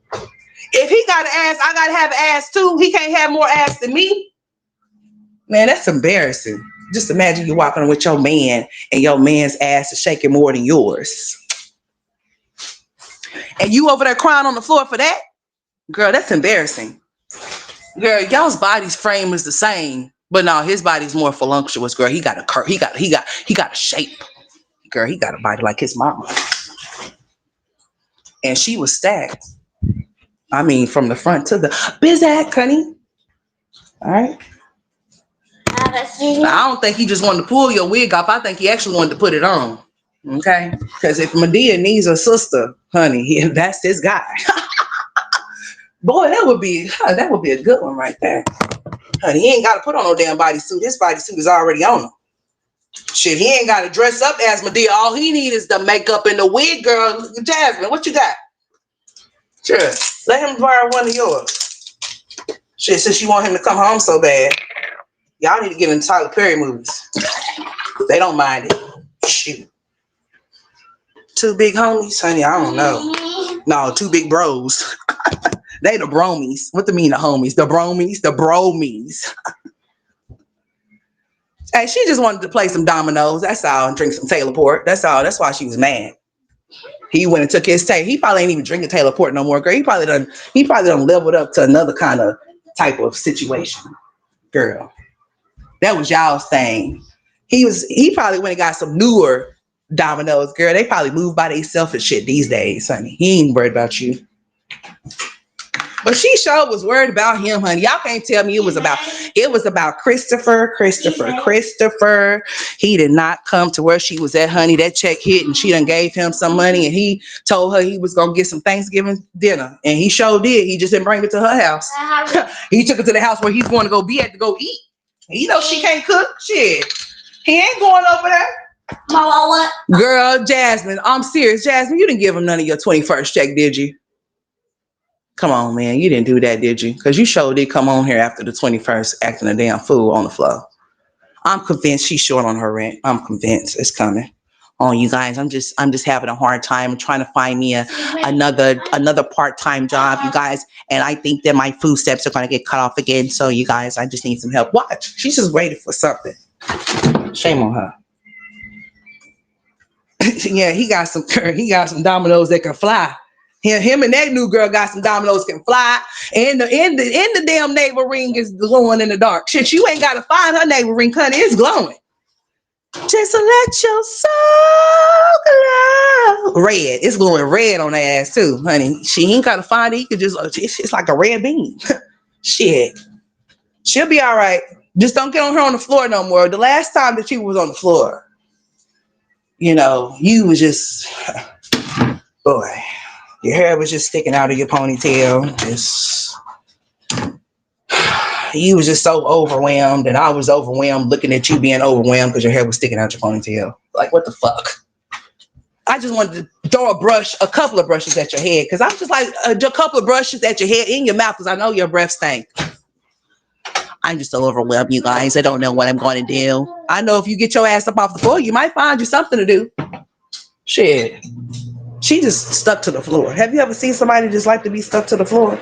Speaker 1: If he got an ass, I gotta have an ass too. He can't have more ass than me. Man, that's embarrassing. Just imagine you walking with your man and your man's ass is shaking more than yours. And you over there crying on the floor for that? Girl, that's embarrassing. Girl, y'all's body's frame is the same, but no, his body's more voluptuous. Girl, he got a curve. He got a shape. Girl, he got a body like his mama. And she was stacked. I mean, from the front to the Bizak, honey. All right. I don't think he just wanted to pull your wig off. I think he actually wanted to put it on. Okay. Because if Medea needs a sister, honey, that's his guy. Boy, that would be a good one right there. Honey, he ain't got to put on no damn bodysuit. His bodysuit is already on him. Shit, he ain't got to dress up as Medea. All he needs is the makeup and the wig, girl. Jasmine, what you got? Sure. Let him borrow one of yours. Shit, since you want him to come home so bad, y'all need to get in Tyler Perry movies. They don't mind it. Shoot. Two big homies, honey, I don't know. No, two big bros. They the bromies. What do you mean the homies? The bromies? The bromies. Hey, she just wanted to play some dominoes. That's all. And drink some Taylor Port. That's all. That's why she was mad. He went and took his take. He probably ain't even drinking Taylor Port no more, girl. He probably done leveled up to another kind of type of situation. Girl. That was y'all's thing. He probably went and got some newer dominoes, girl. They probably move by themselves and shit these days, honey. He ain't worried about you. But she sure was worried about him, honey. Y'all can't tell me it was about Christopher. He did not come to where she was at, honey. That check hit and she done gave him some money and he told her he was gonna get some Thanksgiving dinner. And he sure did. He just didn't bring it to her house. He took it to the house where he's going to go be at to go eat. You know she can't cook. Shit. He ain't going over there. Mama, what? Girl, Jasmine, I'm serious. Jasmine, you didn't give him none of your 21st check, did you? Come on, man. You didn't do that, did you? Because you sure did come on here after the 21st acting a damn fool on the floor. I'm convinced she's short on her rent. I'm convinced it's coming. Oh, you guys, I'm just having a hard time trying to find me another part-time job, you guys. And I think that my food stamps are going to get cut off again. So, you guys, I just need some help. Watch. She's just waiting for something. Shame on her. Yeah, he got some dominoes that can fly. Him and that new girl got some dominoes can fly. And the damn neighbor ring is glowing in the dark. Shit, you ain't gotta find her neighbor ring, honey. It's glowing. Just let your soul glow. Red. It's glowing red on her ass too, honey. She ain't gotta find it. You could just it's like a red beam. Shit. She'll be all right. Just don't get on her on the floor no more. The last time that she was on the floor, you know, you was just boy. Your hair was just sticking out of your ponytail. You was just so overwhelmed, and I was overwhelmed looking at you being overwhelmed because your hair was sticking out your ponytail. Like, what the fuck? I just wanted to throw a couple of brushes at your head because I'm just like, a couple of brushes at your head in your mouth because I know your breath stank. I'm just so overwhelmed, you guys. I don't know what I'm going to do. I know if you get your ass up off the floor, you might find you something to do. Shit. She just stuck to the floor. Have you ever seen somebody just like to be stuck to the floor?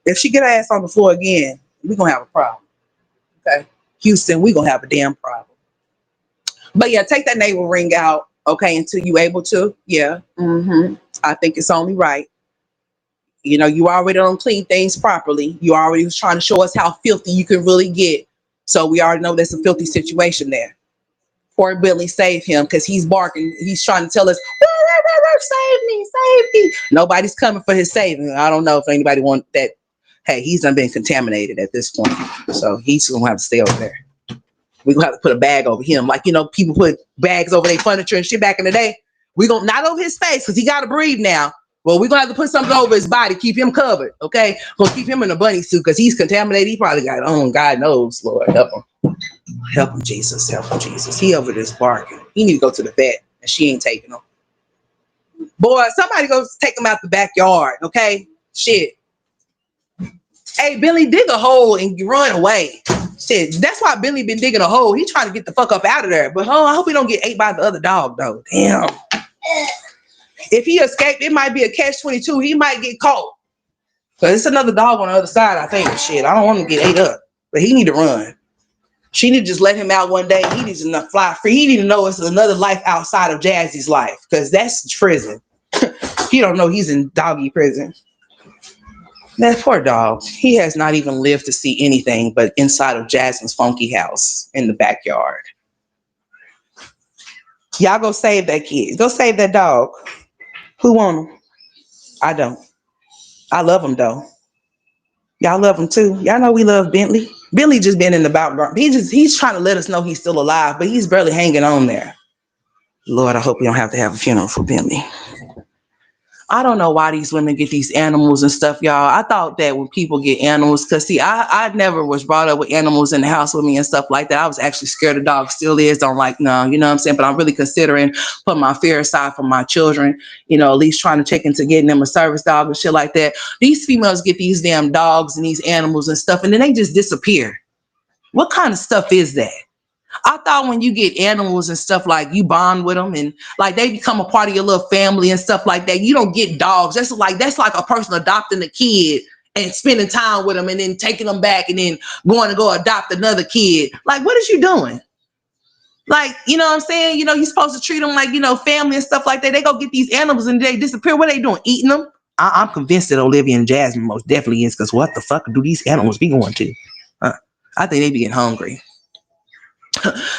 Speaker 1: If she get her ass on the floor again, we're going to have a problem. Okay? Houston, we're going to have a damn problem. But yeah, take that navel ring out, okay, until you able to. Yeah. I think it's only right. You know, you already don't clean things properly. You already was trying to show us how filthy you can really get. So we already know there's a filthy situation there. Poor Billy, save him because he's barking. He's trying to tell us, save me. Nobody's coming for his saving. I don't know if anybody wants that. Hey, he's done been contaminated at this point. So he's going to have to stay over there. We're going to have to put a bag over him. Like, you know, people put bags over their furniture and shit back in the day. We're going to, not over his face because he got to breathe now. Well, we're going to have to put something over his body, keep him covered, okay? We'll keep him in a bunny suit because he's contaminated. He probably got God knows, Lord, help him. Help him, Jesus. Help him, Jesus. He over this barking. He need to go to the vet, and she ain't taking him. Boy, somebody go take him out the backyard, okay? Shit. Hey, Billy, dig a hole and run away. Shit, that's why Billy been digging a hole. He trying to get the fuck up out of there. But I hope he don't get ate by the other dog, though. Damn. If he escaped, it might be a catch-22. He might get caught. Because it's another dog on the other side, I think. Shit, I don't want him to get ate up. But he need to run. She need to just let him out one day. He needs to fly free. He need to know it's another life outside of Jazzy's life, because that's prison. He don't know he's in doggy prison. That poor dog. He has not even lived to see anything but inside of Jasmine's funky house in the backyard. Y'all go save that kid. Go save that dog. Who want him? I don't. I love him though. Y'all love him too. Y'all know we love Bentley. Bentley just been in the background. He's trying to let us know he's still alive, but he's barely hanging on there. Lord, I hope we don't have to have a funeral for Bentley. I don't know why these women get these animals and stuff, y'all. I thought that when people get animals, because see, I never was brought up with animals in the house with me and stuff like that. I was actually scared of dogs, still is, don't like, no, you know what I'm saying? But I'm really considering putting my fear aside for my children, you know, at least trying to check into getting them a service dog and shit like that. These females get these damn dogs and these animals and stuff, and then they just disappear. What kind of stuff is that? I thought when you get animals and stuff, like you bond with them and like they become a part of your little family and stuff like that. You don't get dogs. That's like a person adopting a kid and spending time with them and then taking them back and then going to go adopt another kid. Like, what is you doing? Like, you know what I'm saying? You know, you're supposed to treat them like, you know, family and stuff like that. They go get these animals and they disappear. What are they doing? Eating them? I'm convinced that Olivia and Jasmine most definitely is, because what the fuck do these animals be going to? I think they be getting hungry.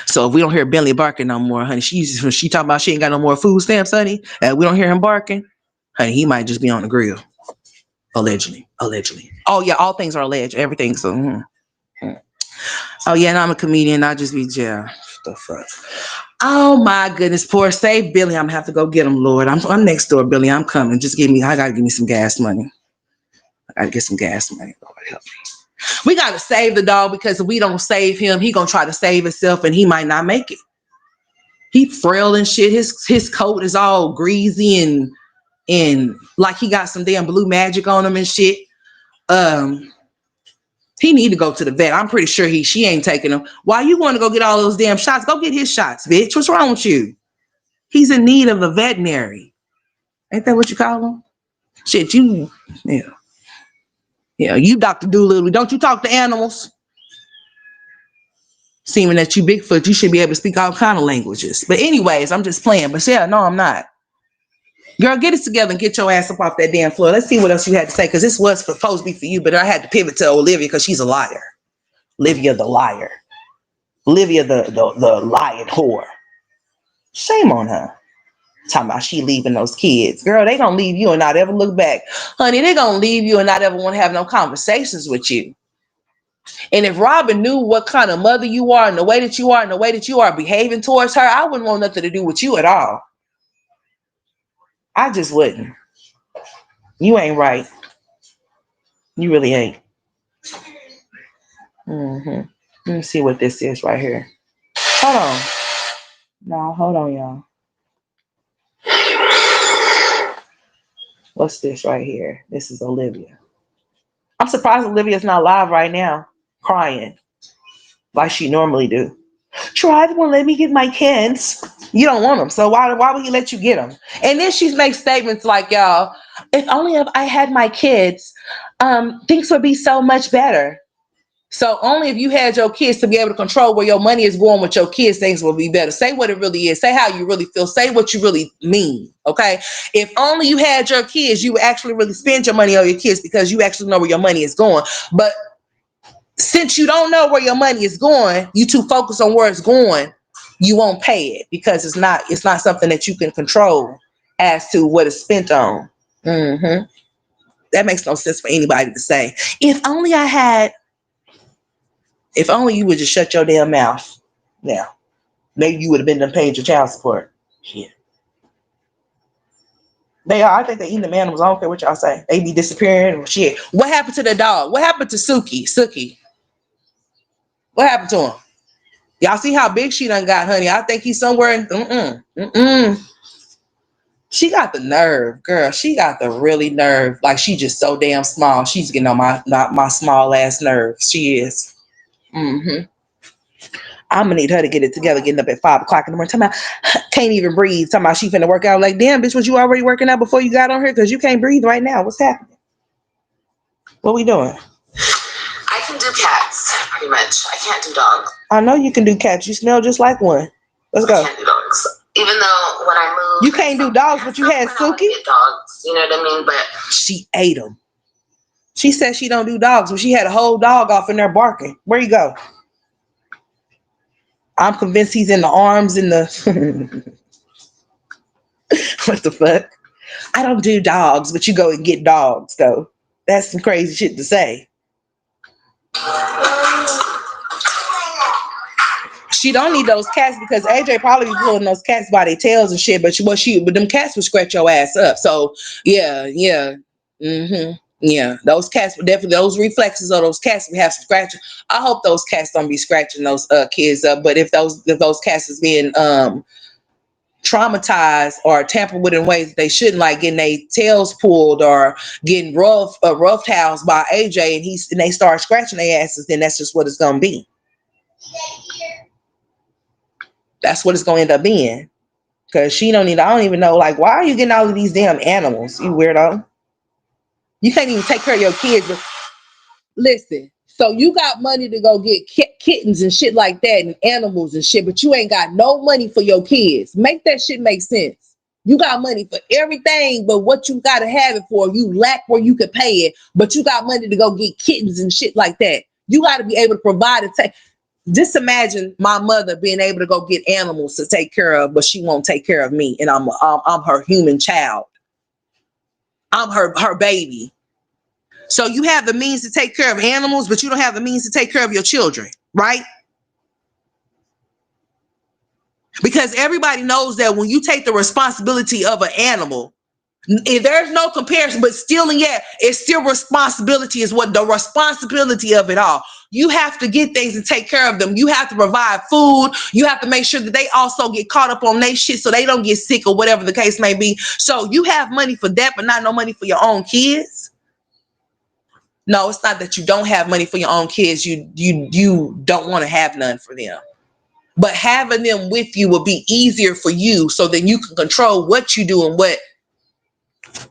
Speaker 1: So if we don't hear Bentley barking no more, honey, she talking about she ain't got no more food stamps, honey, and we don't hear him barking, honey, he might just be on the grill. Allegedly. Oh yeah, all things are alleged. Everything. So oh yeah, and I'm a comedian. I just be jail. The fuck. Oh my goodness, poor save Billy. I'm gonna have to go get him, Lord. I'm next door, Billy. I'm coming. I gotta give me some gas money. I gotta get some gas money. Lord help me. We got to save the dog, because if we don't save him, he going to try to save himself and he might not make it. He frail and shit. His coat is all greasy and like he got some damn blue magic on him and shit. He need to go to the vet. I'm pretty sure she ain't taking him. Why you want to go get all those damn shots? Go get his shots, bitch. What's wrong with you? He's in need of a veterinary. Ain't that what you call him? Shit, yeah, you Dr. Doolittle. Don't you talk to animals? Seeming that you Bigfoot, you should be able to speak all kind of languages. But anyways, I'm just playing. But yeah, no, I'm not. Girl, get it together and get your ass up off that damn floor. Let's see what else you had to say, because this was supposed to be for you, but I had to pivot to Olivia because she's a liar. Olivia the liar. Olivia the lying whore. Shame on her. Talking about she leaving those kids. Girl, they gonna leave you and not ever look back. Honey, they gonna leave you and not ever want to have no conversations with you. And if Robin knew what kind of mother you are and the way that you are and the way that you are behaving towards her, I wouldn't want nothing to do with you at all. I just wouldn't. You ain't right. You really ain't. Let me see what this is right here. Hold on. No, hold on, y'all. What's this right here? This is Olivia. I'm surprised Olivia's not live right now, crying like she normally do. Tried won't let me get my kids. You don't want them, so why would he let you get them? And then she makes statements like, y'all, if only if I had my kids, things would be so much better. So only if you had your kids to be able to control where your money is going with your kids, things will be better. Say what it really is. Say how you really feel. Say what you really mean. Okay. If only you had your kids, you would actually really spend your money on your kids because you actually know where your money is going. But since you don't know where your money is going, you too focused on where it's going, you won't pay it because it's not something that you can control as to what it's spent on. That makes no sense for anybody to say. If only you would just shut your damn mouth. Now, maybe you would have been done paying your child support. Shit. They are. I think they're eating the animals. I don't care what y'all say. They be disappearing. Shit. What happened to the dog? What happened to Suki? What happened to him? Y'all see how big she done got, honey? I think he's somewhere in. She got the nerve, girl. She got the really nerve. Like she just so damn small. She's getting on my small ass nerves. She is. I'm gonna need her to get it together, getting up at 5 o'clock in the morning. Talking about can't even breathe. Talking about she finna work out. Like, damn, bitch, was you already working out before you got on here? Because you can't breathe right now. What's happening? What we doing?
Speaker 2: I can do cats. pretty much. I can't do dogs.
Speaker 1: I know you can do cats. You smell just like one. Let's go.
Speaker 2: I can't do dogs. Even though when I moved,
Speaker 1: you can't do dogs, but you had Suki.
Speaker 2: Get dogs, you know what I mean? But
Speaker 1: she ate them. She said she don't do dogs, but she had a whole dog off in there barking. Where you go? I'm convinced he's in the arms in the. What the fuck? I don't do dogs, but you go and get dogs though. That's some crazy shit to say. She don't need those cats because AJ probably be pulling those cats by their tails and shit. But but them cats would scratch your ass up. So yeah. Yeah, those cats would definitely, those reflexes of those cats would have some scratching. I hope those cats don't be scratching those kids up. But if those cats is being traumatized or tampered with in ways they shouldn't, like getting their tails pulled or getting rough housed by AJ, and they start scratching their asses, then that's just what it's gonna be. That's what it's gonna end up being. Cause I don't even know, like, why are you getting all of these damn animals, you weirdo? You can't even take care of your kids. But listen, so you got money to go get kittens and shit like that and animals and shit, but you ain't got no money for your kids. Make that shit make sense. You got money for everything, but what you got to have it for, you lack where you could pay it, but you got money to go get kittens and shit like that. You got to be able to provide and take. Just imagine my mother being able to go get animals to take care of, but she won't take care of me, and I'm her human child. I'm her baby. So you have the means to take care of animals, but you don't have the means to take care of your children, right? Because everybody knows that when you take the responsibility of an animal, there's no comparison, but still, and yet, it's still responsibility is what the responsibility of it all. You have to get things and take care of them. You have to provide food. You have to make sure that they also get caught up on their shit so they don't get sick or whatever the case may be. So you have money for that, but not no money for your own kids. No, it's not that you don't have money for your own kids. You don't want to have none for them. But having them with you will be easier for you so that you can control what you do and what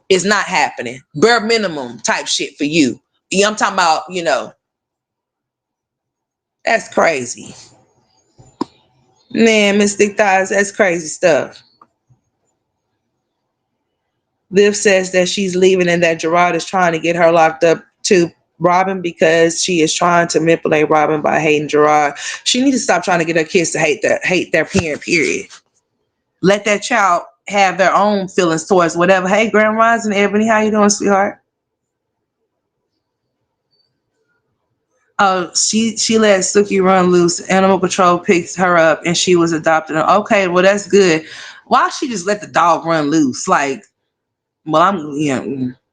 Speaker 1: is not happening. Bare minimum type shit for you. Yeah, I'm talking about, that's crazy. Man, Miss Thick Thighs, that's crazy stuff. Liv says that she's leaving and that Gerard is trying to get her locked up to Robin because she is trying to manipulate Robin by hating Gerard. She needs to stop trying to get her kids to hate their parent, period. Let that child have their own feelings towards whatever. Hey, Grand Rising, Ebony, how you doing, sweetheart? Oh, she let Suki run loose. Animal Control picked her up and she was adopted. Okay, well, that's good. Why she just let the dog run loose? Like, well, girl,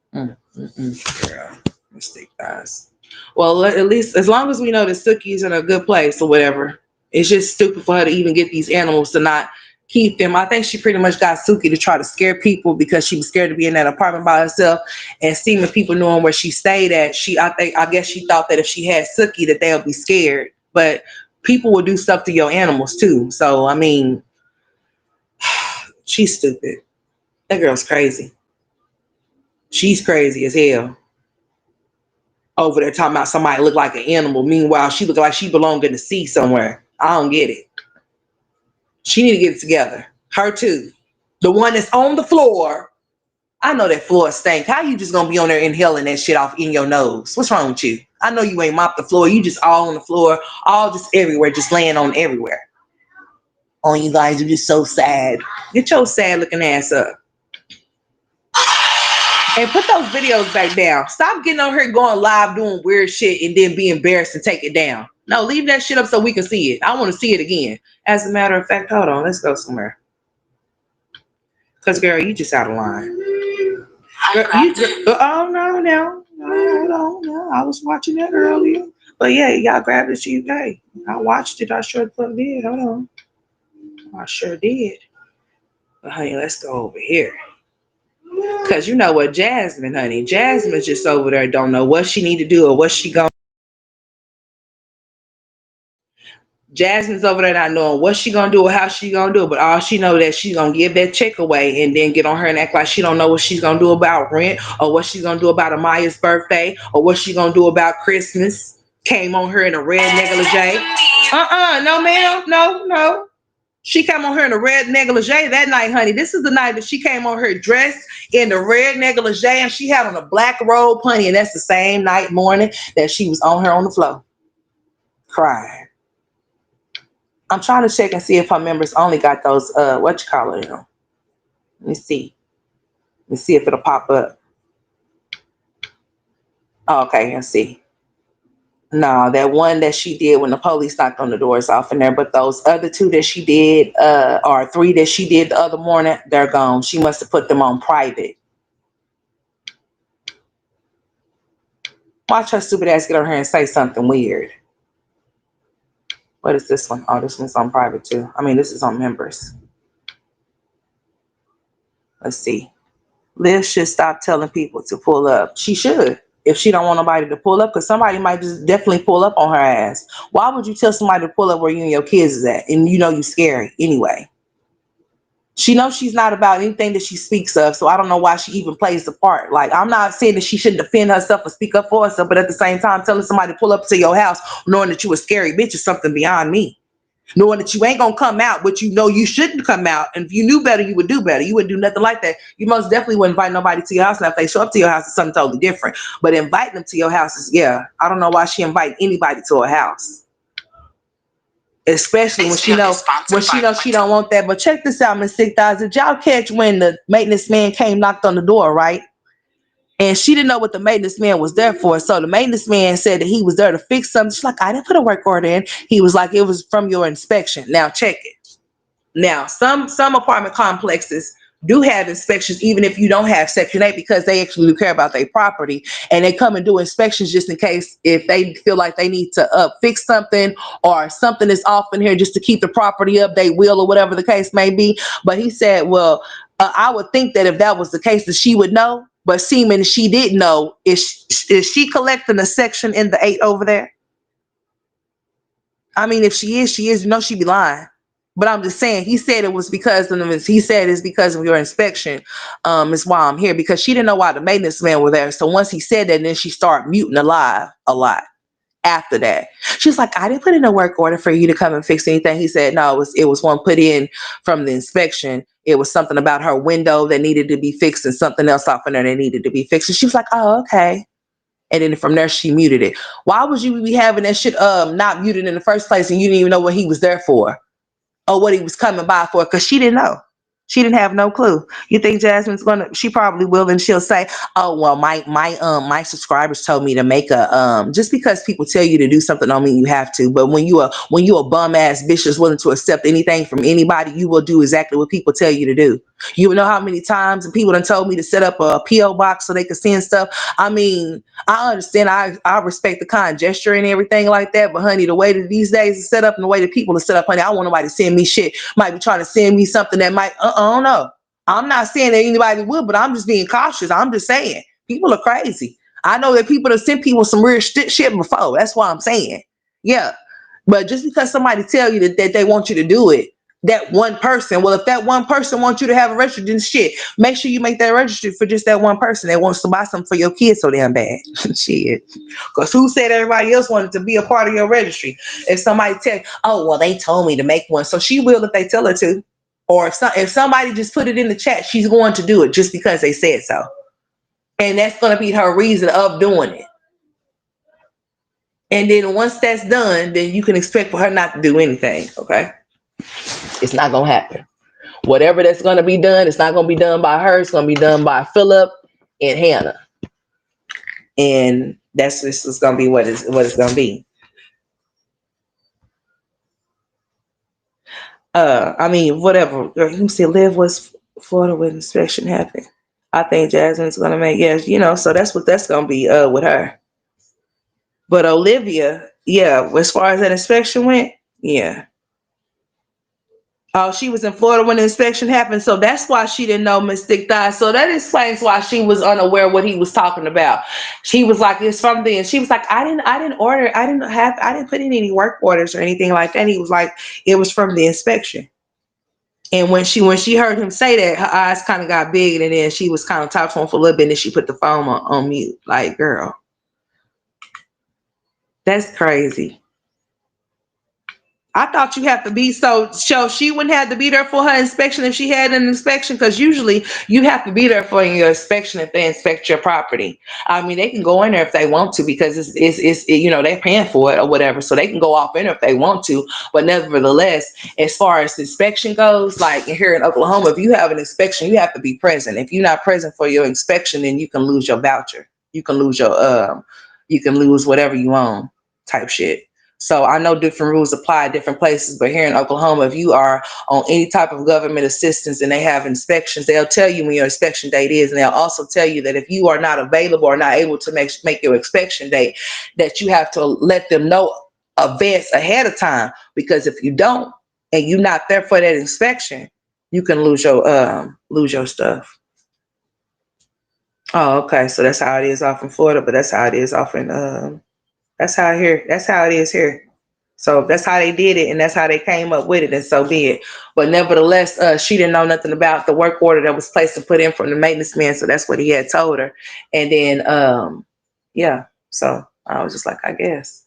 Speaker 1: mistake, guys. Well, at least as long as we know that Suki's in a good place or whatever, it's just stupid for her to even get these animals to not keep them. I think she pretty much got Suki to try to scare people because she was scared to be in that apartment by herself and seeing people knowing where she stayed at. I guess she thought that if she had Suki that they'll be scared. But people will do stuff to your animals too. So I mean, she's stupid. That girl's crazy. She's crazy as hell. Over there talking about somebody look like an animal. Meanwhile, she look like she belonged in the sea somewhere. I don't get it. She need to get it together. Her too. The one that's on the floor. I know that floor stank. How you just gonna be on there inhaling that shit off in your nose? What's wrong with you? I know you ain't mopped the floor. You just all on the floor, all just everywhere, just laying on everywhere. Oh, you guys are just so sad. Get your sad looking ass up. And put those videos back down. Stop getting on here going live doing weird shit and then be embarrassed and take it down. No, leave that shit up so we can see it. I want to see it again. As a matter of fact, hold on. Let's go somewhere. Because, girl, you just out of line. Girl, no. I was watching that earlier. But, yeah, y'all grabbed it. Hey, I watched it. I sure did. Hold on. I sure did. But, honey, let's go over here. Because you know what, Jasmine, honey. Jasmine's just over there, don't know what she need to do or what she going. Jasmine's over there not knowing what she gonna do or how she gonna do it, but all she know that she's gonna give that check away and then get on her and act like she don't know what she's gonna do about rent or what she's gonna do about Amaya's birthday or what she's gonna do about Christmas. Came on her in a red negligee. No, ma'am. No. She came on her in a red negligee that night, honey. This is the night that she came on her dressed in the red negligee and she had on a black robe, honey. And that's the same night morning that she was on her on the floor crying. I'm trying to check and see if her members only got those, what you call it, Let me see. Let me see if it'll pop up. Oh, okay, let's see. No, that one that she did when the police knocked on the door is off in there. But those other two that she did, or three that she did the other morning, they're gone. She must have put them on private. Watch her stupid ass get on here and say something weird. What is this one? Oh, this one's on private too. I mean, this is on members. Let's see. Liv should stop telling people to pull up. She should. If she don't want nobody to pull up, because somebody might just definitely pull up on her ass. Why would you tell somebody to pull up where you and your kids is at? And you know you scary anyway. She knows she's not about anything that she speaks of, so I don't know why she even plays the part. Like, I'm not saying that she shouldn't defend herself or speak up for herself, but at the same time, telling somebody to pull up to your house knowing that you a scary bitch is something beyond me. Knowing that you ain't gonna come out, but you know you shouldn't come out. And if you knew better, you would do better. You wouldn't do nothing like that. You most definitely wouldn't invite nobody to your house. Now, if they show up to your house, it's something totally different. But inviting them to your house is, yeah, I don't know why she invite anybody to her house. Especially when she knows she don't want that. But check this out, Miss Thick Thighs. Did y'all catch when the maintenance man came, knocked on the door, right? And she didn't know what the maintenance man was there for. So the maintenance man said that he was there to fix something. She's like, I didn't put a work order in. He was like, it was from your inspection. Now check it. Now, some apartment complexes do have inspections, even if you don't have Section 8, because they actually do care about their property, and they come and do inspections just in case if they feel like they need to fix something or something is off in here just to keep the property up, they will, or whatever the case may be. But he said, well, I would think that if that was the case, that she would know. But seeming she didn't know, is she collecting a section in the 8 over there? I mean, if she is, you know she'd be lying. But I'm just saying, he said it was because of his, he said it's because of your inspection, is why I'm here, because she didn't know why the maintenance man were there. So once he said that, then she started muting a lot after that. She's like, I didn't put in a work order for you to come and fix anything. He said, no, it was one put in from the inspection. It was something about her window that needed to be fixed and something else off in there that needed to be fixed. And she was like, oh, okay. And then from there, she muted it. Why would you be having that shit not muted in the first place and you didn't even know what he was there for? Or what he was coming by for, because she didn't know. She didn't have no clue. You think Jasmine's gonna? She probably will, and she'll say, "Oh well, my subscribers told me to make a Just because people tell you to do something, don't mean you have to. But when you a bum ass bitch that's willing to accept anything from anybody, you will do exactly what people tell you to do. You know how many times people done told me to set up a PO box so they could send stuff. I mean, I understand. I respect the kind gesture and everything like that. But honey, the way that these days is set up and the way that people are set up, honey, I don't want nobody to send me shit. Might be trying to send me something that might. I don't know. I'm not saying that anybody would, but I'm just being cautious. I'm just saying people are crazy. I know that people have sent people some real shit before. That's why I'm saying, yeah. But just because somebody tell you that they want you to do it, that one person, well, if that one person wants you to have a registry, then shit, make sure you make that registry for just that one person that wants to buy something for your kids so damn bad. Shit. Because who said everybody else wanted to be a part of your registry? If somebody tell you, oh, well, they told me to make one. So she will if they tell her to. Or if somebody just put it in the chat, she's going to do it just because they said so. And that's going to be her reason of doing it. And then once that's done, then you can expect for her not to do anything, okay? It's not going to happen. Whatever that's going to be done, it's not going to be done by her. It's going to be done by Philip and Hannah. And this is going to be what it's going to be. I mean, whatever. Who said Liv was Florida when inspection happened? I think Jasmine's going to make, yes, you know, so that's what that's going to be with her. But Olivia, yeah, as far as that inspection went, yeah. Oh, she was in Florida when the inspection happened, so that's why she didn't know Miss Thick Thighs. So that explains why she was unaware what he was talking about. She was like, "It's from the," and she was like, "I didn't order, I didn't put in any work orders or anything like that." And he was like, "It was from the inspection." And when she heard him say that, her eyes kind of got big, and then she was kind of talking to him for a little bit, and then she put the phone on mute. Like, girl, That's crazy. I thought you have to be so she wouldn't have to be there for her inspection if she had an inspection, because usually you have to be there for your inspection if they inspect your property. I mean, they can go in there if they want to because they're paying for it or whatever, so they can go off in there if they want to. But nevertheless, as far as inspection goes, like here in Oklahoma, if you have an inspection, you have to be present. If you're not present for your inspection, then you can lose your voucher. You can lose you can lose whatever you own, type shit. So I know different rules apply at different places, but here in Oklahoma, if you are on any type of government assistance and they have inspections, they'll tell you when your inspection date is, and they'll also tell you that if you are not available or not able to make your inspection date, that you have to let them know advance ahead of time, because if you don't and you're not there for that inspection, you can lose your stuff. Oh, okay. So that's how it is off in Florida, but that's how it is off in that's how it is here. So that's how they did it, and that's how they came up with it, and so be it. But nevertheless, she didn't know nothing about the work order that was placed and put in from the maintenance man, so that's what he had told her. And then yeah, so I was just like, I guess.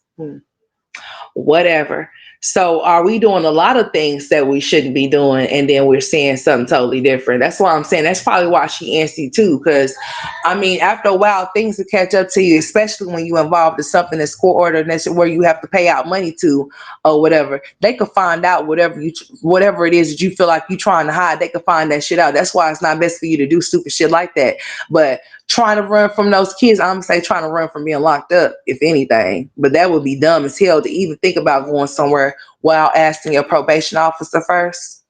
Speaker 1: Whatever. So are we doing a lot of things that we shouldn't be doing, and then we're seeing something totally different? That's why I'm saying that's probably why she antsy too, because I mean, after a while things will catch up to you, especially when you involved in something that's court order and that's where you have to pay out money to or whatever. They could find out whatever it is that you feel like you're trying to hide. They could find that shit out. That's why it's not best for you to do stupid shit like that. But trying to run from those kids, I'm gonna say trying to run from being locked up, if anything. But that would be dumb as hell to even think about going somewhere while asking your probation officer first.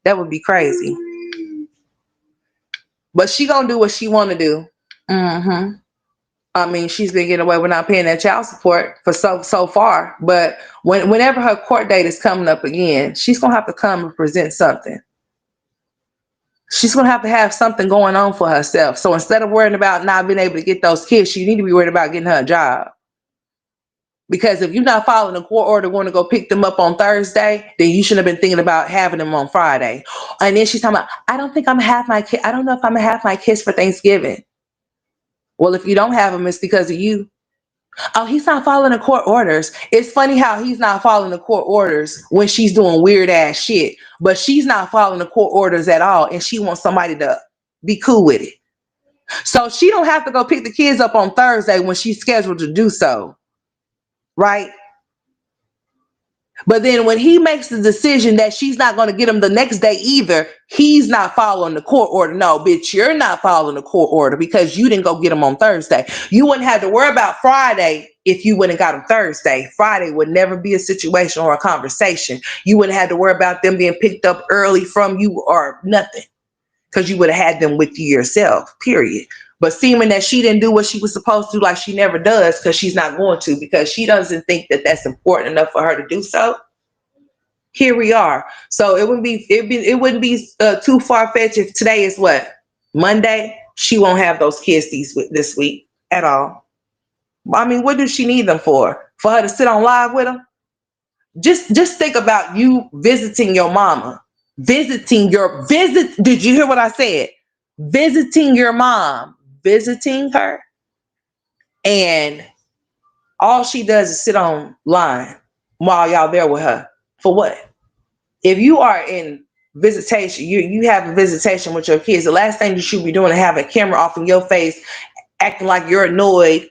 Speaker 1: That would be crazy. But she gonna do what she wanna do. I mean, she's been getting away with not paying that child support for so far. But whenever her court date is coming up again, she's gonna have to come and present something. She's going to have something going on for herself. So instead of worrying about not being able to get those kids, you need to be worried about getting her a job. Because if you're not following the court order, going to go pick them up on Thursday, then you shouldn't have been thinking about having them on Friday. And then she's talking about, I don't think I'm going to have my kid. I don't know if I'm going to have my kids for Thanksgiving. Well, if you don't have them, it's because of you. Oh, he's not following the court orders. It's funny how he's not following the court orders when she's doing weird ass shit, but she's not following the court orders at all, and she wants somebody to be cool with it. So she don't have to go pick the kids up on Thursday when she's scheduled to do so, right? But then when he makes the decision that she's not going to get him the next day either, he's not following the court order. No, bitch, you're not following the court order because you didn't go get him on Thursday. You wouldn't have to worry about Friday if you wouldn't got him Thursday. Friday would never be a situation or a conversation. You wouldn't have to worry about them being picked up early from you or nothing, because you would have had them with you yourself, period. But seeming that she didn't do what she was supposed to, like she never does, because she's not going to, because she doesn't think that that's important enough for her to do so. Here we are. So it wouldn't be too far-fetched if today is what? Monday? She won't have those kids this week at all. I mean, what does she need them for? For her to sit on live with them? Just think about you visiting your mama. Did you hear what I said? Visiting your mom. Visiting her, and all she does is sit online while y'all there with her. For what? If you are in visitation, you have a visitation with your kids, the last thing you should be doing is have a camera off in your face, acting like you're annoyed,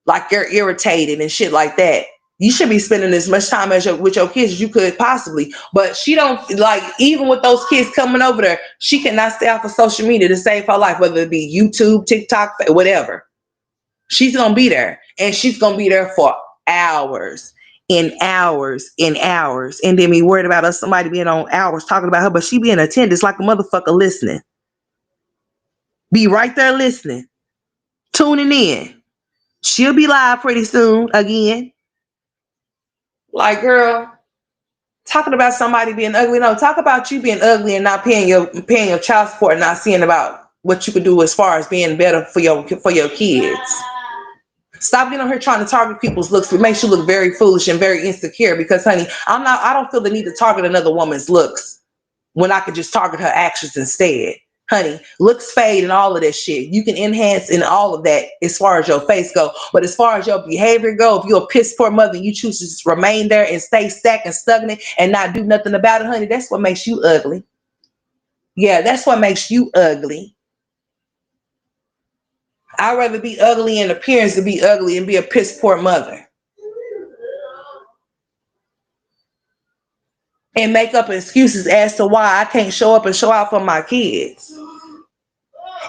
Speaker 1: like you're irritated and shit like that. You should be spending as much time with your kids as you could possibly. But she don't, like, even with those kids coming over there, she cannot stay off of social media to save her life, whether it be YouTube, TikTok, whatever. She's going to be there. And she's going to be there for hours and hours and hours. And then be worried about somebody being on hours talking about her, but she be in attendance like a motherfucker listening. Be right there listening, tuning in. She'll be live pretty soon again. Like, girl, talking about somebody being ugly. No, talk about you being ugly and not paying your child support and not seeing about what you could do as far as being better for your kids. Stop getting on here trying to target people's looks. It makes you look very foolish and very insecure, because, honey, I don't feel the need to target another woman's looks when I could just target her actions instead. Honey, looks fade and all of that shit. You can enhance in all of that as far as your face go. But as far as your behavior go, if you're a piss poor mother and you choose to just remain there and stay stagnant and stagnant and not do nothing about it, honey, that's what makes you ugly. Yeah, that's what makes you ugly. I'd rather be ugly in appearance than be ugly and be a piss poor mother. And make up excuses as to why I can't show up and show out for my kids.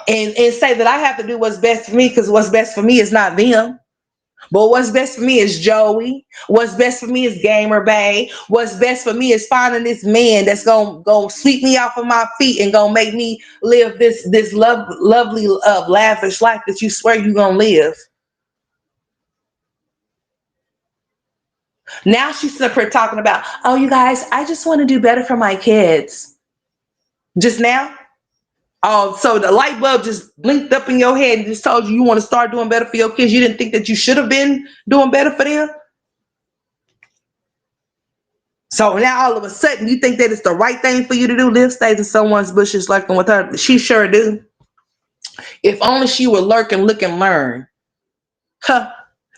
Speaker 1: And say that I have to do what's best for me because what's best for me is not them. But what's best for me is Joey. What's best for me is Gamer Bay. What's best for me is finding this man that's gonna sweep me off of my feet and gonna make me live this lovely lavish life that you swear you gonna live. Now she's up here talking about, oh, you guys, I just want to do better for my kids. Just now? Oh, so the light bulb just blinked up in your head and just told you want to start doing better for your kids. You didn't think that you should have been doing better for them? So now all of a sudden you think that it's the right thing for you to do? Liv stays in someone's bushes lurking with her. She sure do. If only she would lurk and look and learn. Huh.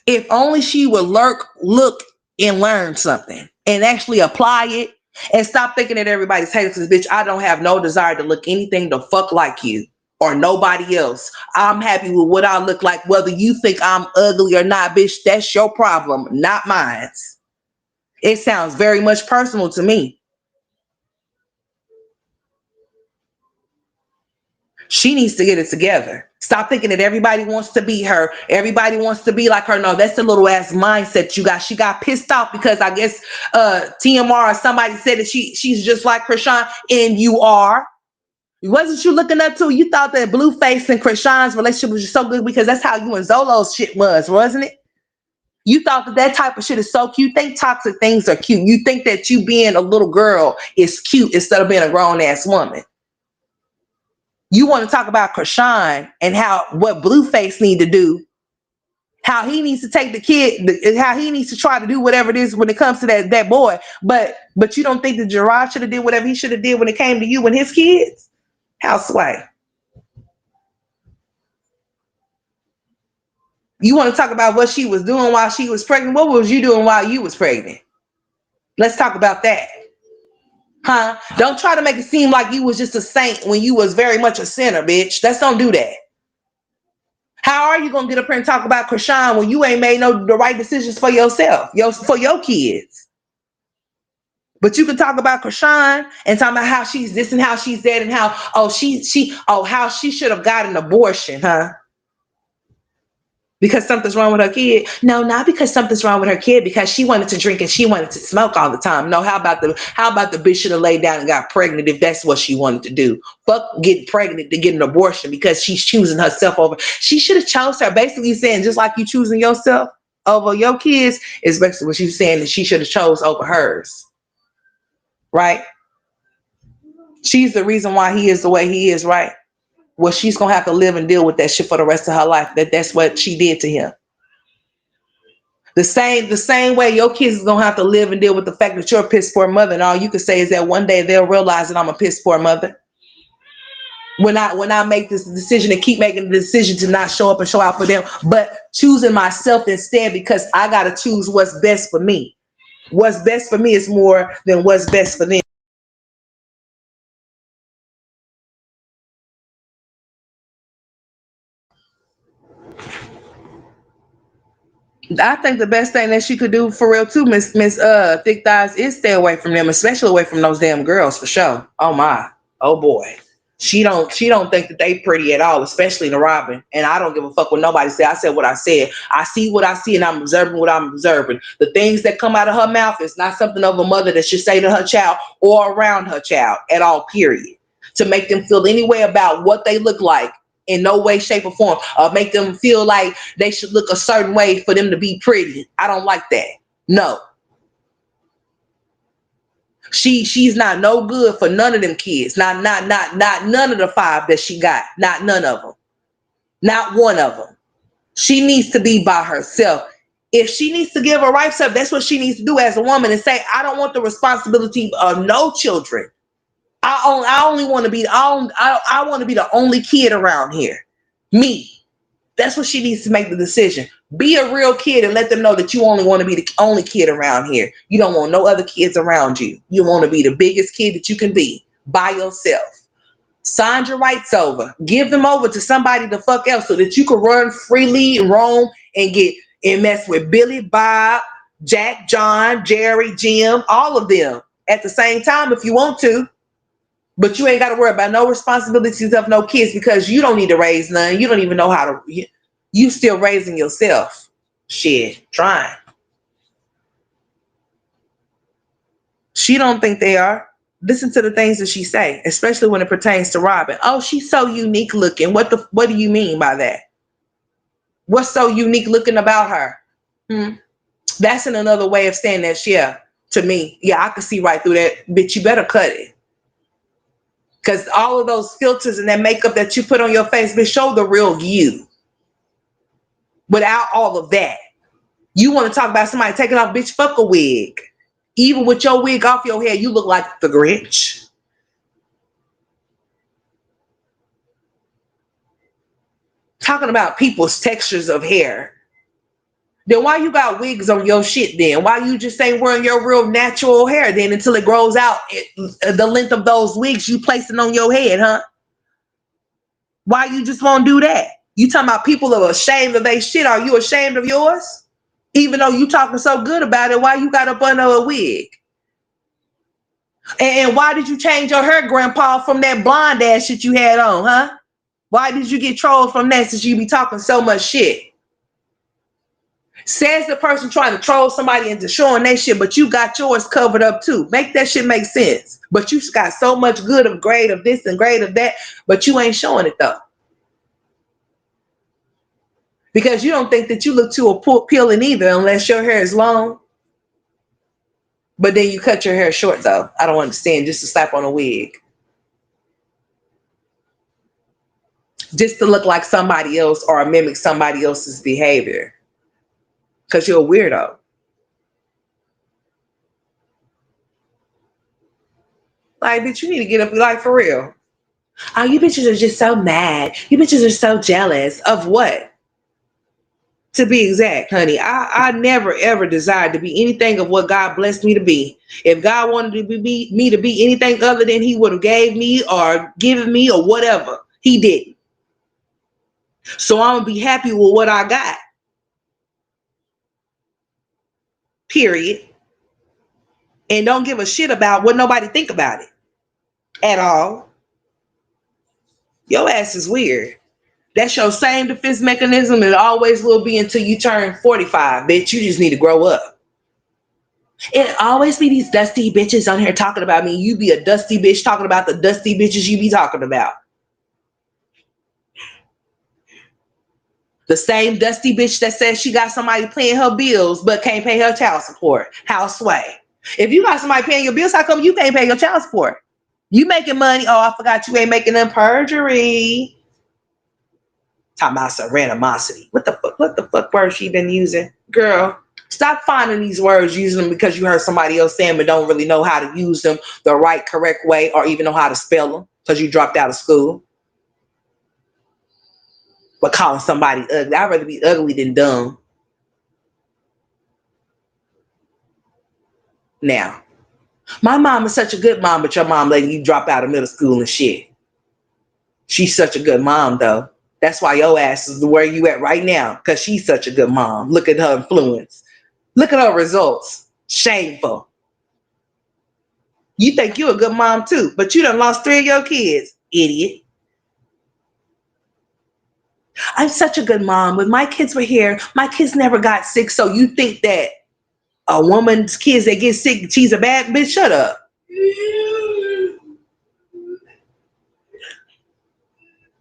Speaker 1: If only she would lurk, look, and learn something and actually apply it and stop thinking that everybody's haters. Because bitch, I don't have no desire to look anything the fuck like you or nobody else. I'm happy with what I look like. Whether you think I'm ugly or not, bitch, that's your problem, not mine. It sounds very much personal to me. She needs to get it together. Stop thinking that everybody wants to be her. Everybody wants to be like her. No, that's the little ass mindset you got. She got pissed off because I guess TMR or somebody said that she's just like Krishan, and you are. Wasn't you looking up to? You thought that Blueface and Krishan's relationship was just so good because that's how you and Zolo's shit was, wasn't it? You thought that type of shit is so cute. You think toxic things are cute. You think that you being a little girl is cute instead of being a grown ass woman. You want to talk about Krishan and what Blueface need to do, how he needs to take the kid, how he needs to try to do whatever it is when it comes to that boy. But you don't think that Gerard should have did whatever he should have did when it came to you and his kids? How sway. You want to talk about what she was doing while she was pregnant? What was you doing while you was pregnant? Let's talk about that. Huh? Don't try to make it seem like you was just a saint when you was very much a sinner, bitch. Let's don't do that. How are you gonna get up here and talk about Krishan when you ain't made the right decisions for yourself, for your kids? But you can talk about Krishan and talk about how she's this and how she's that and how how she should have got an abortion, huh? Because something's wrong with her kid? No, not because something's wrong with her kid, because she wanted to drink and she wanted to smoke all the time. No, how about the bitch should have laid down and got pregnant if that's what she wanted to do? Fuck getting pregnant to get an abortion because she's choosing herself over. She should have chose her. Basically saying just like you choosing yourself over your kids is basically what she's saying, that she should have chose over hers. Right? She's the reason why he is the way he is, right? Well, she's gonna have to live and deal with that shit for the rest of her life. That's what she did to him. The same way your kids is gonna have to live and deal with the fact that you're a piss poor mother, and all you can say is that one day they'll realize that I'm a piss poor mother. When I make this decision and keep making the decision to not show up and show out for them, but choosing myself instead because I gotta choose what's best for me. What's best for me is more than what's best for them. I think the best thing that she could do for real too, Miss Thick Thighs, is stay away from them, especially away from those damn girls for sure. Oh my, oh boy. She don't think that they pretty at all, especially the Robin. And I don't give a fuck what nobody say. I said what I said. I see what I see and I'm observing what I'm observing. The things that come out of her mouth is not something of a mother that should say to her child or around her child at all, period. To make them feel any way about what they look like in no way, shape, or form, or make them feel like they should look a certain way for them to be pretty. I don't like that. No. She's not no good for none of them kids. Not none of the 5 that she got. Not none of them. Not one of them. She needs to be by herself. If she needs to give her rights up, that's what she needs to do as a woman and say, I don't want the responsibility of no children. I only want to be I want to be the only kid around here. Me. That's what she needs to make the decision. Be a real kid and let them know that you only want to be the only kid around here. You don't want no other kids around you. You want to be the biggest kid that you can be by yourself. Sign your rights over. Give them over to somebody the fuck else so that you can run freely, roam, and get and mess with Billy, Bob, Jack, John, Jerry, Jim, all of them at the same time if you want to. But you ain't got to worry about no responsibilities of no kids because you don't need to raise none. You don't even know how to. You still raising yourself. Shit, trying. She don't think they are. Listen to the things that she say, especially when it pertains to Robin. Oh, she's so unique looking. What do you mean by that? What's so unique looking about her? That's in another way of saying that. Yeah, to me, yeah, I can see right through that. Bitch, you better cut it. Because all of those filters and that makeup that you put on your face, bitch, show the real you. Without all of that. You want to talk about somebody taking off, bitch, fuck a wig. Even with your wig off your head, you look like the Grinch. Talking about people's textures of hair. Then why you got wigs on your shit then? Why you just ain't wearing your real natural hair then until it grows out the length of those wigs you placing on your head, huh? Why you just won't do that? You talking about people are ashamed of their shit. Are you ashamed of yours? Even though you talking so good about it, why you got up under a wig? And why did you change your hair, Grandpa, from that blonde ass shit you had on, huh? Why did you get trolled from that since you be talking so much shit? Says the person trying to troll somebody into showing their shit, but you got yours covered up too. Make that shit make sense. But you got so much good of grade of this and grade of that, but you ain't showing it though. Because you don't think that you look too appealing either unless your hair is long. But then you cut your hair short though. I don't understand. Just to slap on a wig. Just to look like somebody else or mimic somebody else's behavior. Because you're a weirdo. Like, bitch, you need to get up, like, for real. Oh, you bitches are just so mad. You bitches are so jealous. Of what? To be exact, honey, I never, ever desired to be anything of what God blessed me to be. If God wanted to be me to be anything other than he would have gave me or given me or whatever, he didn't. So I'm going to be happy with what I got. Period. And don't give a shit about what nobody think about it at all. Your ass is weird. That's your same defense mechanism. It always will be until you turn 45, bitch. You just need to grow up. It always be these dusty bitches on here talking about me. You be a dusty bitch talking about the dusty bitches you be talking about. The same dusty bitch that says she got somebody paying her bills but can't pay her child support. How sway? If you got somebody paying your bills, how come you can't pay your child support? You making money. Oh, I forgot you ain't making them perjury. Talking about some randomosity. What the fuck words she been using? Girl, stop finding these words, using them because you heard somebody else saying but don't really know how to use them the right, correct way or even know how to spell them because you dropped out of school. But calling somebody ugly. I'd rather be ugly than dumb. Now, my mom is such a good mom, but your mom letting you drop out of middle school and shit. She's such a good mom, though. That's why your ass is where you at right now, because she's such a good mom. Look at her influence. Look at her results. Shameful. You think you're a good mom, too, but you done lost 3 of your kids, idiot. I'm such a good mom. When my kids were here, my kids never got sick, so you think that a woman's kids that get sick, she's a bad bitch? Shut up.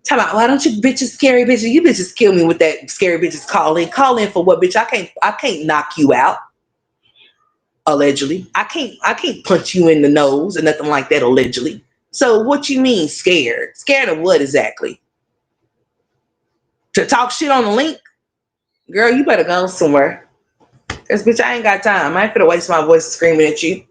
Speaker 1: Talk about, why don't you bitches, scary bitches? You bitches kill me with that scary bitches call in. Call in for what, bitch? I can't knock you out. Allegedly. I can't punch you in the nose or nothing like that, allegedly. So what you mean scared? Scared of what exactly? To talk shit on the link? Girl, you better go somewhere. Cause bitch, I ain't got time. I ain't finna waste my voice screaming at you.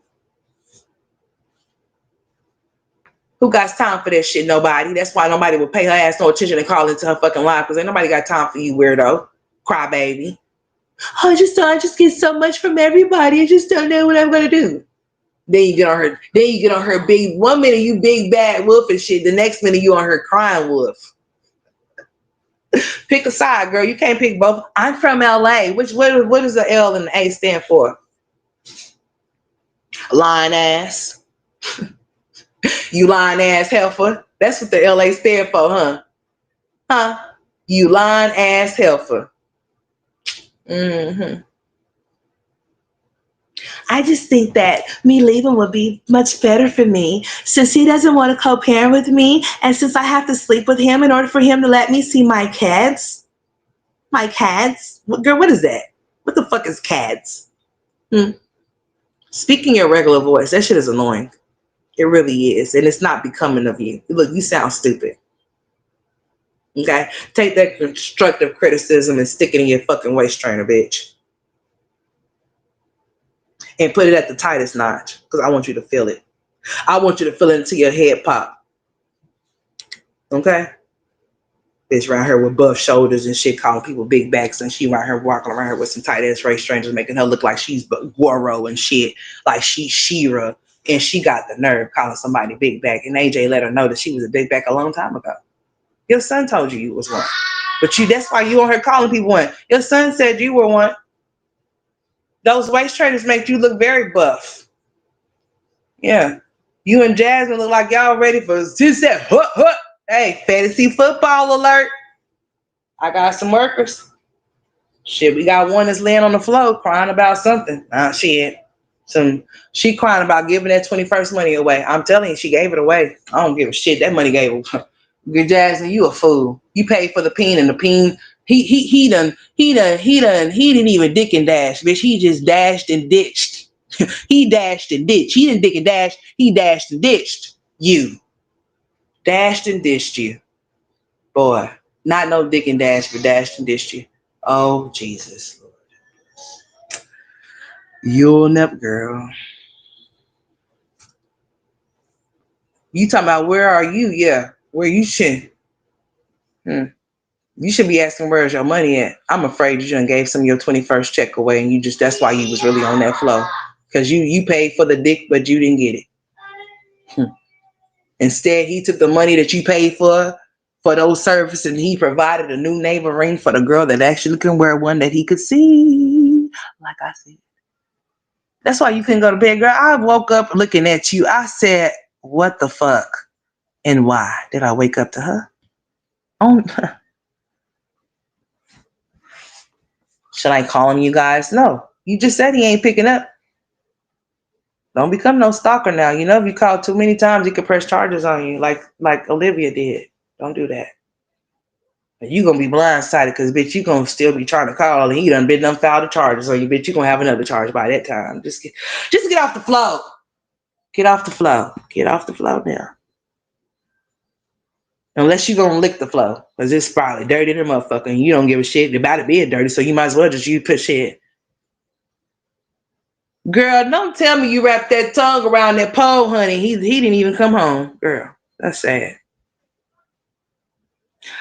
Speaker 1: Who got time for that shit? Nobody. That's why nobody will pay her ass no attention and call into her fucking line, because ain't nobody got time for you, weirdo. Crybaby. Oh, I just get so much from everybody. I just don't know what I'm gonna do. Then you get on her. Then you get on her big. 1 minute you big bad wolf and shit. The next minute you on her crying wolf. Pick a side, girl. You can't pick both. I'm from LA. What does the L and the A stand for? Lying ass. You lying ass heifer. That's what the LA stand for, huh? Huh? You lying ass heifer. Mm-hmm. I just think that me leaving would be much better for me, since he doesn't want to co-parent with me, and since I have to sleep with him in order for him to let me see my cats. My cats? Girl, what is that? What the fuck is cats? Speaking your regular voice, that shit is annoying. It really is, and it's not becoming of you. Look, you sound stupid. Okay? Take that constructive criticism and stick it in your fucking waist trainer, bitch. And put it at the tightest notch, because I want you to feel it. I want you to feel it until your head pop. Okay? Bitch around here with buff shoulders and shit, calling people big backs, and she around here walking around here with some tight ass race strangers, making her look like she's Goro and shit, like she's She-Ra, and she got the nerve calling somebody big back, and AJ let her know that she was a big back a long time ago. Your son told you was one, but that's why you on her calling people one. Your son said you were one. Those waist trainers make you look very buff. Yeah. You and Jasmine look like y'all ready for that. Hey, fantasy football alert. I got some workers. Shit, we got one that's laying on the floor crying about something. Shit. She crying about giving that 21st money away. I'm telling you, she gave it away. I don't give a shit. That money gave her. Jasmine, you a fool. You paid for the peen, and the peen, he didn't even dick and dash, bitch. He just dashed and ditched. He dashed and ditched. He didn't dick and dash. He dashed and ditched you. Dashed and ditched you. Boy, not no dick and dash, but dashed and ditched you. Oh, Jesus. You'll never, girl. You talking about where are you? Yeah, where you should. You should be asking where's your money at. I'm afraid you done gave some of your 21st check away, and that's why you was really on that flow. Because you paid for the dick, but you didn't get it. Instead, he took the money that you paid for those services, and he provided a new neighbor ring for the girl that actually can wear one that he could see. Like I said. That's why you couldn't go to bed, girl. I woke up looking at you. I said, what the fuck? And why did I wake up to her? Should I call him, you guys? No. You just said he ain't picking up. Don't become no stalker now. You know, if you call too many times, he could press charges on you like Olivia did. Don't do that. You gonna be blindsided because, bitch, you gonna still be trying to call, and he done filed the charges on you, bitch. You gonna have another charge by that time. Just get off the floor. Get off the floor. Get off the floor now. Unless you gonna lick the floor, because it's probably dirty to motherfucker, and you don't give a shit about it being dirty, so you might as well just put shit. Girl, don't tell me you wrapped that tongue around that pole, honey. He didn't even come home. Girl, that's sad.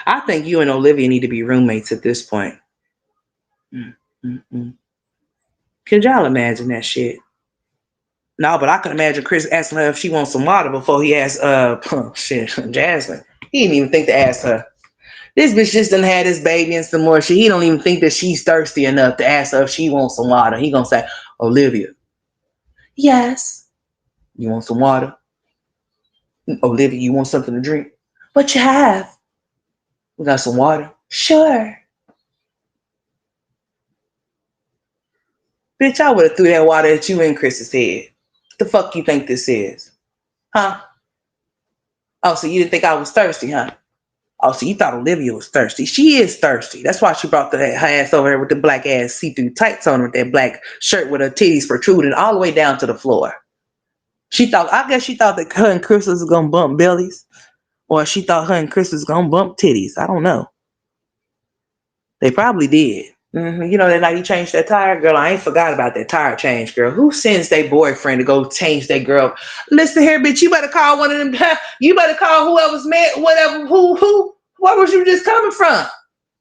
Speaker 1: I think you and Olivia need to be roommates at this point. Could y'all imagine that shit? No, but I can imagine Chris asking her if she wants some water before he asked Jasmine. He didn't even think to ask her. This bitch just done had his baby and some more shit. He don't even think that she's thirsty enough to ask her if she wants some water. He gonna say, Olivia. Yes. You want some water? Olivia, you want something to drink? What you have? We got some water. Sure. Bitch, I would have threw that water at you in Chris's head. What the fuck you think this is? Huh? Oh, so you didn't think I was thirsty, huh? Oh, so you thought Olivia was thirsty. She is thirsty. That's why she brought her ass over there with the black ass see-through tights on her, with that black shirt with her titties protruding all the way down to the floor. I guess she thought that her and Chris was gonna bump bellies. Or she thought her and Chris was gonna bump titties. I don't know. They probably did. You know that night he changed that tire, girl. I ain't forgot about that tire change, girl. Who sends their boyfriend to go change their girl? Listen here, bitch. You better call one of them. You better call whoever's man, whatever. Who? Where was you just coming from?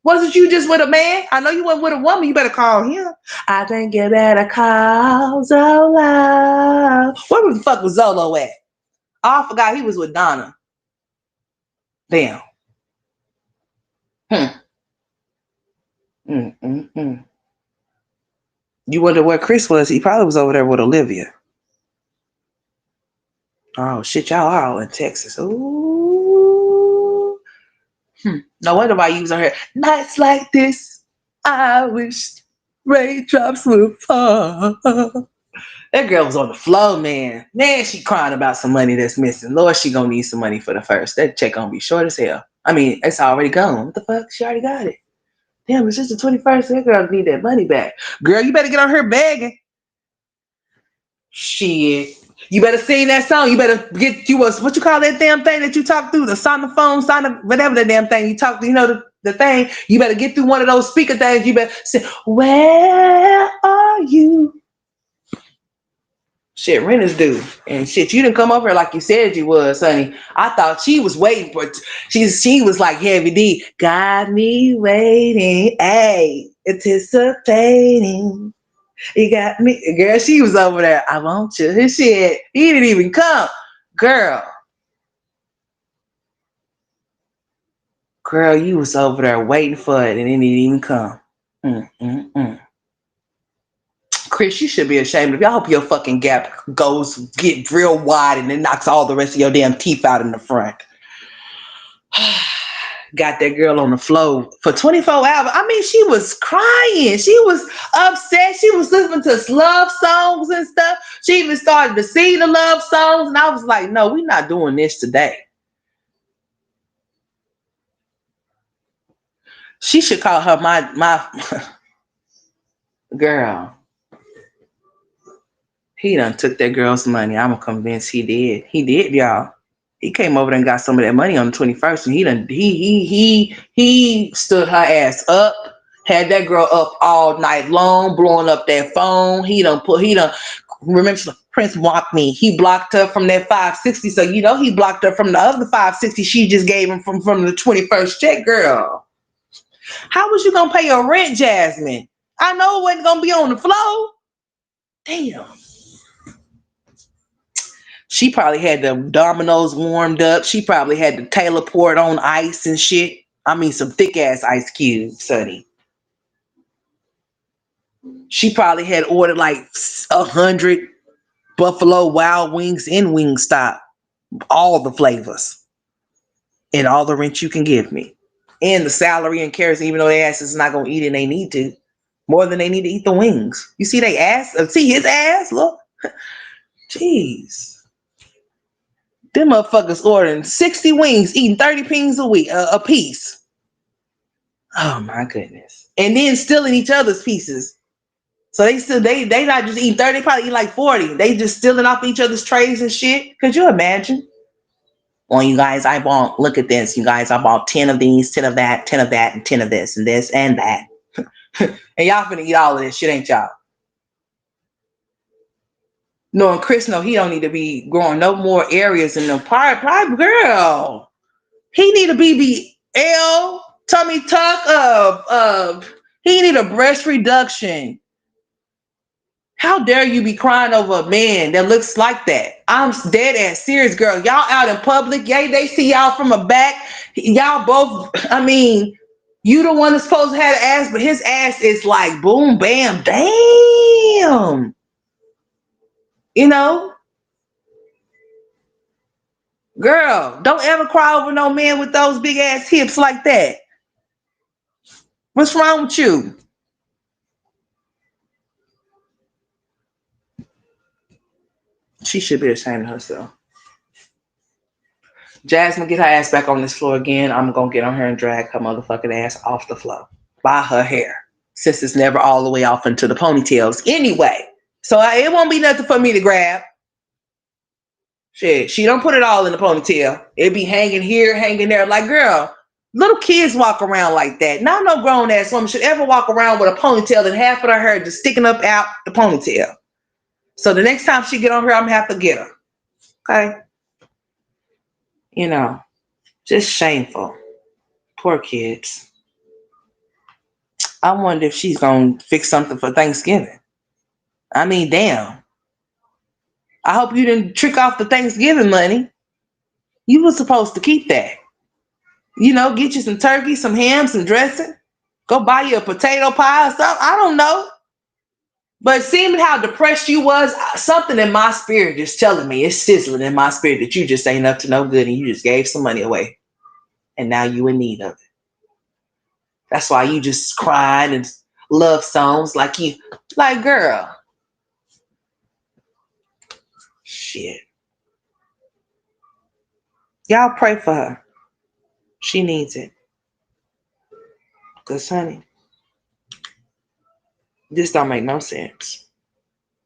Speaker 1: Wasn't you just with a man? I know you went with a woman. You better call him. I think you better call Zolo. Where the fuck was Zolo at? Oh, I forgot he was with Donna. Damn. Mm. You wonder where Chris was? He probably was over there with Olivia. Oh shit, y'all are all in Texas. Ooh. No wonder why you was on here. Nights like this, I wish raindrops would fall. That girl was on the floor, man. Man, she crying about some money that's missing. Lord, she gonna need some money for the first. That check gonna be short as hell. I mean, it's already gone. What the fuck? She already got it. Damn, it's just the 21st. That girl need that money back. Girl, you better get on her begging. Shit. You better sing that song. You better get you what you call that damn thing that you talk through, the sonophone, whatever the damn thing you talk through, you know, the thing. You better get through one of those speaker things. You better say, where are you? Shit, rent is due. And shit, you didn't come over here like you said you was, honey. I thought she was waiting for she was like Heavy D. Got me waiting, hey, anticipating. You got me, girl. She was over there. I want you. His shit. He didn't even come, girl. Girl, you was over there waiting for it, and it didn't even come. Chris, you should be ashamed of you. I hope your fucking gap get real wide and it knocks all the rest of your damn teeth out in the front. Got that girl on the floor for 24 hours. I mean, she was crying. She was upset. She was listening to love songs and stuff. She even started to sing the love songs. And I was like, no, we're not doing this today. She should call her my girl. He done took that girl's money. I'm convinced he did. He did, y'all. He came over there and got some of that money on the 21st, and he stood her ass up, had that girl up all night long, blowing up that phone. He done remember Prince blocked me. He blocked her from that 560, so you know he blocked her from the other 560 she just gave him from the 21st check, girl. How was you gonna pay your rent, Jasmine? I know it wasn't gonna be on the floor. Damn. She probably had the dominoes warmed up. She probably had the Taylor poured on ice and shit. I mean, some thick ass ice cubes, sonny. She probably had ordered like 100 Buffalo Wild Wings in Wingstop, all the flavors, and all the rent you can give me, and the salary and kerosene. Even though their ass is not gonna eat it, and they need to more than they need to eat the wings. You see they ass? See his ass? Look, jeez. Them motherfuckers ordering 60 wings, eating 30 pings a piece. Oh my goodness. And then stealing each other's pieces. So they not just eating 30, they probably eat like 40. They just stealing off each other's trays and shit. Could you imagine? Well, you guys, look at this. You guys, I bought 10 of these, 10 of that, 10 of that, and 10 of this, and this, and that. And y'all finna eat all of this shit, ain't y'all? Knowing Chris, no, he don't need to be growing no more areas in the private girl. He need a BBL, tummy tuck, he need a breast reduction. How dare you be crying over a man that looks like that? I'm dead ass serious, girl. Y'all out in public, yay, they see y'all from a back. Y'all both, I mean, you the one that's supposed to have the ass, but his ass is like boom, bam, damn. You know? Girl, don't ever cry over no man with those big ass hips like that. What's wrong with you? She should be ashamed of herself. Jasmine, get her ass back on this floor again. I'm going to get on her and drag her motherfucking ass off the floor by her hair, since it's never all the way off into the ponytails anyway. So it won't be nothing for me to grab. Shit, she don't put it all in the ponytail. It be hanging here, hanging there. Like, girl, Little kids walk around like that. Now, no grown ass woman should ever walk around with a ponytail and half of her hair just sticking up out the ponytail. So the next time she get on here, I'm gonna have to get her. Okay. You know, just shameful. Poor kids. I wonder if she's gonna fix something for Thanksgiving. I mean, damn. I hope you didn't trick off the Thanksgiving money. You were supposed to keep that. You know, get you some turkey, some ham, some dressing. Go buy you a potato pie or something. I don't know. But seeing how depressed you was, something in my spirit just telling me, it's sizzling in my spirit that you just ain't up to no good and you just gave some money away. And now you in need of it. That's why you just crying and love songs like girl. Shit. Y'all pray for her. She needs it. Because, honey, this don't make no sense.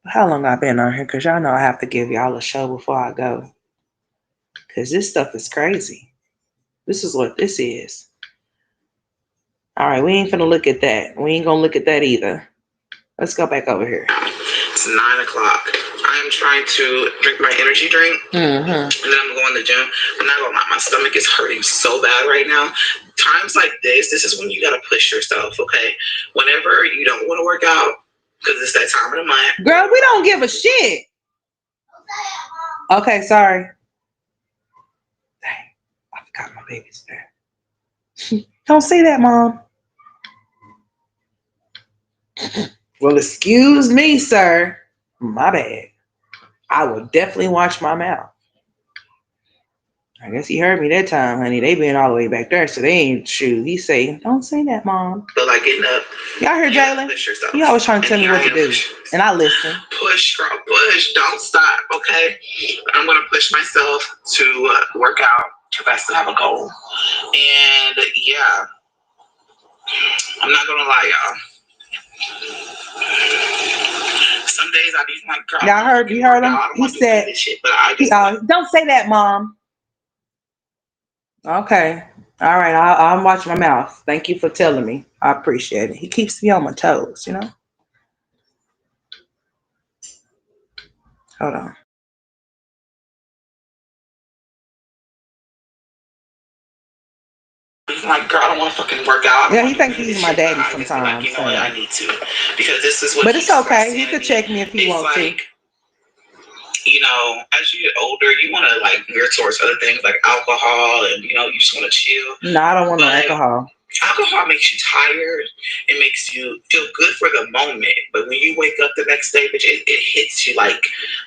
Speaker 1: How long I been on here? Because y'all know I have to give y'all a show before I go. Because this stuff is crazy. This is what this is. All right, we ain't finna look at that. We ain't gonna look at that either. Let's go back over here.
Speaker 2: It's 9 o'clock. I am trying to drink my energy drink, and then I'm going to the gym. I'm not gonna lie, my stomach is hurting so bad right now. Times like this is when you gotta push yourself, okay? Whenever you don't want to work out, because it's that time of the month.
Speaker 1: Girl, we don't give a shit. Okay, sorry. Dang, I forgot my baby's there. Don't say that, Mom. Well, excuse me, sir. My bad. I will definitely watch my mouth. I guess he heard me that time, honey. They been all the way back there, so they ain't true. He say, don't say that, Mom.
Speaker 2: But like getting up.
Speaker 1: Y'all hear Jalen? You always trying to tell me what to do. And I listen.
Speaker 2: Push, girl, push. Don't stop, okay? I'm going to push myself to work out because I still have a goal. And yeah, I'm not going to lie, y'all. Some days I be like, girl,
Speaker 1: y'all heard, you heard him? He said,
Speaker 2: shit, but I just,
Speaker 1: don't say that, Mom. Okay. All right. I'll watch my mouth. Thank you for telling me. I appreciate it. He keeps me on my toes, you know? Hold on.
Speaker 2: He's like, girl, I don't want to fucking work out.
Speaker 1: Yeah, he thinks he's my daddy sometimes.
Speaker 2: Like, you know what? I need to. Because this is what.
Speaker 1: But it's okay. He could check me if he wants to.
Speaker 2: You know, as you get older, you want to like veer towards other things like alcohol, and you know, you just want to chill.
Speaker 1: No, I don't want no alcohol.
Speaker 2: Alcohol makes you tired. It makes you feel good for the moment, but when you wake up the next day, it hits you like,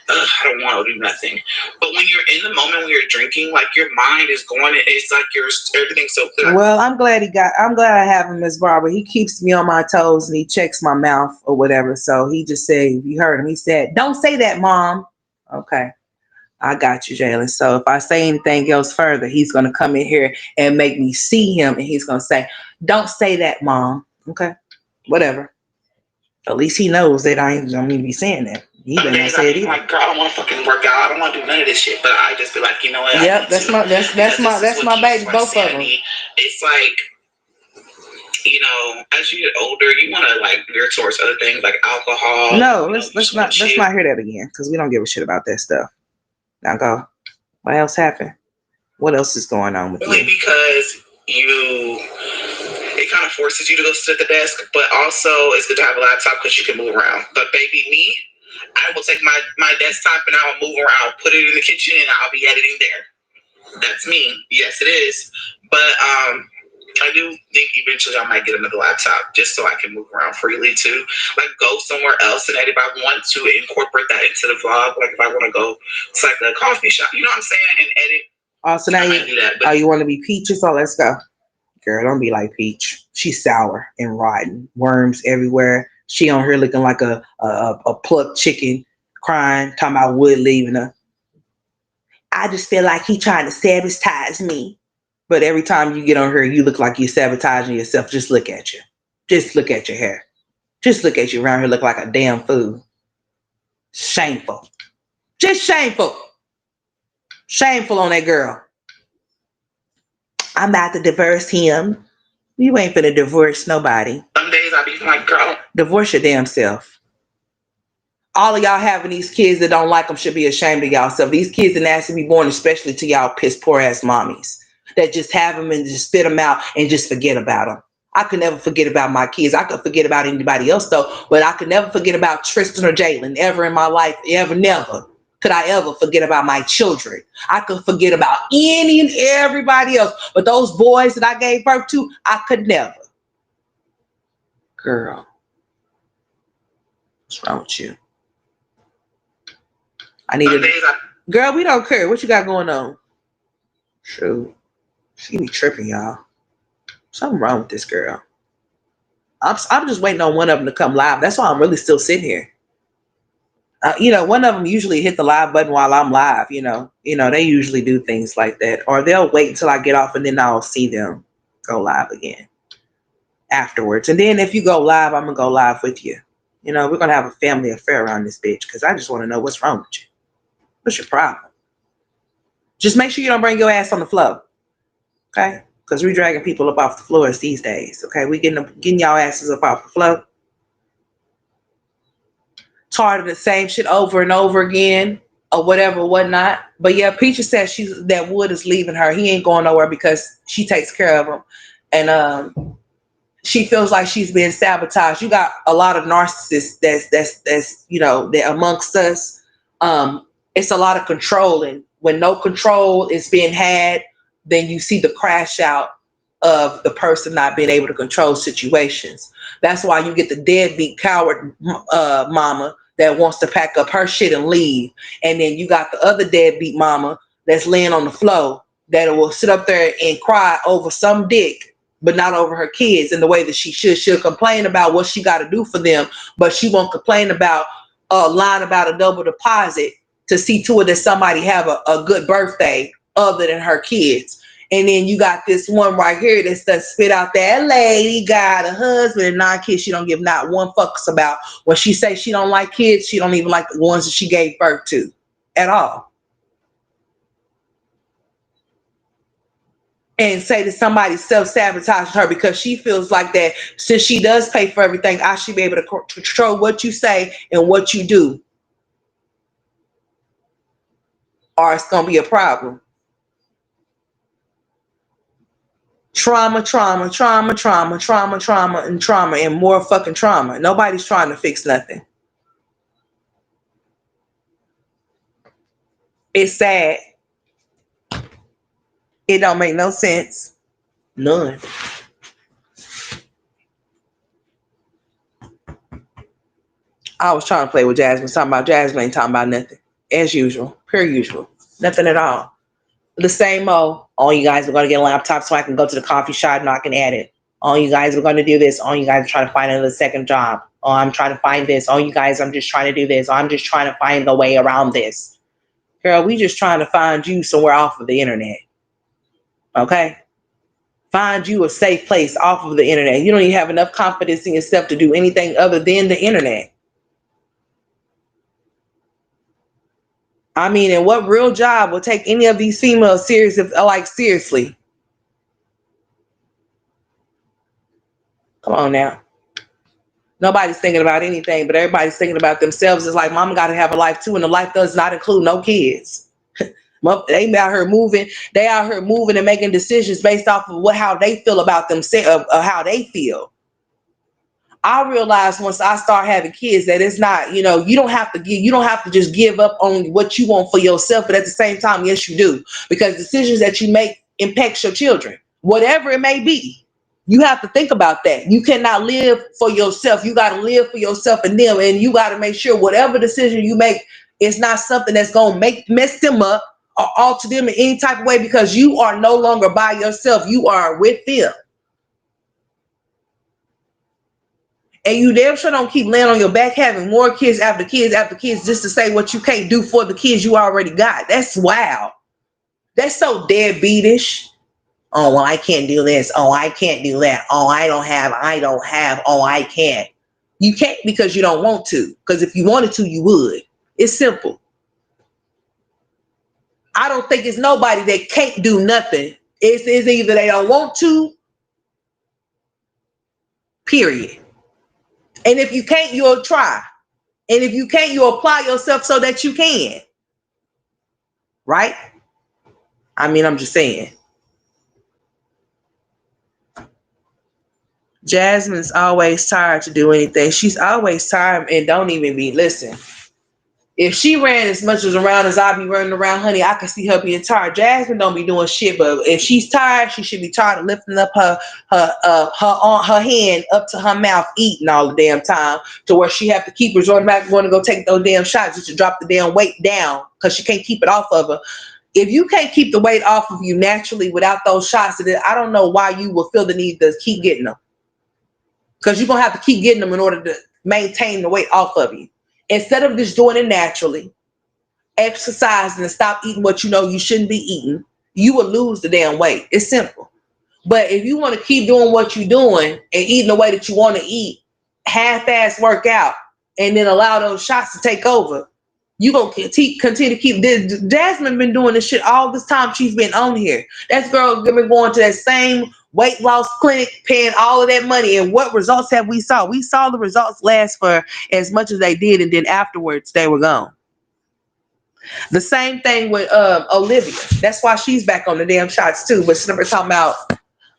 Speaker 2: I don't want to do nothing. But when you're in the moment, when you're drinking, like your mind is going, it's like everything's so clear.
Speaker 1: Well, I'm glad I have him, Miss Barbara. He keeps me on my toes and he checks my mouth or whatever. So he just said, you heard him. He said, don't say that, Mom. Okay. I got you, Jalen. So if I say anything else further, he's going to come in here and make me see him. And he's going to say, don't say that, Mom. Okay. Whatever. At least he knows that I ain't going to be saying that. He better not say it either.
Speaker 2: Like, girl, I don't want to fucking work out. I don't want to do none of this shit. But I just be like, you know what?
Speaker 1: Yep. That's my baby. Both of them.
Speaker 2: It's like, you know, as you get older, you want to like veer towards other things like alcohol.
Speaker 1: No, let's not hear that again because we don't give a shit about that stuff. Now go. What else happened? What else is going on with you?
Speaker 2: Only because it kind of forces you to go sit at the desk, but also it's good to have a laptop because you can move around. But baby, me, I will take my desktop and I'll move around, put it in the kitchen, and I'll be editing there. That's me. Yes, it is. But I do think eventually I might get another laptop just so I can move around freely too. Like go somewhere else and edit if I want to incorporate that into the vlog. Like if I want to go to like the coffee shop, you know what I'm saying, and edit.
Speaker 1: Oh, so now you want to be Peach? So let's go. Girl, don't be like Peach. She's sour and rotten. Worms everywhere. She on here looking like a plucked chicken, crying, talking about Wood leaving her. I just feel like he trying to sabotage me. But every time you get on here, you look like you're sabotaging yourself. Just look at you. Just look at your hair. Just look at you around here look like a damn fool. Shameful. Just shameful. Shameful on that girl. I'm about to divorce him. You ain't finna divorce nobody.
Speaker 2: Some days I be like, girl,
Speaker 1: divorce your damn self. All of y'all having these kids that don't like them should be ashamed of y'all self. These kids that ask to be born, especially to y'all piss poor ass mommies that just have them and just spit them out and just forget about them. I could never forget about my kids. I could forget about anybody else though, but I could never forget about Tristan or Jalen ever in my life. Ever, never could I ever forget about my children. I could forget about any and everybody else, but those boys that I gave birth to, I could never. Girl, what's wrong with you? I need a girl. We don't care what you got going on. True, she be tripping, y'all. Something wrong with this girl. I'm just waiting on one of them to come live. That's why I'm really still sitting here. One of them usually hit the live button while I'm live. They usually do things like that, or they'll wait until I get off and then I'll see them go live again afterwards. And then if you go live, I'm gonna go live with you. We're gonna have a family affair around this bitch because I just want to know what's wrong with you. What's your problem? Just make sure you don't bring your ass on the floor, okay? Because we're dragging people up off the floors these days, okay? We getting y'all asses up off the floor. Tired of the same shit over and over again, or whatever, whatnot. But yeah, Peaches says that Wood is leaving her. He ain't going nowhere because she takes care of him, and she feels like she's being sabotaged. You got a lot of narcissists that's that amongst us. It's a lot of controlling. When no control is being had, then you see the crash out of the person not being able to control situations. That's why you get the deadbeat coward mama that wants to pack up her shit and leave. And then you got the other deadbeat mama that's laying on the floor that will sit up there and cry over some dick, but not over her kids in the way that she should. She'll complain about what she got to do for them, but she won't complain about lying about a double deposit to see to it that somebody have a good birthday other than her kids. And then you got this one right here that's done spit out that lady got a husband and 9 kids she don't give not one fucks about. When she say she don't like kids, she don't even like the ones that she gave birth to at all. And say that somebody self-sabotages her because she feels like that since she does pay for everything, I should be able to control what you say and what you do. Or it's going to be a problem. Trauma, and more fucking trauma. Nobody's trying to fix nothing. It's sad. It don't make no sense. None. I was trying to play with Jasmine, talking about Jasmine ain't talking about nothing. As usual. Per usual. Nothing at all. The same old. All you guys are going to get a laptop so I can go to the coffee shop and I can add it. All you guys are going to do this. All you guys are trying to find another second job. Oh, I'm trying to find this. All you guys, I'm just trying to do this. I'm just trying to find the way around this. Girl, we just trying to find you somewhere off of the internet. Okay? Find you a safe place off of the internet. You don't even have enough confidence in yourself to do anything other than the internet. I mean, and what real job will take any of these females serious? Seriously? Come on now. Nobody's thinking about anything, but everybody's thinking about themselves. It's like mama got to have a life too, and the life does not include no kids. They out here moving. They out here moving and making decisions based off of how they feel about themselves, how they feel. I realized once I start having kids that it's not, you don't have to just give up on what you want for yourself, but at the same time, yes, you do, because decisions that you make impacts your children, whatever it may be. You have to think about that. You cannot live for yourself. You got to live for yourself and them, and you got to make sure whatever decision you make is not something that's going to mess them up or alter them in any type of way, because you are no longer by yourself. You are with them. And you damn sure don't keep laying on your back having more kids after kids after kids just to say what you can't do for the kids you already got. That's wild. That's so deadbeatish. Oh, well, I can't do this. Oh, I can't do that. Oh, I don't have. Oh, I can't. You can't because you don't want to. Because if you wanted to, you would. It's simple. I don't think it's nobody that can't do nothing It's either they don't want to, period. And if you can't, you'll try. And if you can't, you'll apply yourself so that you can. Right? I mean, I'm just saying. Jasmine's always tired to do anything. She's always tired and don't even be listen. If she ran as much as around as I be running around, honey, I can see her being tired. Jasmine don't be doing shit, but if she's tired, she should be tired of lifting up her hand up to her mouth, eating all the damn time, to where she have to keep resorting back going to go take those damn shots just to drop the damn weight down because she can't keep it off of her. If you can't keep the weight off of you naturally without those shots, then I don't know why you will feel the need to keep getting them. Because you're gonna have to keep getting them in order to maintain the weight off of you. Instead of just doing it naturally, exercising and stop eating what you know you shouldn't be eating, you will lose the damn weight. It's simple. But if you want to keep doing what you're doing and eating the way that you want to eat, half-ass workout, and then allow those shots to take over, you're going to continue to keep this. Jasmine been doing this shit all this time she's been on here. That girl been going to that same weight loss clinic, paying all of that money. And what results have we saw? We saw the results last for as much as they did, and then afterwards they were gone. The same thing with Olivia. That's why she's back on the damn shots too. But she's never talking about,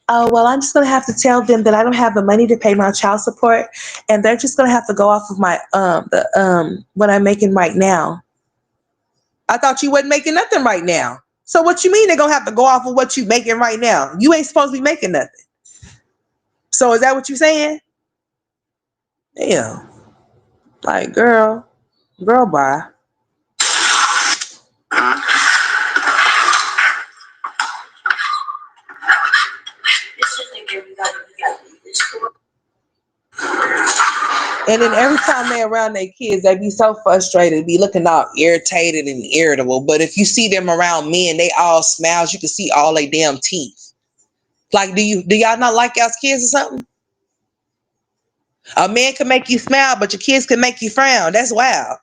Speaker 1: oh, well, I'm just going to have to tell them that I don't have the money to pay my child support, and they're just going to have to go off of my what I'm making right now. I thought you wasn't making nothing right now. So what you mean they're going to have to go off of what you making right now? You ain't supposed to be making nothing. So is that what you saying? Yeah. Like, girl, bye. And then every time they're around their kids, they be so frustrated, be looking all irritated and irritable. But if you see them around men, they all smiles. You can see all their damn teeth. Like, do y'all not like y'all's kids or something? A man can make you smile, but your kids can make you frown. That's wild.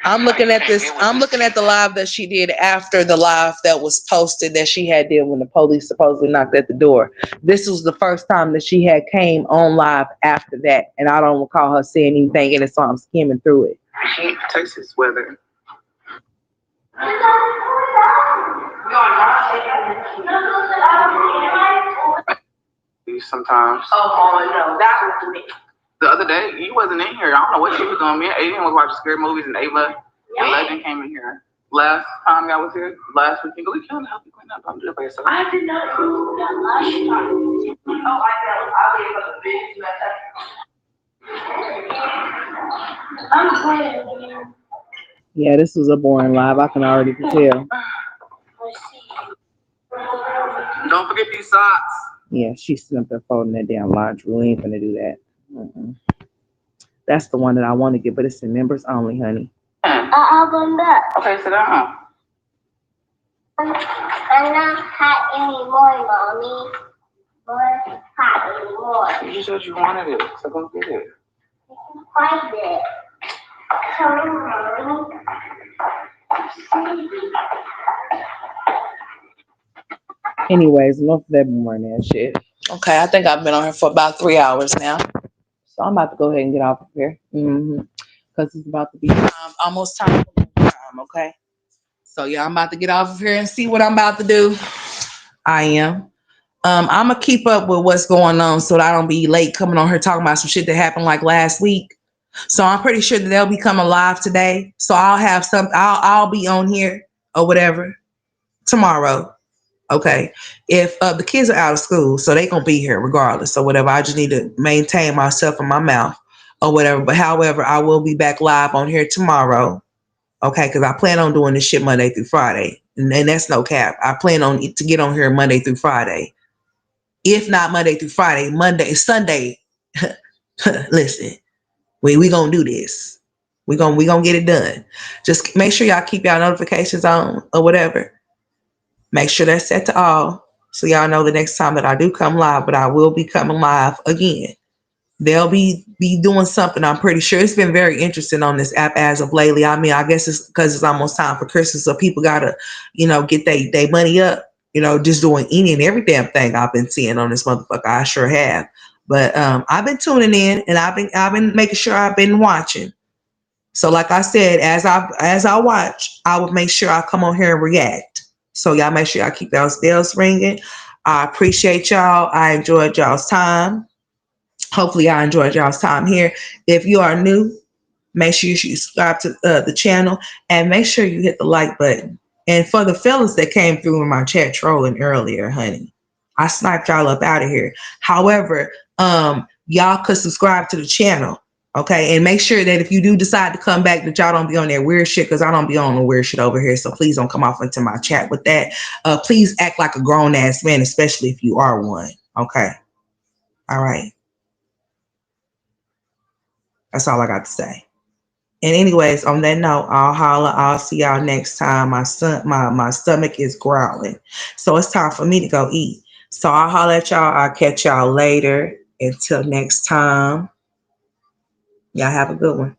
Speaker 1: I'm looking at this. I'm looking at the live that she did after the live that was posted that she had did when the police supposedly knocked at the door. This was the first time that she had came on live after that, and I don't recall her saying anything in it, so I'm skimming through it.
Speaker 2: Texas weather. Sometimes. Oh no, that was me. The other day, you wasn't in here. I don't know what she was doing. Me and Aiden was watching scary movies, and Ava and Legend came in here. Last time y'all was here, last week, we can't help you clean up. I'm doing it by yourself. I did not do that last time. Oh, I know. I'll give us a big message. I'm playing.
Speaker 1: Yeah, this was a boring live. I can already tell.
Speaker 2: Don't forget these socks.
Speaker 1: Yeah, she's sitting up there folding that damn laundry. We ain't gonna do that. That's the one that I want to get, but it's in members only, honey.
Speaker 2: I'll go back. Okay, sit down.
Speaker 3: I'm not hot anymore, Mommy. More hot anymore.
Speaker 2: You said you wanted it, so go get it.
Speaker 3: Find it. Come on.
Speaker 1: Anyways, enough of that boring ass shit. Okay, I think I've been on here for about 3 hours now. So I'm about to go ahead and get off of here. Because it's about to be almost time for time, okay? So yeah, I'm about to get off of here and see what I'm about to do. I am. I'm going to keep up with what's going on so that I don't be late coming on here talking about some shit that happened like last week. So I'm pretty sure that they'll be coming live today. So I'll have I'll be on here or whatever tomorrow. Okay. If the kids are out of school, so they gonna be here regardless or whatever. I just need to maintain myself in my mouth or whatever. But however, I will be back live on here tomorrow. Okay, because I plan on doing this shit Monday through Friday. And that's no cap. I plan on to get on here Monday through Friday. If not Monday through Friday, Sunday. Listen, we gonna do this. We gonna get it done. Just make sure y'all keep y'all notifications on or whatever. Make sure that's set to all so y'all know the next time that I do come live, but I will be coming live again.
Speaker 4: they'll be doing something. I'm pretty sure it's been very interesting on this app as of lately. I mean, I guess it's because it's almost time for Christmas, so people gotta, get they money up. Just doing any and every damn thing I've been seeing on this motherfucker. I sure have. But I've been tuning in and I've been making sure I've been watching. So like I said, as I watch, I will make sure I come on here and react. So y'all make sure y'all keep those bells ringing. I appreciate y'all. I enjoyed y'all's time. Hopefully I enjoyed y'all's time here. If you are new, make sure you subscribe to the channel and make sure you hit the like button. And for the fellas that came through in my chat trolling earlier, honey, I sniped y'all up out of here. However, y'all could subscribe to the channel, okay? And make sure that if you do decide to come back, that y'all don't be on that weird shit, because I don't be on the weird shit over here. So please don't come off into my chat with that. Please act like a grown-ass man, especially if you are one, okay? All right. That's all I got to say. And anyways, on that note, I'll holler. I'll see y'all next time. My stomach is growling. So it's time for me to go eat. So I'll holler at y'all. I'll catch y'all later. Until next time. Y'all have a good one.